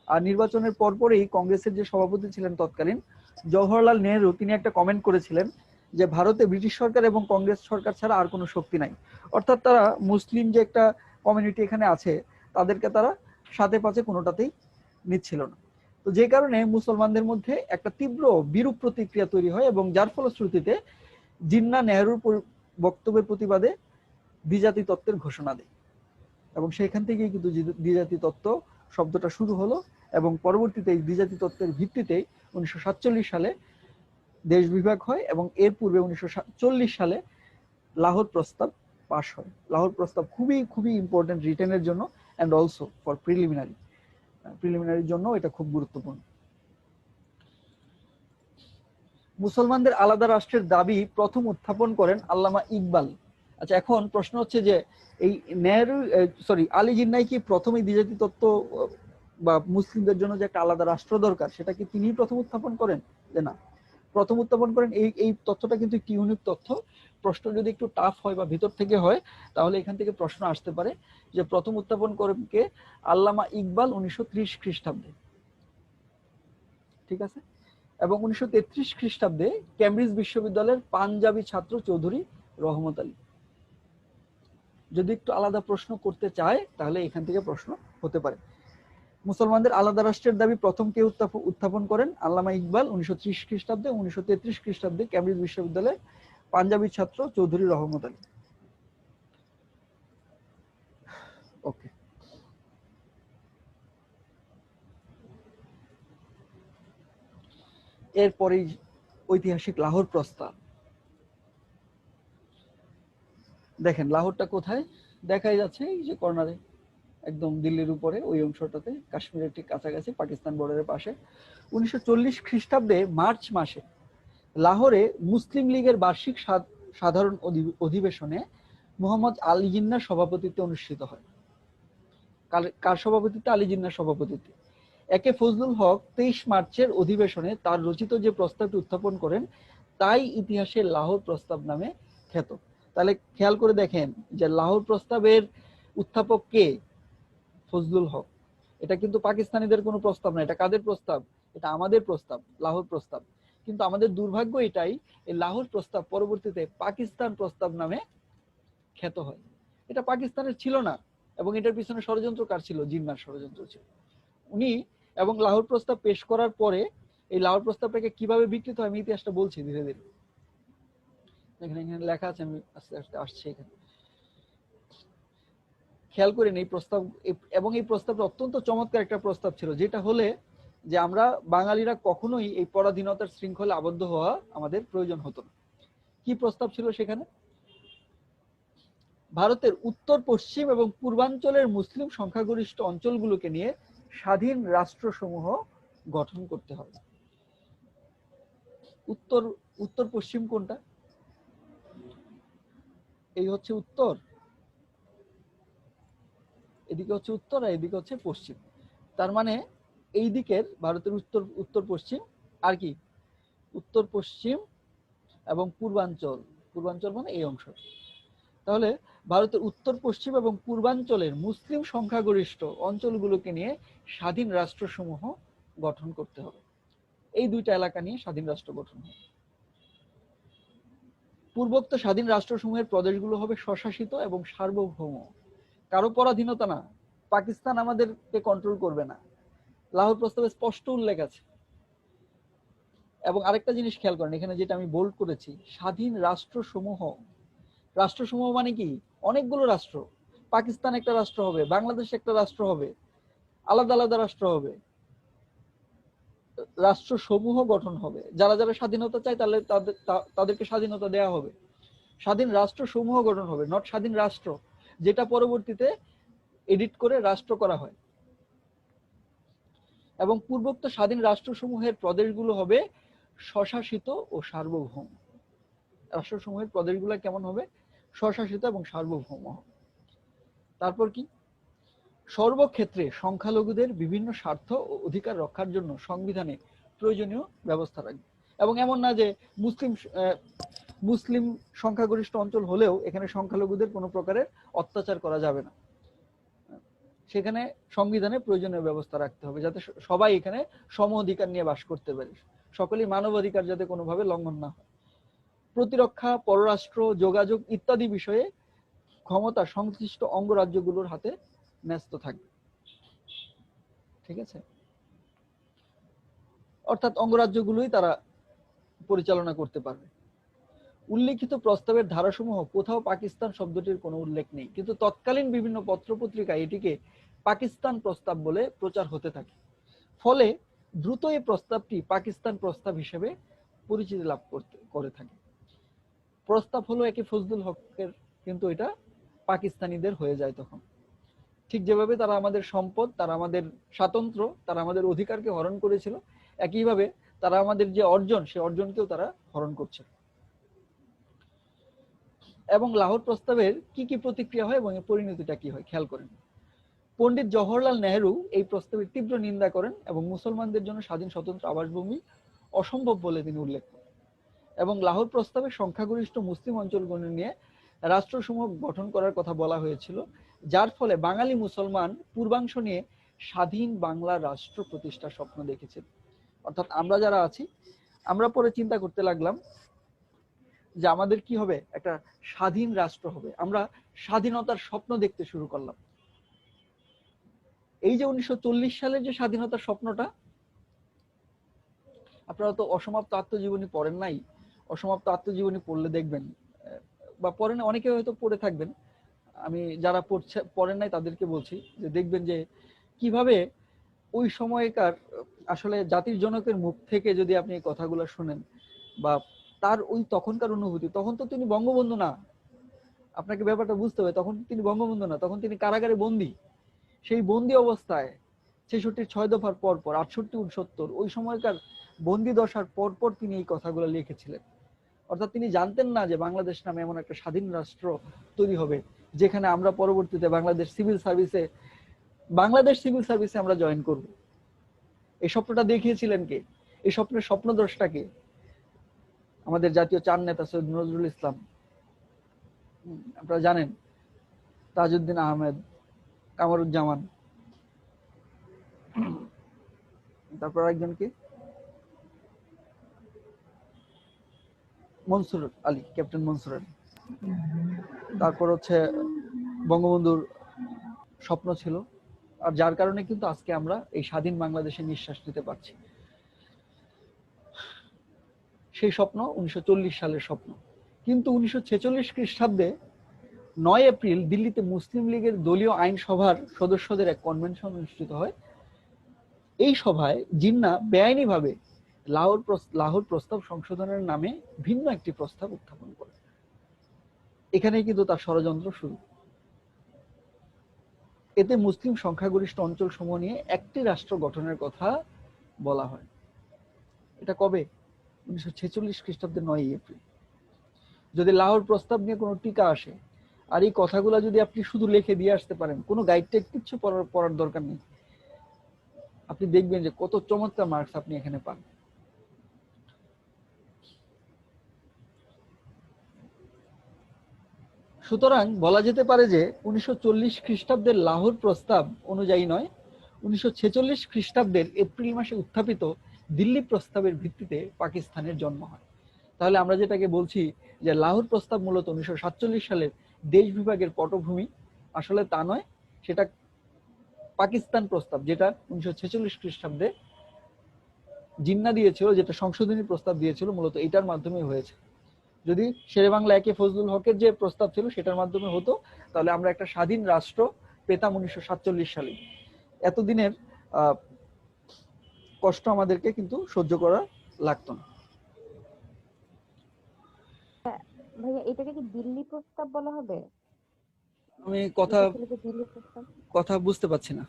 আর নির্বাচনের পরপরই কংগ্রেসের যে সভাপতি ছিলেন তৎকালীন জওহরলাল নেহরু, তিনি একটা কমেন্ট করেছিলেন যে ভারতে ব্রিটিশ সরকার এবং কংগ্রেস সরকার ছাড়া আর কোনো শক্তি নাই। অর্থাৎ তারা মুসলিম যে একটা কমিউনিটি এখানে আছে তাদেরকে তারা সাথে পাশে কোনোটাতেই নিচ্ছিল না। তো যে কারণে মুসলমানদের মধ্যে একটা তীব্র বিরূপ প্রতিক্রিয়া তৈরি হয় এবং যার ফলশ্রুতিতে জিন্নাহ নেহরুর বক্তব্যের প্রতিবাদে দ্বিজাতি তত্ত্বের ঘোষণা দেয় এবং সেখান থেকেই কিন্তু দ্বিজাতি তত্ত্ব শব্দটা শুরু হলো এবং পরবর্তীতে এই দ্বিজাতি তত্ত্বের ভিত্তিতেই 1947 সালে দেশ বিভাগ হয় এবং এর পূর্বে 1940 সালে লাহোর প্রস্তাব পাশ হয়। লাহোর প্রস্তাব খুবই খুবই ইম্পর্টেন্ট রিটেনের জন্য অ্যান্ড অলসো ফর প্রিলিমিনারির জন্য এটা খুব গুরুত্বপূর্ণ। মুসলমানদের আলাদা রাষ্ট্রের দাবি প্রথম উত্থাপন করেন আল্লামা ইকবাল। আচ্ছা, এখন প্রশ্ন হচ্ছে যে এই আলী জিন্নাহ কি প্রথম এই দ্বিজাতি তত্ত্ব বা মুসলিমদের জন্য যে একটা আলাদা রাষ্ট্র দরকার সেটা কি তিনি প্রথম উত্থাপন করেন? যে না, প্রথম উত্থাপন করেন এই তথ্যটা কিন্তু একটি ইউনিক তথ্য। প্রশ্ন যদি একটু টাফ হয় বা ভিতর থেকে হয় তাহলে এখান থেকে প্রশ্ন আসতে পারে যে প্রথম উত্থাপন করেন কে? আল্লামা ইকবাল 1930 খ্রিস্টাব্দে, ঠিক আছে। এবং 1933 খ্রিস্টাব্দে কেমব্রিজ বিশ্ববিদ্যালয়ের পাঞ্জাবি ছাত্র চৌধুরী রহমত আলী। যদি একটু আলাদা প্রশ্ন করতে চায় তাহলে এখান থেকে প্রশ্ন হতে পারে। মুসলমানদের আলাদা রাষ্ট্রের দাবি প্রথম কে উত্থাপন করেন? আল্লামা ইকবাল 1930 খ্রিস্টাব্দে। 1933 খ্রিস্টাব্দে কেমব্রিজ বিশ্ববিদ্যালয়ের পাঞ্জাবি ছাত্র চৌধুরী রহমত আলী। ওকে, এরপরেই ঐতিহাসিক লাহোর প্রস্তাব। দেখেন লাহোরটা কোথায় দেখাই যাচ্ছে, এই যে কর্নারে একদম দিল্লির উপরে ওই অংশটাতে, কাশ্মীরের ঠিক কাছাকাছি, পাকিস্তান বর্ডারের পাশে। 1940 খ্রিস্টাব্দে মার্চ মাসে লাহোরে মুসলিম লীগের বার্ষিক সাধারণ অধিবেশনে মোহাম্মদ আলী জিন্নাহর সভাপতিত্বে অনুষ্ঠিত হয়। কার সভাপতিত্বে? আলী জিন্নাহর সভাপতিত্বে। একে ফজলুল হক 23 মার্চের অধিবেশনে তার রচিত যে প্রস্তাবটি উত্থাপন করেন তাই ইতিহাসে লাহোর প্রস্তাব নামে খ্যাত। তাহলে খেয়াল করে দেখেন যে লাহোর প্রস্তাবের উত্থাপক কে? ফজলুল হক। এটা কিন্তু পাকিস্তানিদের কোনো প্রস্তাব না, এটা কাদের প্রস্তাব? এটা আমাদের প্রস্তাব, লাহোর প্রস্তাব। কিন্তু আমাদের দুর্ভাগ্য এটাই, এই লাহোর প্রস্তাব পরবর্তীতে পাকিস্তান প্রস্তাব নামে খ্যাত হয়। এটা পাকিস্তানের ছিল না এবং এটার পিছনে ষড়যন্ত্র কার ছিল? জিন্নাহর ষড়যন্ত্র ছিল। উনি এবং লাহোর প্রস্তাব পেশ করার পরে এই লাহোর প্রস্তাবটাকে কিভাবে বিকৃত হয় আমি ইতিহাসটা বলছি ধীরে ধীরে। এখানে লেখা আছে, আমি আস্তে আস্তে আসছি এখানে। খেয়াল করেন এই প্রস্তাব, এবং এই প্রস্তাবটা অত্যন্ত চমৎকার একটা প্রস্তাব ছিল, যেটা হলে যে আমরা বাঙালিরা কখনোই এই পরাধীনতার শৃঙ্খলে আবদ্ধ হওয়া আমাদের প্রয়োজন হতো না। কি প্রস্তাব ছিল সেখানে? ভারতের উত্তর পশ্চিম এবং পূর্বাঞ্চলের মুসলিম সংখ্যাগরিষ্ঠ অঞ্চলগুলোকে নিয়ে স্বাধীন রাষ্ট্রসমূহ গঠন করতে হবে। উত্তর পশ্চিম কোনটা? এই হচ্ছে উত্তর, এদিকে হচ্ছে উত্তর আর এদিকে হচ্ছে পশ্চিম। তার মানে এই দিকের ভারতের উত্তর পশ্চিম আর কি উত্তর পশ্চিম এবং পূর্বাঞ্চল মানে এই অংশ। তাহলে ভারতের উত্তর পশ্চিম এবং পূর্বাঞ্চলের মুসলিম সংখ্যাগরিষ্ঠ অঞ্চলগুলোকে নিয়ে স্বাধীন রাষ্ট্রসমূহ গঠন করতে হবে। এই দুইটা এলাকা নিয়ে স্বাধীন রাষ্ট্র গঠন হবে। পূর্বোক্ত স্বাধীন রাষ্ট্রসমূহের প্রদেশগুলো হবে স্বশাসিত এবং সার্বভৌম, কারো পরাধীনতা না। পাকিস্তান আমাদেরকে কন্ট্রোল করবে না, লাহোর প্রস্তাবে স্পষ্ট উল্লেখ আছে। এবং আরেকটা জিনিস খেয়াল করেন, এখানে যেটা আমি বোল্ড করেছি, স্বাধীন রাষ্ট্রসমূহ। রাষ্ট্রসমূহ মানে কি? অনেকগুলো রাষ্ট্র। পাকিস্তান একটা রাষ্ট্র হবে, বাংলাদেশ একটা রাষ্ট্র হবে, আলাদা আলাদা রাষ্ট্র হবে, রাষ্ট্রসমূহ গঠন হবে। যারা যারা স্বাধীনতা চায় তাহলে তাদেরকে স্বাধীনতা দেওয়া হবে। স্বাধীন রাষ্ট্রসমূহ গঠন হবে, নট স্বাধীন রাষ্ট্র, যেটা পরবর্তীতে এডিট করে রাষ্ট্র করা হয়। এবং পূর্বোক্ত স্বাধীন রাষ্ট্রসমূহের প্রদেশগুলো হবে স্বশাসিত ও সার্বভৌম। রাষ্ট্রসমূহের প্রদেশগুলো কেমন হবে? স্বশাসিত এবং সার্বভৌম হবে। তারপর কি? সর্বক্ষেত্রে সংখ্যালঘুদের বিভিন্ন স্বার্থ ও অধিকার রক্ষার জন্য সংবিধানে প্রয়োজনীয় ব্যবস্থা রাখবে। এবং এমন না যে মুসলিম সংখ্যাগরিষ্ঠ অঞ্চল হলেও এখানে সংখ্যালঘুদের কোনো প্রকারের অত্যাচার করা যাবে না। সেখানে সংবিধানে প্রয়োজনীয় ব্যবস্থা রাখতে হবে যাতে সবাই এখানে সম অধিকার নিয়ে বাস করতে পারে, সকলেই মানবাধিকার যাতে কোনোভাবে লঙ্ঘন না হয়। প্রতিরক্ষা, পররাষ্ট্র, যোগাযোগ ইত্যাদি বিষয়ে ক্ষমতা সংশ্লিষ্ট অঙ্গরাজ্যগুলোর হাতে ন্যস্ত থাকবে। ঠিক আছে, অর্থাৎ অঙ্গরাজ্যগুলোই তারা পরিচালনা করতে পারবে। উল্লেখিত প্রস্তাবের ধারাসমূহ কোথাও পাকিস্তান শব্দটির কোনো উল্লেখ নেই, কিন্তু তৎকালীন বিভিন্ন পত্রপত্রিকায় এটিকে পাকিস্তান প্রস্তাব বলে প্রচার হতে থাকে। ফলে দ্রুত এই প্রস্তাবটি পাকিস্তান প্রস্তাব হিসেবে পরিচিতি লাভ করে থাকে। প্রস্তাব হলো একে ফজলুল হকের, কিন্তু এটা পাকিস্তানিদের হয়ে যায় তখন। ঠিক যেভাবে তারা আমাদের সম্পদ, তারা আমাদের স্বাতন্ত্র্য, তারা আমাদের অধিকারকে হরণ করেছিল, একইভাবে তারা আমাদের যে অর্জন, সে অর্জনকেও তারা হরণ করছে। এবং লাহোর প্রস্তাবের কি কি প্রতিক্রিয়া হয় এবং এর পরিণতিটা কি হয় খেয়াল করেন। পণ্ডিত জওহরলাল নেহেরু এই প্রস্তাবের তীব্র নিন্দা করেন এবং মুসলমানদের জন্য স্বাধীন স্বতন্ত্র আবাসভূমি অসম্ভব বলে তিনি উল্লেখ করেন। এবং লাহোর প্রস্তাবে সংখ্যাগরিষ্ঠ মুসলিম অঞ্চলগুলো নিয়ে রাষ্ট্রসমূহ গঠন করার কথা বলা হয়েছিল, যার ফলে বাঙালি মুসলমান পূর্বাংশ নিয়ে স্বাধীন বাংলা রাষ্ট্র প্রতিষ্ঠার স্বপ্ন দেখেছিল। অর্থাৎ আমরা যারা আছি, আমরা পরে চিন্তা করতে লাগলাম যে আমাদের কি হবে, একটা স্বাধীন রাষ্ট্র হবে। আমরা স্বাধীনতার স্বপ্ন দেখতে শুরু করলাম। এই যে 1940 সালের যে স্বাধীনতার স্বপ্নটা, আপনারা তো অসমাপ্ত আত্মজীবনী পড়েন নাই, অসমাপ্ত আত্মজীবনী পড়লে দেখবেন, বা পড়েন অনেকে হয়তো পড়ে থাকবেন, আমি যারা পড়েন নাই তাদেরকে বলছি যে দেখবেন যে কিভাবে ওই সময়কার আসলে জাতির জনকের মুখ থেকে যদি আপনি এই কথাগুলো শুনেন বা তার ওই তখনকার অনুভূতি, তখন তো তিনি বঙ্গবন্ধু না, আপনাকে ব্যাপারটা বুঝতে হবে, তখন তিনি বঙ্গবন্ধু না, তখন তিনি কারাগারে বন্দী। সেই বন্দী অবস্থায় 66 6 দফার পর পর 68 69 ওই সময়কার বন্দী দশার পর পর তিনি এই কথাগুলো লিখেছিলেন। অর্থাৎ তিনি জানতেন না যে বাংলাদেশ নামে এমন একটা স্বাধীন রাষ্ট্র তৈরি হবে, যেখানে আমরা পরবর্তীতে বাংলাদেশ সিভিল সার্ভিসে আমরা জয়েন করব। এই স্বপ্নটা দেখিয়েছিলেন কে? এই স্বপ্নের স্বপ্নদ্রষ্টা কে? আমাদের জাতীয় চার নেতা সৈয়দ নজরুল ইসলাম, আপনারা জানেন, তাজউদ্দিন আহমেদ, কামরুজ্জামান, তারপর একজন কি, মনসুর আলী, ক্যাপ্টেন মনসুর আলী। তারপর হচ্ছে বঙ্গবন্ধুর স্বপ্ন ছিল, আর যার কারণে কিন্তু আজকে আমরা এই স্বাধীন বাংলাদেশে নিঃশ্বাস নিতে পারছি। সেই স্বপ্ন 1940 সালের স্বপ্ন। কিন্তু 1946 খ্রিস্টাব্দে 9 এপ্রিল দিল্লিতে মুসলিম লীগের দলীয় আইন সভার সদস্যদের এক কনভেনশন অনুষ্ঠিত হয়। এই সভায় জিন্না বেআইনিভাবে লাহোর প্রস্তাব সংশোধনের নামে ভিন্ন একটি প্রস্তাব উত্থাপন করে। এখানেই কিন্তু তার ষড়যন্ত্র শুরু। এতে মুসলিম সংখ্যাগরিষ্ঠ অঞ্চল সমূহ নিয়ে একটি রাষ্ট্র গঠনের কথা বলা হয়। এটা কবে? 1946 খ্রিস্টাব্দের 9 এপ্রিল। যদি লাহোর প্রস্তাব নিয়ে কোনো টিকা আসে, আর এই কথাগুলো যদি আপনি শুধু লিখে দিয়ে আসতে পারেন, কোনো গাইড টাইড কিছু পড়ার দরকার নেই, আপনি দেখবেন যে কত চমৎকার মার্কস আপনি এখানে পান। সুতরাং বলা যেতে পারে যে 1940 খ্রিস্টাব্দের লাহোর প্রস্তাব অনুযায়ী নয়, 1946 খ্রিস্টাব্দের এপ্রিল মাসে উত্থাপিত দিল্লি প্রস্তাবের ভিত্তিতে পাকিস্তানের জন্ম হয়। তাহলে আমরা যেটাকে বলছি যে লাহোর প্রস্তাব মূলত 1947 সালের দেশ বিভাগের পটভূমি, আসলে তা নয়, সেটা পাকিস্তান প্রস্তাব, যেটা 1946 খ্রিস্টাব্দে জিন্না দিয়েছিল, যেটা সংশোধনী প্রস্তাব দিয়েছিল, মূলত এটার মাধ্যমে হয়েছে। যদি শেরে বাংলা একে ফজলুল হকের যে প্রস্তাব ছিল সেটার মাধ্যমে হতো, তাহলে আমরা একটা স্বাধীন রাষ্ট্র পেতাম 1947 সালে। এতদিনের কষ্ট আমাদেরকে কিন্তু সহ্য করা লাগতো না। ভাইয়া এটাকে কি দিল্লি প্রস্তাব বলা হবে? আমি দিল্লি প্রস্তাব কথা বুঝতে পারছি না।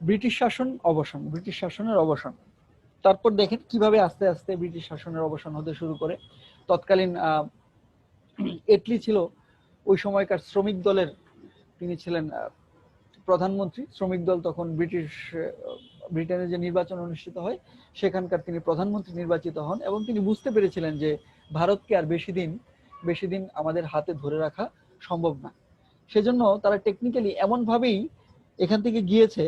ব্রিটিশ শাসনের অবসান। তারপর দেখেন কিভাবে আস্তে আস্তে ব্রিটিশ শাসনের অবসান হতে শুরু করে। তৎকালীন এটলি ছিল ওই সময়কার শ্রমিক দলের, তিনি ছিলেন প্রধানমন্ত্রী। শ্রমিক দল তখন ব্রিটেনে যে নির্বাচন অনুষ্ঠিত হয় সেখানকার তিনি প্রধানমন্ত্রী নির্বাচিত হন, এবং তিনি বুঝতে পেরেছিলেন যে ভারতকে আর বেশি দিন বেশি দিন আমাদের হাতে ধরে রাখা সম্ভব না। সেজন্য তারা টেকনিক্যালি এমন ভাবেই এখান থেকে গিয়েছে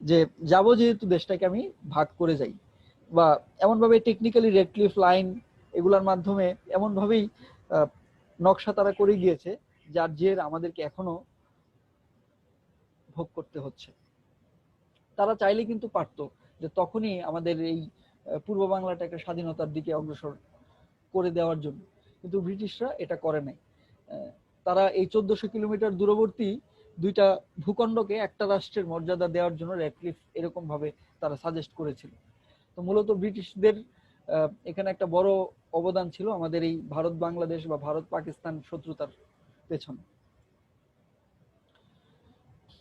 যে যাব যেহেতু দেশটাকে আমি ভাগ করে যাই, বা এমন ভাবে টেকনিক্যালি রেড ক্লিফ লাইন এগুলোর মাধ্যমে এমন ভাবেই নকশা তারা করে গিয়েছে যার জের আমাদেরকে এখনো ভোগ করতে হচ্ছে। তারা চাইলে কিন্তু পারতো যে তখনই আমাদের এই পূর্ব বাংলাটা একটা স্বাধীনতার দিকে অগ্রসর করে দেওয়ার জন্য, কিন্তু ব্রিটিশরা এটা করে নাই। তারা এই 1400 কিলোমিটার দূরবর্তী দুইটা ভূখণ্ডকে একটা রাষ্ট্রের মর্যাদা দেওয়ার জন্য র্যাডক্লিফ এরকম ভাবে তারা সাজেস্ট করেছিল। তো মূলত ব্রিটিশদের এখানে একটা বড় অবদান ছিল আমাদের এই ভারত বাংলাদেশ বা ভারত পাকিস্তান শত্রুতার পেছনে।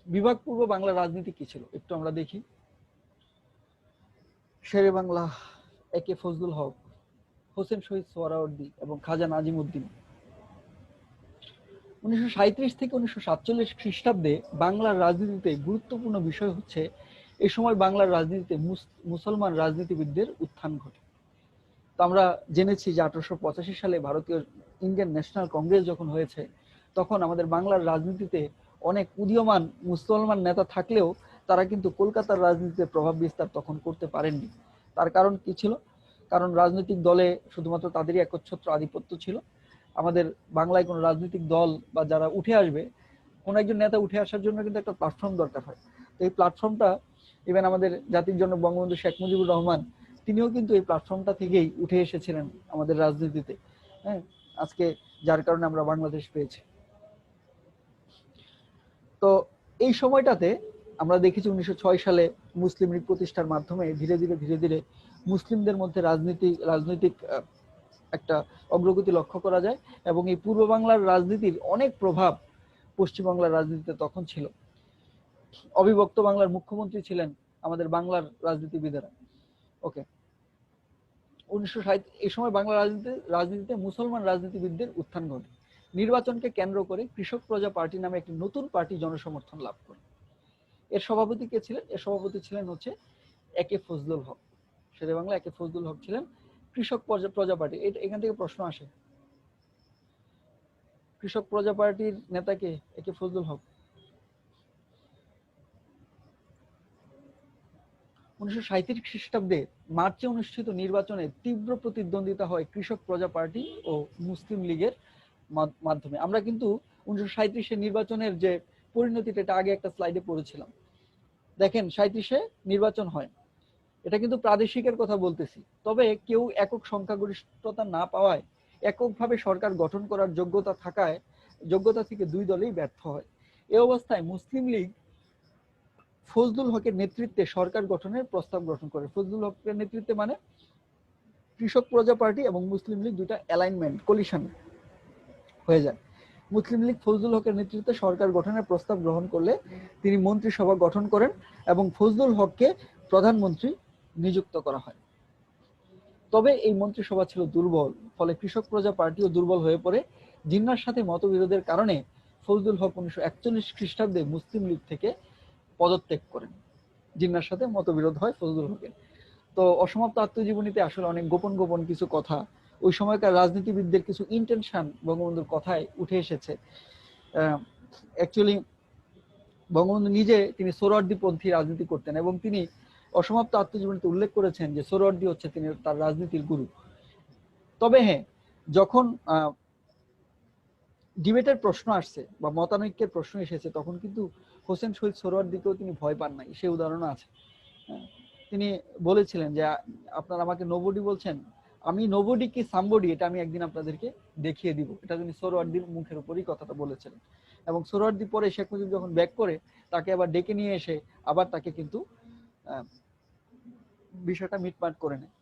বিভাগ পূর্ব বাংলার রাজনীতি কি ছিল একটু আমরা দেখি। শেরে বাংলা একে ফজলুল হক, হোসেন শহীদ সোহরাওয়ার্দী এবং খাজা নাজিমউদ্দিন। 1937 থেকে 1947 খ্রিস্টাব্দে বাংলার রাজনীতিতে গুরুত্বপূর্ণ বিষয় হচ্ছে এই সময় বাংলার রাজনীতিতে মুসলমান রাজনীতিবিদদের উত্থান ঘটে। তো আমরা জেনেছি যে 1885 সালে ভারতীয় ইন্ডিয়ান ন্যাশনাল কংগ্রেস যখন হয়েছে তখন আমাদের বাংলার রাজনীতিতে অনেক উদীয়মান মুসলমান নেতা থাকলেও তারা কিন্তু কলকাতার রাজনীতিতে প্রভাব বিস্তার তখন করতে পারেননি। তার কারণ কি ছিল? কারণ রাজনৈতিক দলে শুধুমাত্র তাদেরই একচ্ছত্র আধিপত্য ছিল। আমাদের বাংলায় কোনো রাজনৈতিক দল বা যারা উঠে আসবে, কোন একজন নেতা উঠে আসার জন্য কিন্তু একটা প্ল্যাটফর্ম দরকার হয়। তো এই প্ল্যাটফর্মটা ইভেন আমাদের জাতির জনক বঙ্গবন্ধু শেখ মুজিবুর রহমান তিনিও কিন্তু এই প্ল্যাটফর্মটা থেকেই উঠে এসেছিলেন আমাদের রাজনীতিতে। হ্যাঁ, আজকে যার কারণে আমরা বাংলাদেশ পেয়েছি। তো এই সময়টাতে আমরা দেখেছি 1906 সালে মুসলিম লীগ প্রতিষ্ঠার মাধ্যমে ধীরে ধীরে মুসলিমদের মধ্যে রাজনৈতিক একটা অগ্রগতি লক্ষ্য করা যায় এবং এই পূর্ব বাংলার রাজনীতির অনেক প্রভাব পশ্চিম বাংলার রাজনীতিতে তখন ছিল। অবিভক্ত বাংলার মুখ্যমন্ত্রী ছিলেন আমাদের বাংলার রাজনীতিবিদেরা। ওকে, 1960 এই সময় বাংলা রাজনীতিতে মুসলমান রাজনীতিবিদদের উত্থান ঘটে। নির্বাচনকে কেন্দ্র করে কৃষক প্রজা পার্টি নামে একটি নতুন পার্টি জনসমর্থন লাভ করে। এর সভাপতি কে ছিলেন? এর সভাপতি ছিলেন হচ্ছে একে ফজলুল হক। শেরে বাংলা একে ফজলুল হক ছিলেন কৃষক প্রজা পার্টি। এখান থেকে প্রশ্ন আসে, কৃষক প্রজা পার্টির নেতাকে একে ফজলুল হক। 1937 খ্রিস্টাব্দে মার্চে অনুষ্ঠিত নির্বাচনে তীব্র প্রতিদ্বন্দ্বিতা হয় কৃষক প্রজা পার্টি ও মুসলিম লীগের মাধ্যমে। আমরা কিন্তু 1937 নির্বাচনের যে পরিণতিটা এটা আগে একটা স্লাইডে পড়েছিলাম। দেখেন 37 নির্বাচন হয়, এটা কিন্তু প্রাদেশিকের কথা বলতেছি। তবে কেউ একক সংখ্যাগরিষ্ঠতা না পাওয়ায় এককভাবে সরকার গঠন করার যোগ্যতা থেকে দুই দলেই ব্যর্থ হয়। এই অবস্থায় মুসলিম লীগ ফজলুল হকের নেতৃত্বে সরকার গঠনের প্রস্তাব গ্রহণ করে। ফজলুল হকের নেতৃত্বে মানে কৃষক প্রজা পার্টি এবং মুসলিম লীগ দুইটা অ্যালাইনমেন্ট কোলিশন হয়ে যায়। মুসলিম লীগ ফজলুল হকের নেতৃত্বে সরকার গঠনের প্রস্তাব গ্রহণ করলে তিনি মন্ত্রিসভা গঠন করেন এবং ফজলুল হককে প্রধানমন্ত্রী নিযুক্ত করা হয়। তবে এই মন্ত্রিসভা ছিল দুর্বল, ফলে কৃষক প্রজা পার্টিও দুর্বল হয়ে পড়ে। জিন্নার সাথে মতবিরোধের কারণে ফজলুল হক 1941 খ্রিস্টাব্দে মুসলিম লীগ থেকে পদত্যাগ করেন। জিন্নার সাথে মতবিরোধ হয় ফজলুল হকের। তো অসমাপ্ত আত্মজীবনীতে আসলে অনেক গোপন কিছু কথা, ওই সময়কার রাজনীতিবিদদের কিছু ইন্টেনশন বঙ্গবন্ধুর কথায় উঠে এসেছে। অ্যাকচুয়ালি বঙ্গবন্ধু নিজে তিনি সোহরাওয়ার্দীপন্থী রাজনীতি করতেন এবং তিনি অসমাপ্ত আত্মজীবনীতে উল্লেখ করেছেন যে সোহরাওয়ার্দী হচ্ছে তিনি তার রাজনীতির গুরু। তবে হ্যাঁ, যখন ডিবেটের প্রশ্ন আসছে বা মতানৈক্যের প্রশ্ন এসেছে তখন কিন্তু হোসেন শহীদ সোহরাওয়ার্দীকেও তিনি ভয় পান নাই, সে উদাহরণ আছে। তিনি বলেছিলেন যে আপনারা আমাকে নোবডি বলছেন, আমি নোবডি কি সামবডি এটা আমি একদিন আপনাদেরকে দেখিয়ে দিব। এটা তিনি সোহরাওয়ার্দীর মুখের উপরই কথাটা বলেছিলেন। এবং সোহরাওয়ার্দী পরে শেখ মুজিব যখন ব্যাক করে তাকে আবার ডেকে নিয়ে এসে আবার তাকে কিন্তু বিষয়টা মিটমাট করে নেয়।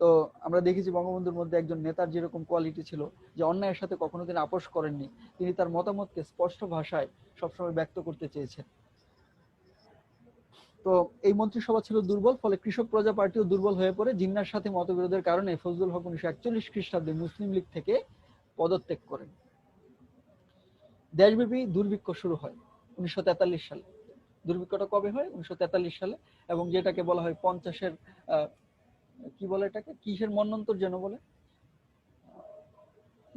তো আমরা দেখেছি বঙ্গবন্ধুর মধ্যে একজন নেতার যেরকম কোয়ালিটি ছিল যে অন্যায়ের সাথে কখনো তিনি আপোষ করেননি, তিনি তার মতামতকে স্পষ্ট ভাষায় সবসময় ব্যক্ত করতে চেয়েছেন। তো এই মন্ত্রিসভা ছিল দুর্বল, ফলে কৃষক প্রজা পার্টিও দুর্বল হয়ে পড়ে। জিন্নার সাথে মতবিরোধের কারণে ফজলুল হক 1941 খ্রিস্টাব্দে মুসলিম লীগ থেকে পদত্যাগ করেন। দেশব্যাপী দুর্ভিক্ষ শুরু হয় 1943 সালে। দুর্ভিক্ষটা কবে হয়? 1943 সালে, এবং যেটাকে বলা হয় 50-এর কি বলে এটাকে, কিসের মন্বন্তর যেন বলে,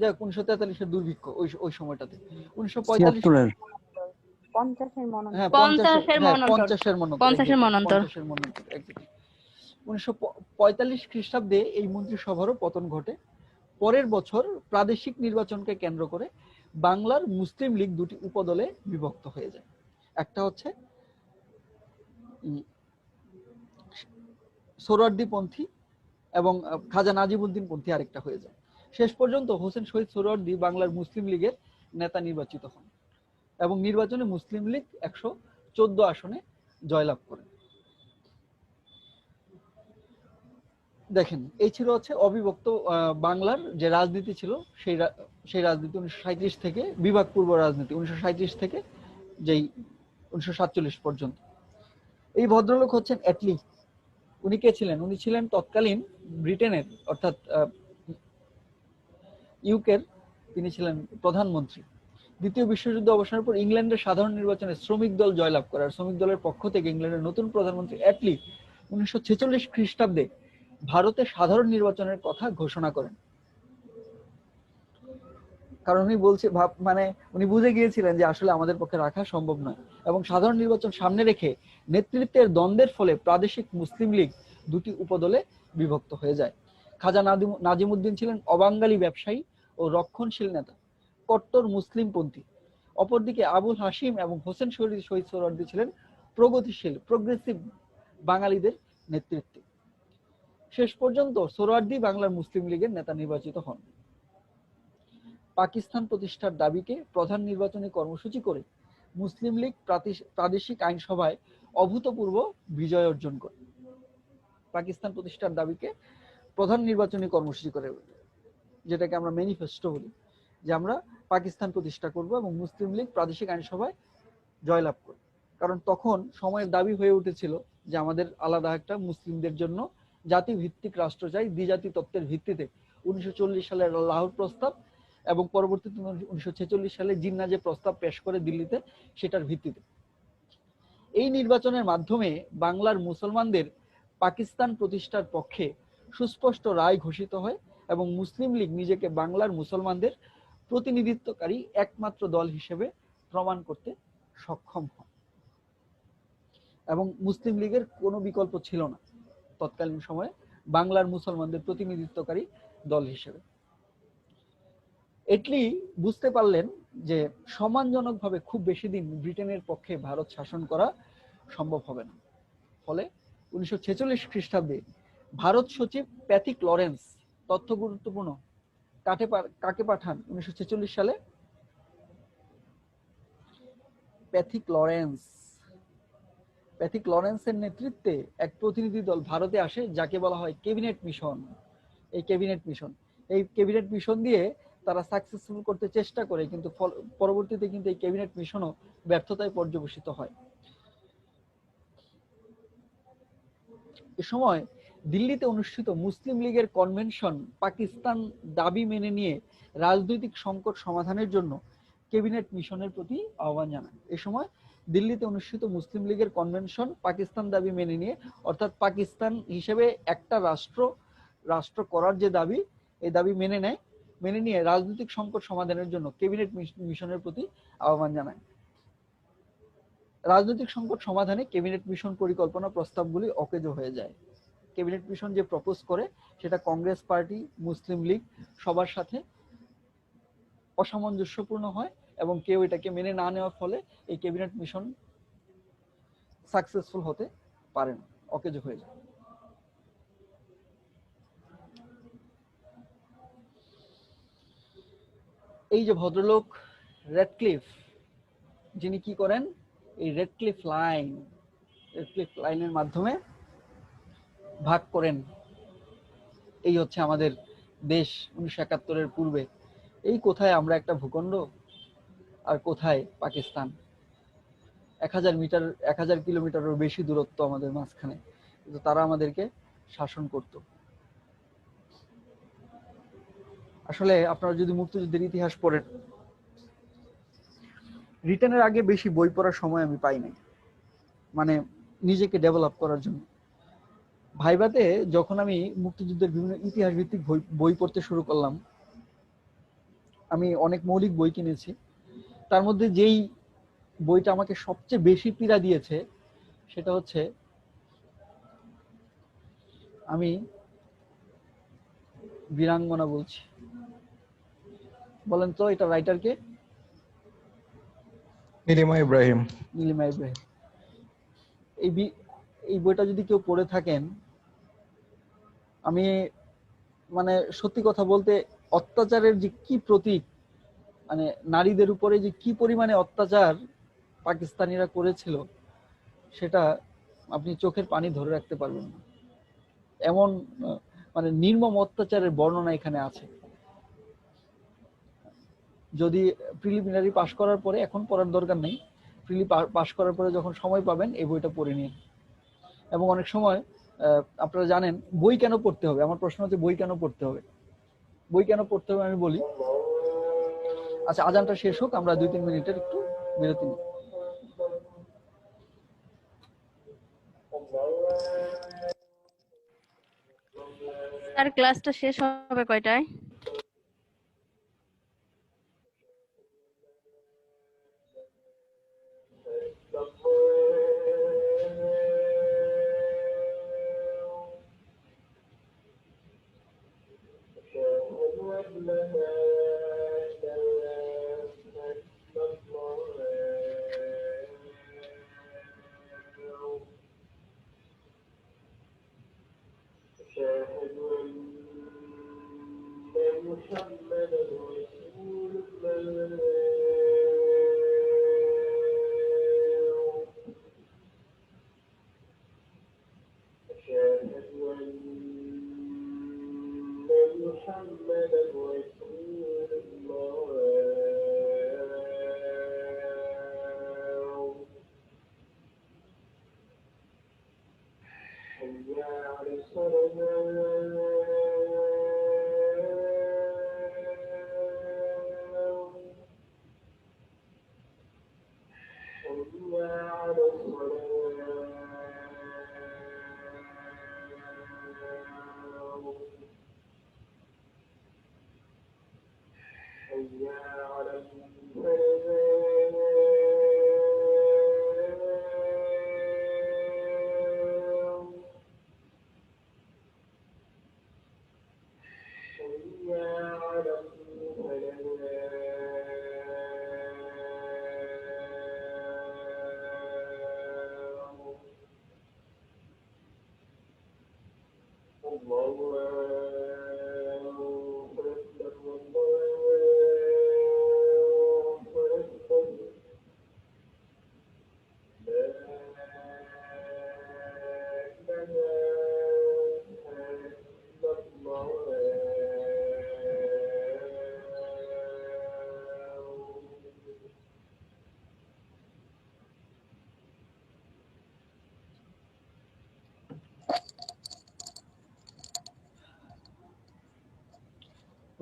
যাক 1943-এর দুর্ভিক্ষ ওই ওই সময়টাতে 1945 ছিয়াত্তরের 50-এর মনন। হ্যাঁ 50-এর মন্বন্তর। 50-এর মন্বন্তর 50-এর মন্বন্তর। 50-এর মন্বন্তর exactly। 1945 খ্রিস্টাব্দে এই মন্ত্রিসভারও পতন ঘটে। পরের বছর প্রাদেশিক নির্বাচনকে কেন্দ্র করে বাংলার মুসলিম লীগ দুটি উপদলে বিভক্ত হয়ে যায়। একটা হচ্ছে সোহরাওয়ার্দীপন্থী এবং খাজা নাজিমুদ্দিন পন্থী আরেকটা হয়ে যায়। শেষ পর্যন্ত হোসেন শহীদ সোহরাওয়ার্দী বাংলার মুসলিম লীগের নেতা নির্বাচিত হন এবং নির্বাচনে মুসলিম লীগ 114 আসনে জয়লাভ করে। দেখেন এই ছিল হচ্ছে অবিভক্ত বাংলার যে রাজনীতি ছিল সেই রাজনীতি 1937 থেকে বিভাগ পূর্ব রাজনীতি 1937 থেকে যেই 1947 পর্যন্ত। এই ভদ্রলোক হচ্ছেন অ্যাটলি। উনি কে ছিলেন? উনি ছিলেন তৎকালীন ব্রিটেনের অর্থাৎ ইউকের তিনি ছিলেন প্রধানমন্ত্রী। দ্বিতীয় বিশ্বযুদ্ধ অবসানের পর ইংল্যান্ডের সাধারণ নির্বাচনে শ্রমিক দল জয়লাভ করে। আর শ্রমিক দলের পক্ষ থেকে ইংল্যান্ডের নতুন প্রধানমন্ত্রী অ্যাটলি 1946 খ্রিস্টাব্দে ভারতে সাধারণ নির্বাচনের কথা ঘোষণা করেন। কারণ উনি মানে উনি বুঝে গিয়েছিলেন যে আসলে আমাদের পক্ষে রাখা সম্ভব নয় এবং সাধারণ নির্বাচন সামনে রেখে নেতৃত্বের দ্বন্দ্বের ফলে প্রাদেশিক মুসলিম লীগ দুটি উপদলে বিভক্ত হয়ে যায়। খাজা নাজিমুদ্দিন ছিলেন অবাঙালি ব্যবসায়ী ও রক্ষণশীল নেতা, কট্টর মুসলিমপন্থী। অপরদিকে আবুল হাশিম এবং হোসেন শহীদ সোহরাওয়ার্দী ছিলেন প্রগতিশীল প্রোগ্রেসিভ বাঙালিদের নেতৃত্বে। শেষ পর্যন্ত সোহরাওয়ার্দী বাংলার মুসলিম লীগের নেতা নির্বাচিত হন। পাকিস্তান প্রতিষ্ঠার দাবিকে প্রধান নির্বাচনী কর্মসূচি করে মুসলিম লীগ প্রাদেশিক আইনসভায় অভূতপূর্ব বিজয় অর্জন করে। পাকিস্তান প্রতিষ্ঠার দাবিকে প্রধান নির্বাচনী কর্মসূচি করে, যেটাকে আমরা ম্যানিফেস্টো বলি, যে আমরা পাকিস্তান প্রতিষ্ঠা করব এবং মুসলিম লীগ প্রাদেশিক আইনসভায় জয়লাভ করবে। কারণ তখন সময়ের দাবি হয়ে উঠেছিল যে আমাদের আলাদা একটা মুসলিমদের জন্য জাতি ভিত্তিক রাষ্ট্র চাই, দ্বিজাতি তত্ত্বের ভিত্তিতে। 1940 সালের লাহোর প্রস্তাব এবং পরবর্তীতে 1946 সালে জিন্না যে প্রস্তাব পেশ করে দিল্লিতে, সেটার ভিত্তিতে এই নির্বাচনের মাধ্যমে বাংলার মুসলমানদের পাকিস্তান প্রতিষ্ঠার পক্ষে সুস্পষ্ট রায় ঘোষিত হয় এবং মুসলিম লীগ নিজেকে বাংলার মুসলমানদের প্রতিনিধিত্বকারী একমাত্র দল হিসেবে প্রমাণ করতে সক্ষম হয় এবং মুসলিম লীগের কোনো বিকল্প ছিল না তৎকালীন সময়ে বাংলার মুসলমানদের প্রতিনিধিত্বকারী দল হিসেবে। এটলি বুঝতে পারলেন যে সম্মানজনকভাবে খুব বেশি দিন ব্রিটেনের পক্ষে ভারত শাসন করা সম্ভব হবে না। ফলে 1946 খ্রিস্টাব্দে ভারত সচিব প্যাথিক লরেন্স, তথ্য গুরুত্বপূর্ণ, কাকে পাঠান 1946 সালে? প্যাথিক লরেন্সের নেতৃত্বে এক প্রতিনিধি দল ভারতে আসে, যাকে বলা হয় ক্যাবিনেট মিশন। এই ক্যাবিনেট মিশন দিয়ে তারা সাকসেসফুল করতে চেষ্টা করে, কিন্তু পরবর্তীতে কিন্তু এই ক্যাবিনেট মিশনও ব্যর্থতায় পর্যবসিত হয়। এ সময় দিল্লিতে অনুষ্ঠিত মুসলিম লীগের কনভেনশন পাকিস্তান দাবি মেনে নিয়ে রাজনৈতিক সংকট সমাধানের জন্য ক্যাবিনেট মিশনের প্রতি আহ্বান জানায়। এ সময় দিল্লিতে অনুষ্ঠিত মুসলিম লীগের কনভেনশন পাকিস্তান দাবি মেনে নিয়ে, অর্থাৎ পাকিস্তান হিসেবে একটা রাষ্ট্র করার যে দাবি, এই দাবি মেনে নিয়ে রাজনৈতিক সংকট সমাধানের জন্য ক্যাবিনেট মিশনের প্রতি আহ্বান জানায়। রাজনৈতিক সংকট সমাধানে ক্যাবিনেট মিশন পরিকল্পনা প্রস্তাবগুলি অকেজো হয়ে যায়। ক্যাবিনেট মিশন যে প্রপোজ করে সেটা কংগ্রেস পার্টি, মুসলিম লীগ সবার সাথে অসামঞ্জস্যপূর্ণ হয় এবং কেউ এটাকে মেনে না নেওয়ার ফলে এই ক্যাবিনেট মিশন সাকসেসফুল হতে পারে না, অকেজো হয়ে যায়। এই যে ভদ্রলোক রেডক্লিফ, যিনি কি করেন, এই রেডক্লিফ লাইনের মাধ্যমে ভাগ করেন। এই হচ্ছে আমাদের দেশ 1971-এর পূর্বে। এই কোথায় আমরা একটা ভূখণ্ড আর কোথায় পাকিস্তান। 1000 কিলোমিটারের বেশি দূরত্ব আমাদের মাঝখানে, কিন্তু তারা আমাদেরকে শাসন করত। আসলে আপনারা যদি মুক্তিযুদ্ধের ইতিহাস পড়েন, রিটার্নের আগে বেশি বই পড়ার সময় আমি পাই নাই, মানে নিজেকে ডেভেলপ করার জন্য। ভাইভাতে যখন আমি মুক্তিযুদ্ধের বিভিন্ন ইতিহাস ভিত্তিক বই পড়তে শুরু করলাম, আমি অনেক মৌলিক বই কিনেছি, তার মধ্যে যেই বইটা আমাকে সবচেয়ে বেশি পীড়া দিয়েছে সেটা হচ্ছে, আমি বীরাঙ্গনা বলছি। বলেন তো এটা রাইটার কে? নীলিমা ইব্রাহিম। নীলিমা ইব্রাহিম। এই বইটা যদি কেউ পড়ে থাকেন, আমি মানে সত্যি কথা বলতে অত্যাচারের যে কি প্রতীক, মানে নারীদের উপরে যে কি পরিমাণে অত্যাচার পাকিস্তানিরা করেছিল সেটা আপনি চোখের পানি ধরে রাখতে পারবেন না। এমন মানে নির্মম অত্যাচারের বর্ণনা এখানে আছে। যদি প্রিলিমিনারি পাশ করার পরে, এখন পড়ার দরকার নেই, পাশ করার পরে যখন সময় পাবেন এই বইটা পড়ে নিন। এবং অনেক সময় আপনারা জানেন বই কেন পড়তে হবে, আমার প্রশ্ন হচ্ছে বই কেন পড়তে হবে? বই কেন পড়তে হবে আমি বলি। আচ্ছা, আজানটা শেষ হোক, আমরা 2-3 মিনিটের একটু বিরতি নিই। স্যার ক্লাসটা শেষ হবে কয়টায়?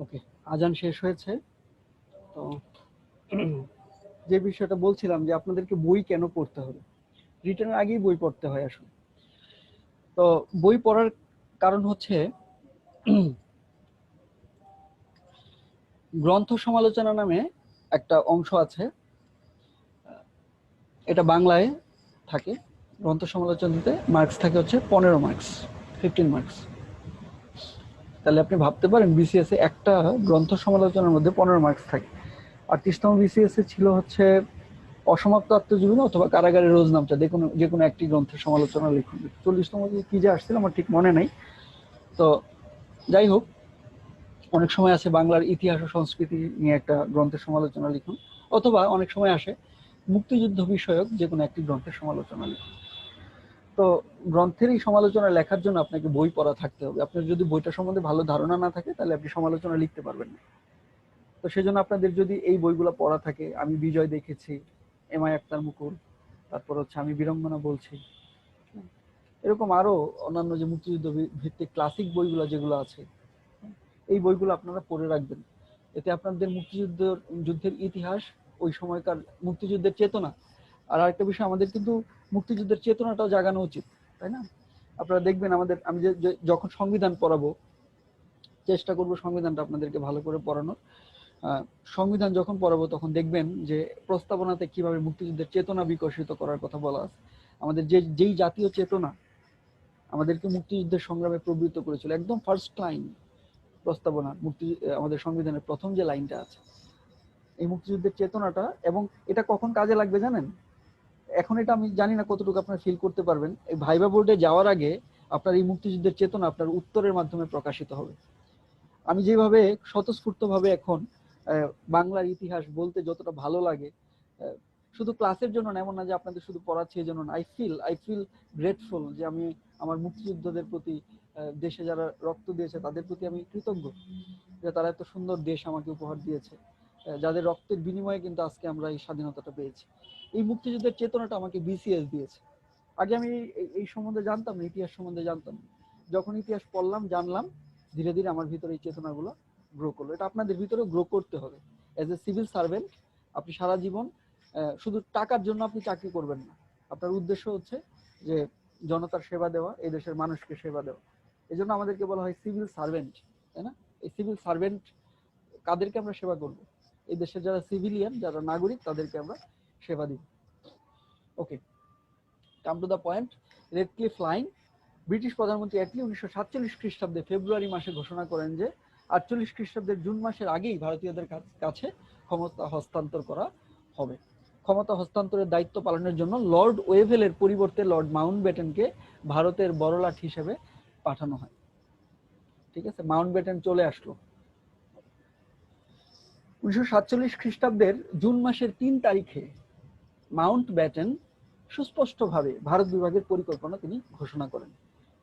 ওকে, আজান শেষ হয়েছে। তো যে বিষয়টা বলছিলাম যে আপনাদেরকে বই কেন পড়তে হবে, রিটার্নের আগেই বই পড়তে হয় আসলে। তো বই পড়ার কারণ হচ্ছে গ্রন্থ সমালোচনা নামে একটা অংশ আছে, এটা বাংলায় থাকে। গ্রন্থ সমালোচনাতে মার্কস থাকে হচ্ছে 15 মার্কস, 15 মার্কস। তাহলে আপনি ভাবতে পারেন বিসিএস এ একটা গ্রন্থ সমালোচনার মধ্যে 15 মার্কস থাকে। 38তম বিসিএস এ ছিল হচ্ছে অসমাপ্ত আত্মজীবনী অথবা কারাগারের রোজনামচা, যে কোনো একটি গ্রন্থের সমালোচনা লিখুন। 40তম কি যে আসছিল আমার ঠিক মনে নাই। তো যাই হোক, অনেক সময় আছে বাংলার ইতিহাস ও সংস্কৃতি নিয়ে একটা গ্রন্থের সমালোচনা লিখুন, অথবা অনেক সময় আসে মুক্তিযুদ্ধ বিষয়ক যে কোনো একটি গ্রন্থের সমালোচনা লিখুন। তো গ্রন্থের এই সমালোচনা লেখার জন্য আপনাকে বই পড়া থাকতে হবে। আপনার যদি বইটা সম্বন্ধে ভালো ধারণা না থাকে তাহলে আপনি সমালোচনা লিখতে পারবেন না। তো সেজন্য আপনাদের যদি এই বইগুলো পড়া থাকে, আমি বিজয় দেখেছি, এমআই আক্তার মুকুল, তারপর হচ্ছে আমি বীরাঙ্গনা বলছি, এরকম আরো অন্যান্য যে মুক্তিযুদ্ধ ভিত্তিক ক্লাসিক বইগুলো যেগুলো আছে, এই বইগুলো আপনারা পড়ে রাখবেন। এতে আপনাদের যুদ্ধের ইতিহাস, ওই সময়কার মুক্তিযুদ্ধের চেতনা, আর আরেকটা বিষয়, আমাদের কিন্তু মুক্তিযুদ্ধের চেতনাটাও জাগানো উচিত, তাই না? আপনারা দেখবেন আমি যখন সংবিধান পড়াবো চেষ্টা করব সংবিধানটা আপনাদেরকে ভালো করে পড়ানোর। সংবিধান যখন পড়াবো তখন দেখবেন যে প্রস্তাবনাতে কিভাবে মুক্তিযুদ্ধের চেতনা বিকশিত করার কথা বলা আছে। আমাদের যেই জাতীয় চেতনা আমাদেরকে মুক্তিযুদ্ধের সংগ্রামে প্রবৃত্ত করেছিল, একদম ফার্স্ট লাইন প্রস্তাবনা আমাদের সংবিধানের প্রথম যে লাইনটা আছে, এই মুক্তিযুদ্ধের চেতনাটা, এবং এটা কখন কাজে লাগবে জানেন? এখন এটা আমি জানি না কতটুকু আপনারা ফিল করতে পারবেন। এই ভাইবা বোর্ডে যাওয়ার আগে আপনার এই মুক্তিযুদ্ধের চেতনা আপনার উত্তরের মাধ্যমে প্রকাশিত হবে। আমি যেভাবে স্বতঃস্ফূর্তভাবে এখন বাংলার ইতিহাস বলতে যতটা ভালো লাগে, শুধু ক্লাসের জন্য না, এমন না যে আপনাদের শুধু পড়াচ্ছি এই জন্য না, আই ফিল গ্রেটফুল যে আমি আমার মুক্তিযোদ্ধাদের প্রতি, দেশে যারা রক্ত দিয়েছে তাদের প্রতি আমি কৃতজ্ঞ যে তারা এত সুন্দর দেশ আমাকে উপহার দিয়েছে, যাদের রক্তের বিনিময়ে কিন্তু আজকে আমরা এই স্বাধীনতাটা পেয়েছি। এই মুক্তিযুদ্ধের চেতনাটা আমাকে বিসিএস দিয়েছে। আগে আমি এই সম্বন্ধে জানতাম না, ইতিহাস সম্বন্ধে জানতাম না। যখন ইতিহাস পড়লাম, জানলাম, ধীরে ধীরে আমার ভিতরে এই চেতনাগুলো গ্রো করলো। এটা আপনাদের ভিতরে গ্রো করতে হবে। এজ এ সিভিল সার্ভেন্ট আপনি সারা জীবন শুধু টাকার জন্য আপনি চাকরি করবেন না। আপনার উদ্দেশ্য হচ্ছে যে জনতার সেবা দেওয়া, এই দেশের মানুষকে সেবা দেওয়া। এই জন্য আমাদেরকে বলা হয় সিভিল সার্ভেন্ট, তাই না? এই সিভিল সার্ভেন্ট কাদেরকে আমরা সেবা করব? এই দেশের যারা সিভিলিয়ান, যারা নাগরিক, তাদেরকে আমরা সেবা দিব। Okay, come to the point. Radcliffe line. British প্রধানমন্ত্রী অ্যাটলি 1947 খ্রিস্টাব্দে ফেব্রুয়ারি মাসে ঘোষণা করেন যে 48 খ্রিস্টাব্দের জুন মাসের আগেই ভারতীয়দের কাছে ক্ষমতা হস্তান্তর করা হবে। ক্ষমতা হস্তান্তরের দায়িত্ব পালনের জন্য লর্ড ওয়েভেলের পরিবর্তে লর্ড মাউন্টব্যাটেনকে ভারতের বড়লাট হিসেবে পাঠানো হয়। ঠিক আছে, মাউন্টব্যাটেন চলে আসলো। 1947 খ্রিস্টাব্দের জুন মাসের 3 তারিখে মাউন্টব্যাটেন সুস্পষ্টভাবে ভারত বিভাগের পরিকল্পনা তিনি ঘোষণা করেন।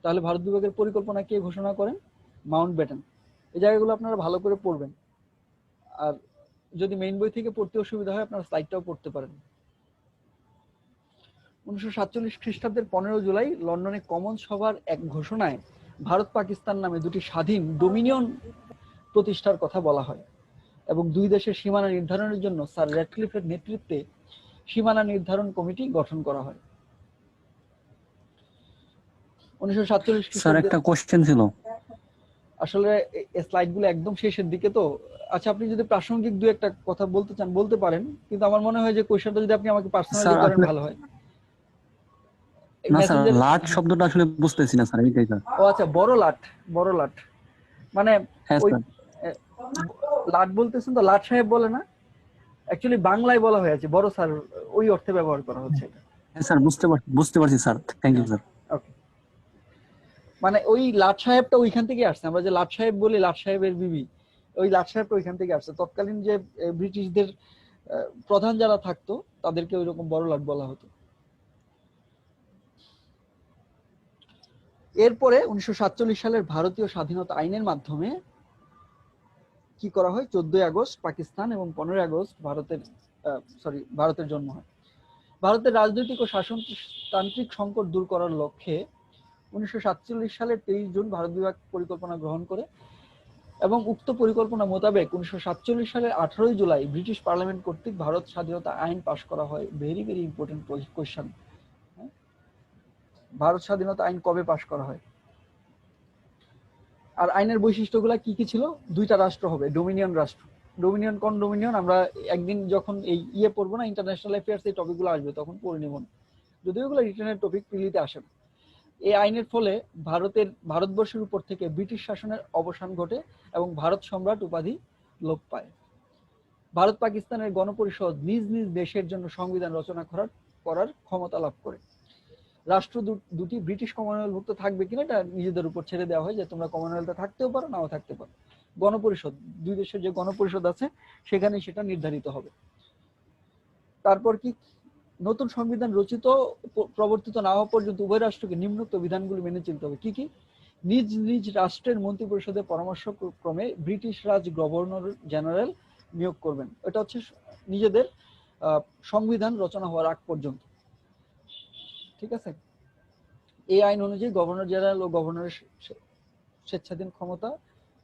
তাহলে ভারত বিভাগের পরিকল্পনা কে ঘোষণা করেন? মাউন্টব্যাটেন। এই জায়গাগুলো আপনারা ভালো করে পড়বেন, আর যদি মেইন বই থেকে পড়তে অসুবিধা হয় আপনারা স্লাইডটাও পড়তে পারেন। 1947 খ্রিস্টাব্দের 15 জুলাই লন্ডনে কমন্স সভার এক ঘোষণায় ভারত পাকিস্তান নামে দুটি স্বাধীন ডোমিনিয়ন প্রতিষ্ঠার কথা বলা হয় এবং দুই দেশের সীমানা নির্ধারণের জন্য স্যার র্যাডক্লিফের নেতৃত্বে সীমানা নির্ধারণ কমিটি গঠন করা হয়। 1947 স্যার একটা কোশ্চেন ছিল। আসলে এই স্লাইডগুলো একদম শেষের দিকে তো। আচ্ছা, আপনি যদি প্রাসঙ্গিক দুই একটা কথা বলতে চান বলতে পারেন, কিন্তু আমার মনে হয় যে কোশ্চেনটা যদি আপনি আমাকে পার্সোনালি করেন ভালো হয়। না স্যার, লাট শব্দটা আসলে বুঝতেছি না স্যার, এইটাই স্যার। ও আচ্ছা, বড় লাট মানে হ্যাঁ ওই স্যার। লাট বলতেছেন তো, লাট সাহেব বলে না, অ্যাকচুয়ালি বাংলায় বলা হয়েছে বড় স্যার, ওই অর্থে ব্যবহার করা হচ্ছে এটা। হ্যাঁ স্যার, বুঝতে পারছি স্যার, থ্যাংক ইউ স্যার। ওকে, মানে ওই লাট সাহেবটা ওইখান থেকে আসছে। আমরা যে লাট সাহেব বলি, লাট সাহেবের বিবি, ওই লাট সাহেবটা ওইখান থেকে আসছে। তৎকালীন যে ব্রিটিশদের প্রধান যারা থাকতো তাদেরকে ওইরকম বড় লাট বলা হতো। এরপরে 1947 সালের ভারতীয় স্বাধীনতা আইনের মাধ্যমে কি করা হয়? 14 আগস্ট পাকিস্তান এবং 15 আগস্ট ভারতের জন্ম হয়। ভারতের রাজনৈতিক ও শাসনতান্ত্রিক সংকট দূর করার লক্ষ্যে 1947 সালের 23 জুন ভারত বিভাগ পরিকল্পনা গ্রহণ করে এবং উক্ত পরিকল্পনা মোতাবেক 1947 সালের 18 জুলাই ব্রিটিশ পার্লামেন্ট কর্তৃক ভারত স্বাধীনতা আইন পাশ করা হয়। Very very important question. Bharat স্বাধীনতা আইন কবে পাশ করা হয়? আর আইনের বৈশিষ্ট্যগুলো কি কি ছিল? দুইটা রাষ্ট্র হবে, ডোমিনিয়ন রাষ্ট্র। ডোমিনিয়ন কোন ডোমিনিয়ন? আমরা একদিন যখন এই পড়বো না, ইন্টারন্যাশনাল অ্যাফেয়ার্স, এই টপিকগুলো আসবে তখন পড়ে নেব, যদিও এগুলো রিটেনের টপিক, প্রিলিতে আসে না। এই আইনের ফলে ভারতবর্ষের উপর থেকে ব্রিটিশ শাসনের অবসান ঘটে এবং ভারত সম্রাট উপাধি লোপ পায়। ভারত পাকিস্তানের গণপরিষদ নিজ নিজ দেশের জন্য সংবিধান রচনা করার ক্ষমতা লাভ করে। রাষ্ট্র দুটি ব্রিটিশ কমনওয়েলথভুক্ত থাকবে কিনা এটা নিজেদের উপর ছেড়ে দেওয়া হয়, যে তোমরা কমনওয়েলথে থাকতেও পারো, নাও থাকতে পারো। গণপরিষদ, দুই দেশের যে গণপরিষদ আছে সেখানে সেটা নির্ধারিত হবে। তারপর কি? নতুন সংবিধান রচিত প্রবর্তিত না হওয়া পর্যন্ত উভয় রাষ্ট্রকে নিম্নোক্ত বিধানগুলি মেনে চলতে হবে। কি কি? নিজ নিজ রাষ্ট্রের মন্ত্রিপরিষদের পরামর্শ ক্রমে ব্রিটিশ রাজ গভর্নর জেনারেল নিয়োগ করবেন। এটা হচ্ছে নিজেদের সংবিধান রচনা হওয়ার আগ পর্যন্ত। ঠিক আছে, এই আইন অনুযায়ী গভর্নর জেনারেল ও গভর্নরের স্বেচ্ছাধীন ক্ষমতা,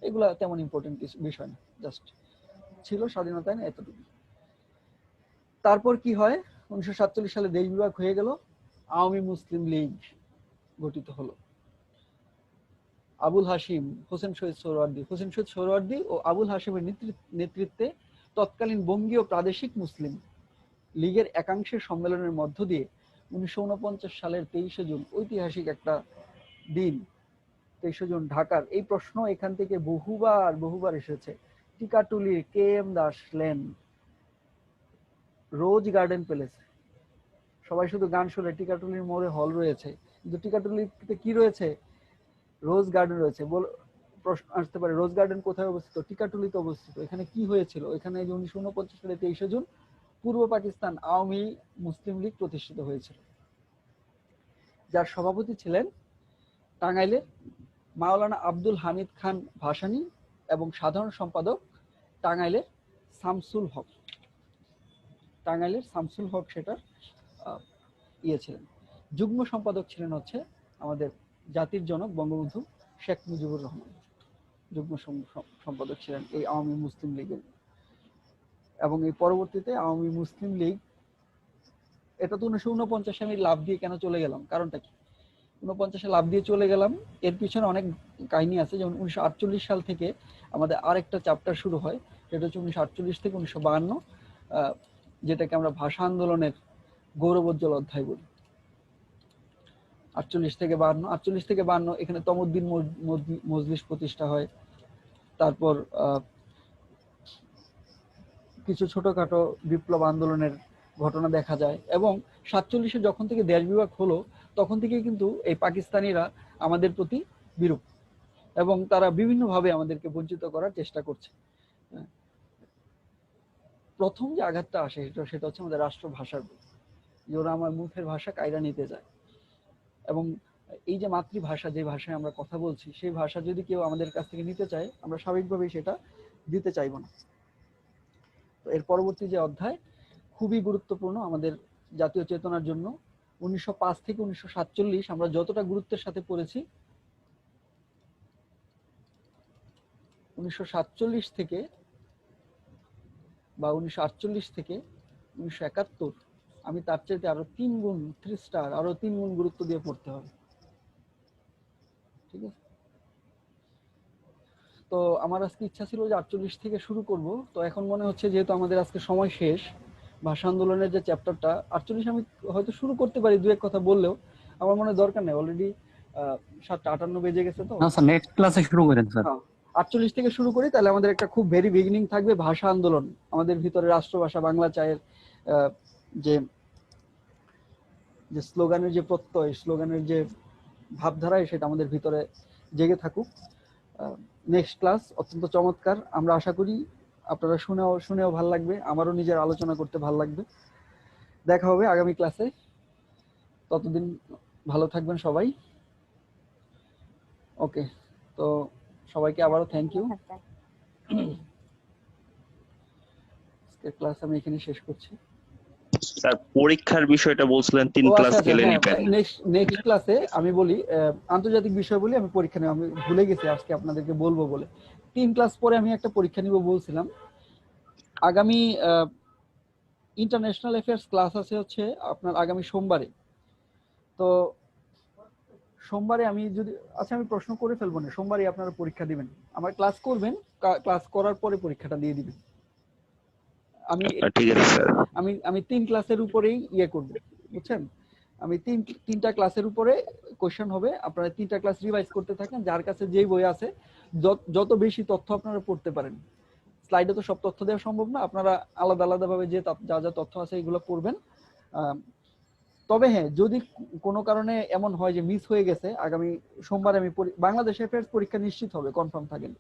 এগুলা তেমন ইম্পর্টেন্ট কিছু বিষয় না, জাস্ট ছিল স্বাধীনতা আইন এতটুকু। তারপর কি হয়? 1947 সালে দেশ বিভাগ হয়ে গেল, আওয়ামী মুসলিম লীগ গঠিত হলো। আবুল হাশিম, হোসেন শহীদ সোহরাওয়ার্দী ও আবুল হাশিমের নেতৃত্বে তৎকালীন বঙ্গীয় প্রাদেশিক মুসলিম লীগের একাংশের সম্মেলনের মধ্য দিয়ে 1949 সালের 23শে জুন ঐতিহাসিক একটা দিন। 23শে জুন ঢাকার, এই প্রশ্ন এখান থেকে বহুবার এসেছে। টিকাটুলির KM দাস লেন, রোজ গার্ডেন প্যালেস, সবাই শুধু গান শোনে। টিকাটুলির মোড়ে হল রয়েছে, কিন্তু টিকাটুলিতে কি রয়েছে? রোজ গার্ডেন রয়েছে। প্রশ্ন আসতে পারে রোজ গার্ডেন কোথায় অবস্থিত? টিকাটুলিতে অবস্থিত। এখানে কি হয়েছিল? এখানে 1949 সালে 23শে জুন পূর্ব পাকিস্তান আওয়ামী মুসলিম লীগ প্রতিষ্ঠিত হয়েছিল, যার সভাপতি ছিলেন টাঙ্গাইলের মাওলানা আব্দুল হামিদ খান ভাসানী এবং সাধারণ সম্পাদক টাঙ্গাইলের শামসুল হক সেটার ছিলেন। যুগ্ম সম্পাদক ছিলেন হচ্ছে আমাদের জাতির জনক বঙ্গবন্ধু শেখ মুজিবুর রহমান, যুগ্ম সম্পাদক ছিলেন এই আওয়ামী মুসলিম লীগের। এবং এই পরবর্তীতে আওয়ামী মুসলিম লীগ, এটা তো 1949 আমি লাভ দিয়ে কেন চলে গেলাম, কারণটা কি? 49 লাভ দিয়ে চলে গেলাম, এর পিছনে অনেক কাহিনী আছে। যেমন 1948 সাল থেকে আমাদের আরেকটা চ্যাপ্টার শুরু হয়, সেটা হচ্ছে 1948 থেকে 1952, যেটাকে আমরা ভাষা আন্দোলনের গৌরবোজ্জ্বল অধ্যায় বলি। 48 থেকে 52 এখানে তমুদ্দিন মজলিস প্রতিষ্ঠা হয়। তারপর কিছু ছোটখাটো বিপ্লব আন্দোলনের ঘটনা দেখা যায়। এবং 47-এ যখন থেকে দেশ বিভাগ হলো, তখন থেকে কিন্তু এই পাকিস্তানিরা আমাদের প্রতি বিরূপ, এবং তারা বিভিন্নভাবে আমাদেরকে বঞ্চিত করার চেষ্টা করছে। প্রথম যে আঘাতটা আসে সেটা হচ্ছে আমাদের রাষ্ট্রভাষার, যে ওরা আমার মুখের ভাষা কায়রা নিতে যায়। এবং এই যে মাতৃভাষা, যে ভাষায় আমরা কথা বলছি, সেই ভাষা যদি কেউ আমাদের কাছ থেকে নিতে চায়, আমরা স্বাভাবিকভাবেই সেটা দিতে চাইব না। তো এর পরবর্তী যে অধ্যায় খুবই গুরুত্বপূর্ণ আমাদের জাতীয় চেতনার জন্য, 1905 থেকে 1947 আমরা যতটা গুরুত্বের সাথে পড়েছি, 1947 থেকে বা 1948 থেকে 1971, আমি তার চাইতে আরো 3 গুণ 3 স্টার আরো 3 গুণ গুরুত্ব দিয়ে পড়তে হবে। ঠিক আছে? তো আমার আজকে ইচ্ছা ছিল যে 48 থেকে শুরু করব, তো এখন মনে হচ্ছে যেহেতু আমাদের আজকে সময় শেষ, ভাষা আন্দোলনের যে চ্যাপ্টারটা 48 আমি হয়তো শুরু করতে পারি দু এক কথা বললেও, আমার মনে দরকার নেই, অলরেডি 7:58 বেজে গেছে। তো না স্যার, নেক্সট ক্লাসে শুরু করেন স্যার। 48 থেকে শুরু করি, তাহলে আমাদের একটা খুব ভেরি বিগিনিং থাকবে ভাষা আন্দোলন, আমাদের ভিতরে রাষ্ট্রভাষা বাংলা চায়ের যে স্লোগানের যে প্রত্যয়, স্লোগানের যে ভাবধারায়, সেটা আমাদের ভিতরে জেগে থাকুক। নেক্সট ক্লাস অত্যন্ত চমৎকার, আমরা আশা করি আপনারা শুনেও ভালো লাগবে, আমারও নিজের আলোচনা করতে ভালো লাগবে। দেখা হবে আগামী ক্লাসে, ততদিন ভালো থাকবেন সবাই। ওকে, তো সবাইকে আবারও থ্যাংক ইউ। ক্লাস আমি এখানে শেষ করছি। স্যার পরীক্ষার বিষয়টা বলছিলেন 3 ক্লাস গেলে নেবেন। নেক্সট ক্লাসে আমি বলি আন্তর্জাতিক বিষয় বলি, আমি পরীক্ষা নেব, আমি ভুলে গেছি আজকে আপনাদেরকে বলবো বলে। 3 ক্লাস পরে আমি একটা পরীক্ষা নিব বলছিলাম। আগামী ইন্টারন্যাশনাল অ্যাফেয়ার্স ক্লাস আছে হচ্ছে আপনার আগামী সোমবারে। তো সোমবারে আমি যদি আমি প্রশ্ন করে ফেলবো না, সোমবারে আপনারা পরীক্ষা দিবেন, আমার ক্লাস করবেন, ক্লাস করার পরে পরীক্ষাটা দিয়ে দিবেন। ঠিক আছে স্যার, আমি 3 ক্লাসের উপরেই করব, বুঝছেন? আমি তিনটা ক্লাসের উপরে কোশ্চেন হবে, আপনারা 3টা ক্লাস রিভাইজ করতে থাকেন, যার কাছে যেই বই আছে যত বেশি তথ্য আপনারা পড়তে পারেন। স্লাইডে তো সব তথ্য দেওয়া সম্ভব না, আপনারা আলাদা ভাবে যে যা তথ্য আছে এগুলো পড়বেন। তবে হ্যাঁ, যদি কোনো কারণে এমন হয় যে মিস হয়ে গেছে, আগামী সোমবার আমি বাংলাদেশ অ্যাফেয়ার্স পরীক্ষা নিশ্চিত হবে, কনফার্ম থাকেন।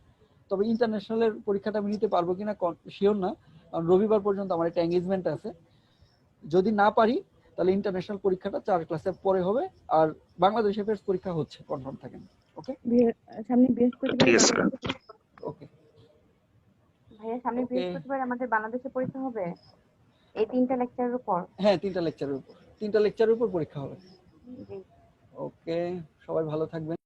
তবে ইন্টারন্যাশনালের পরীক্ষাটা আমি নিতে পারবো কিনা শিওর না, কারণ রবিবার পর্যন্ত আমার একটা এঙ্গেজমেন্ট আছে। যদি না পারি তাহলে ইন্টারন্যাশনাল পরীক্ষাটা 4 ক্লাসের পরে হবে, আর বাংলাদেশ অ্যাফেয়ার্স পরীক্ষা হচ্ছে, কনফার্ম থাকেন। ওকে, সামনে বৃহস্পতিবার। ওকে ভাইয়া, সামনে বৃহস্পতিবার আমাদের বাংলাদেশে পরীক্ষা হবে এই 3টা লেকচারের উপর। হ্যাঁ, 3টা লেকচারের উপর পরীক্ষা হবে। ওকে, সবাই ভালো থাকবেন।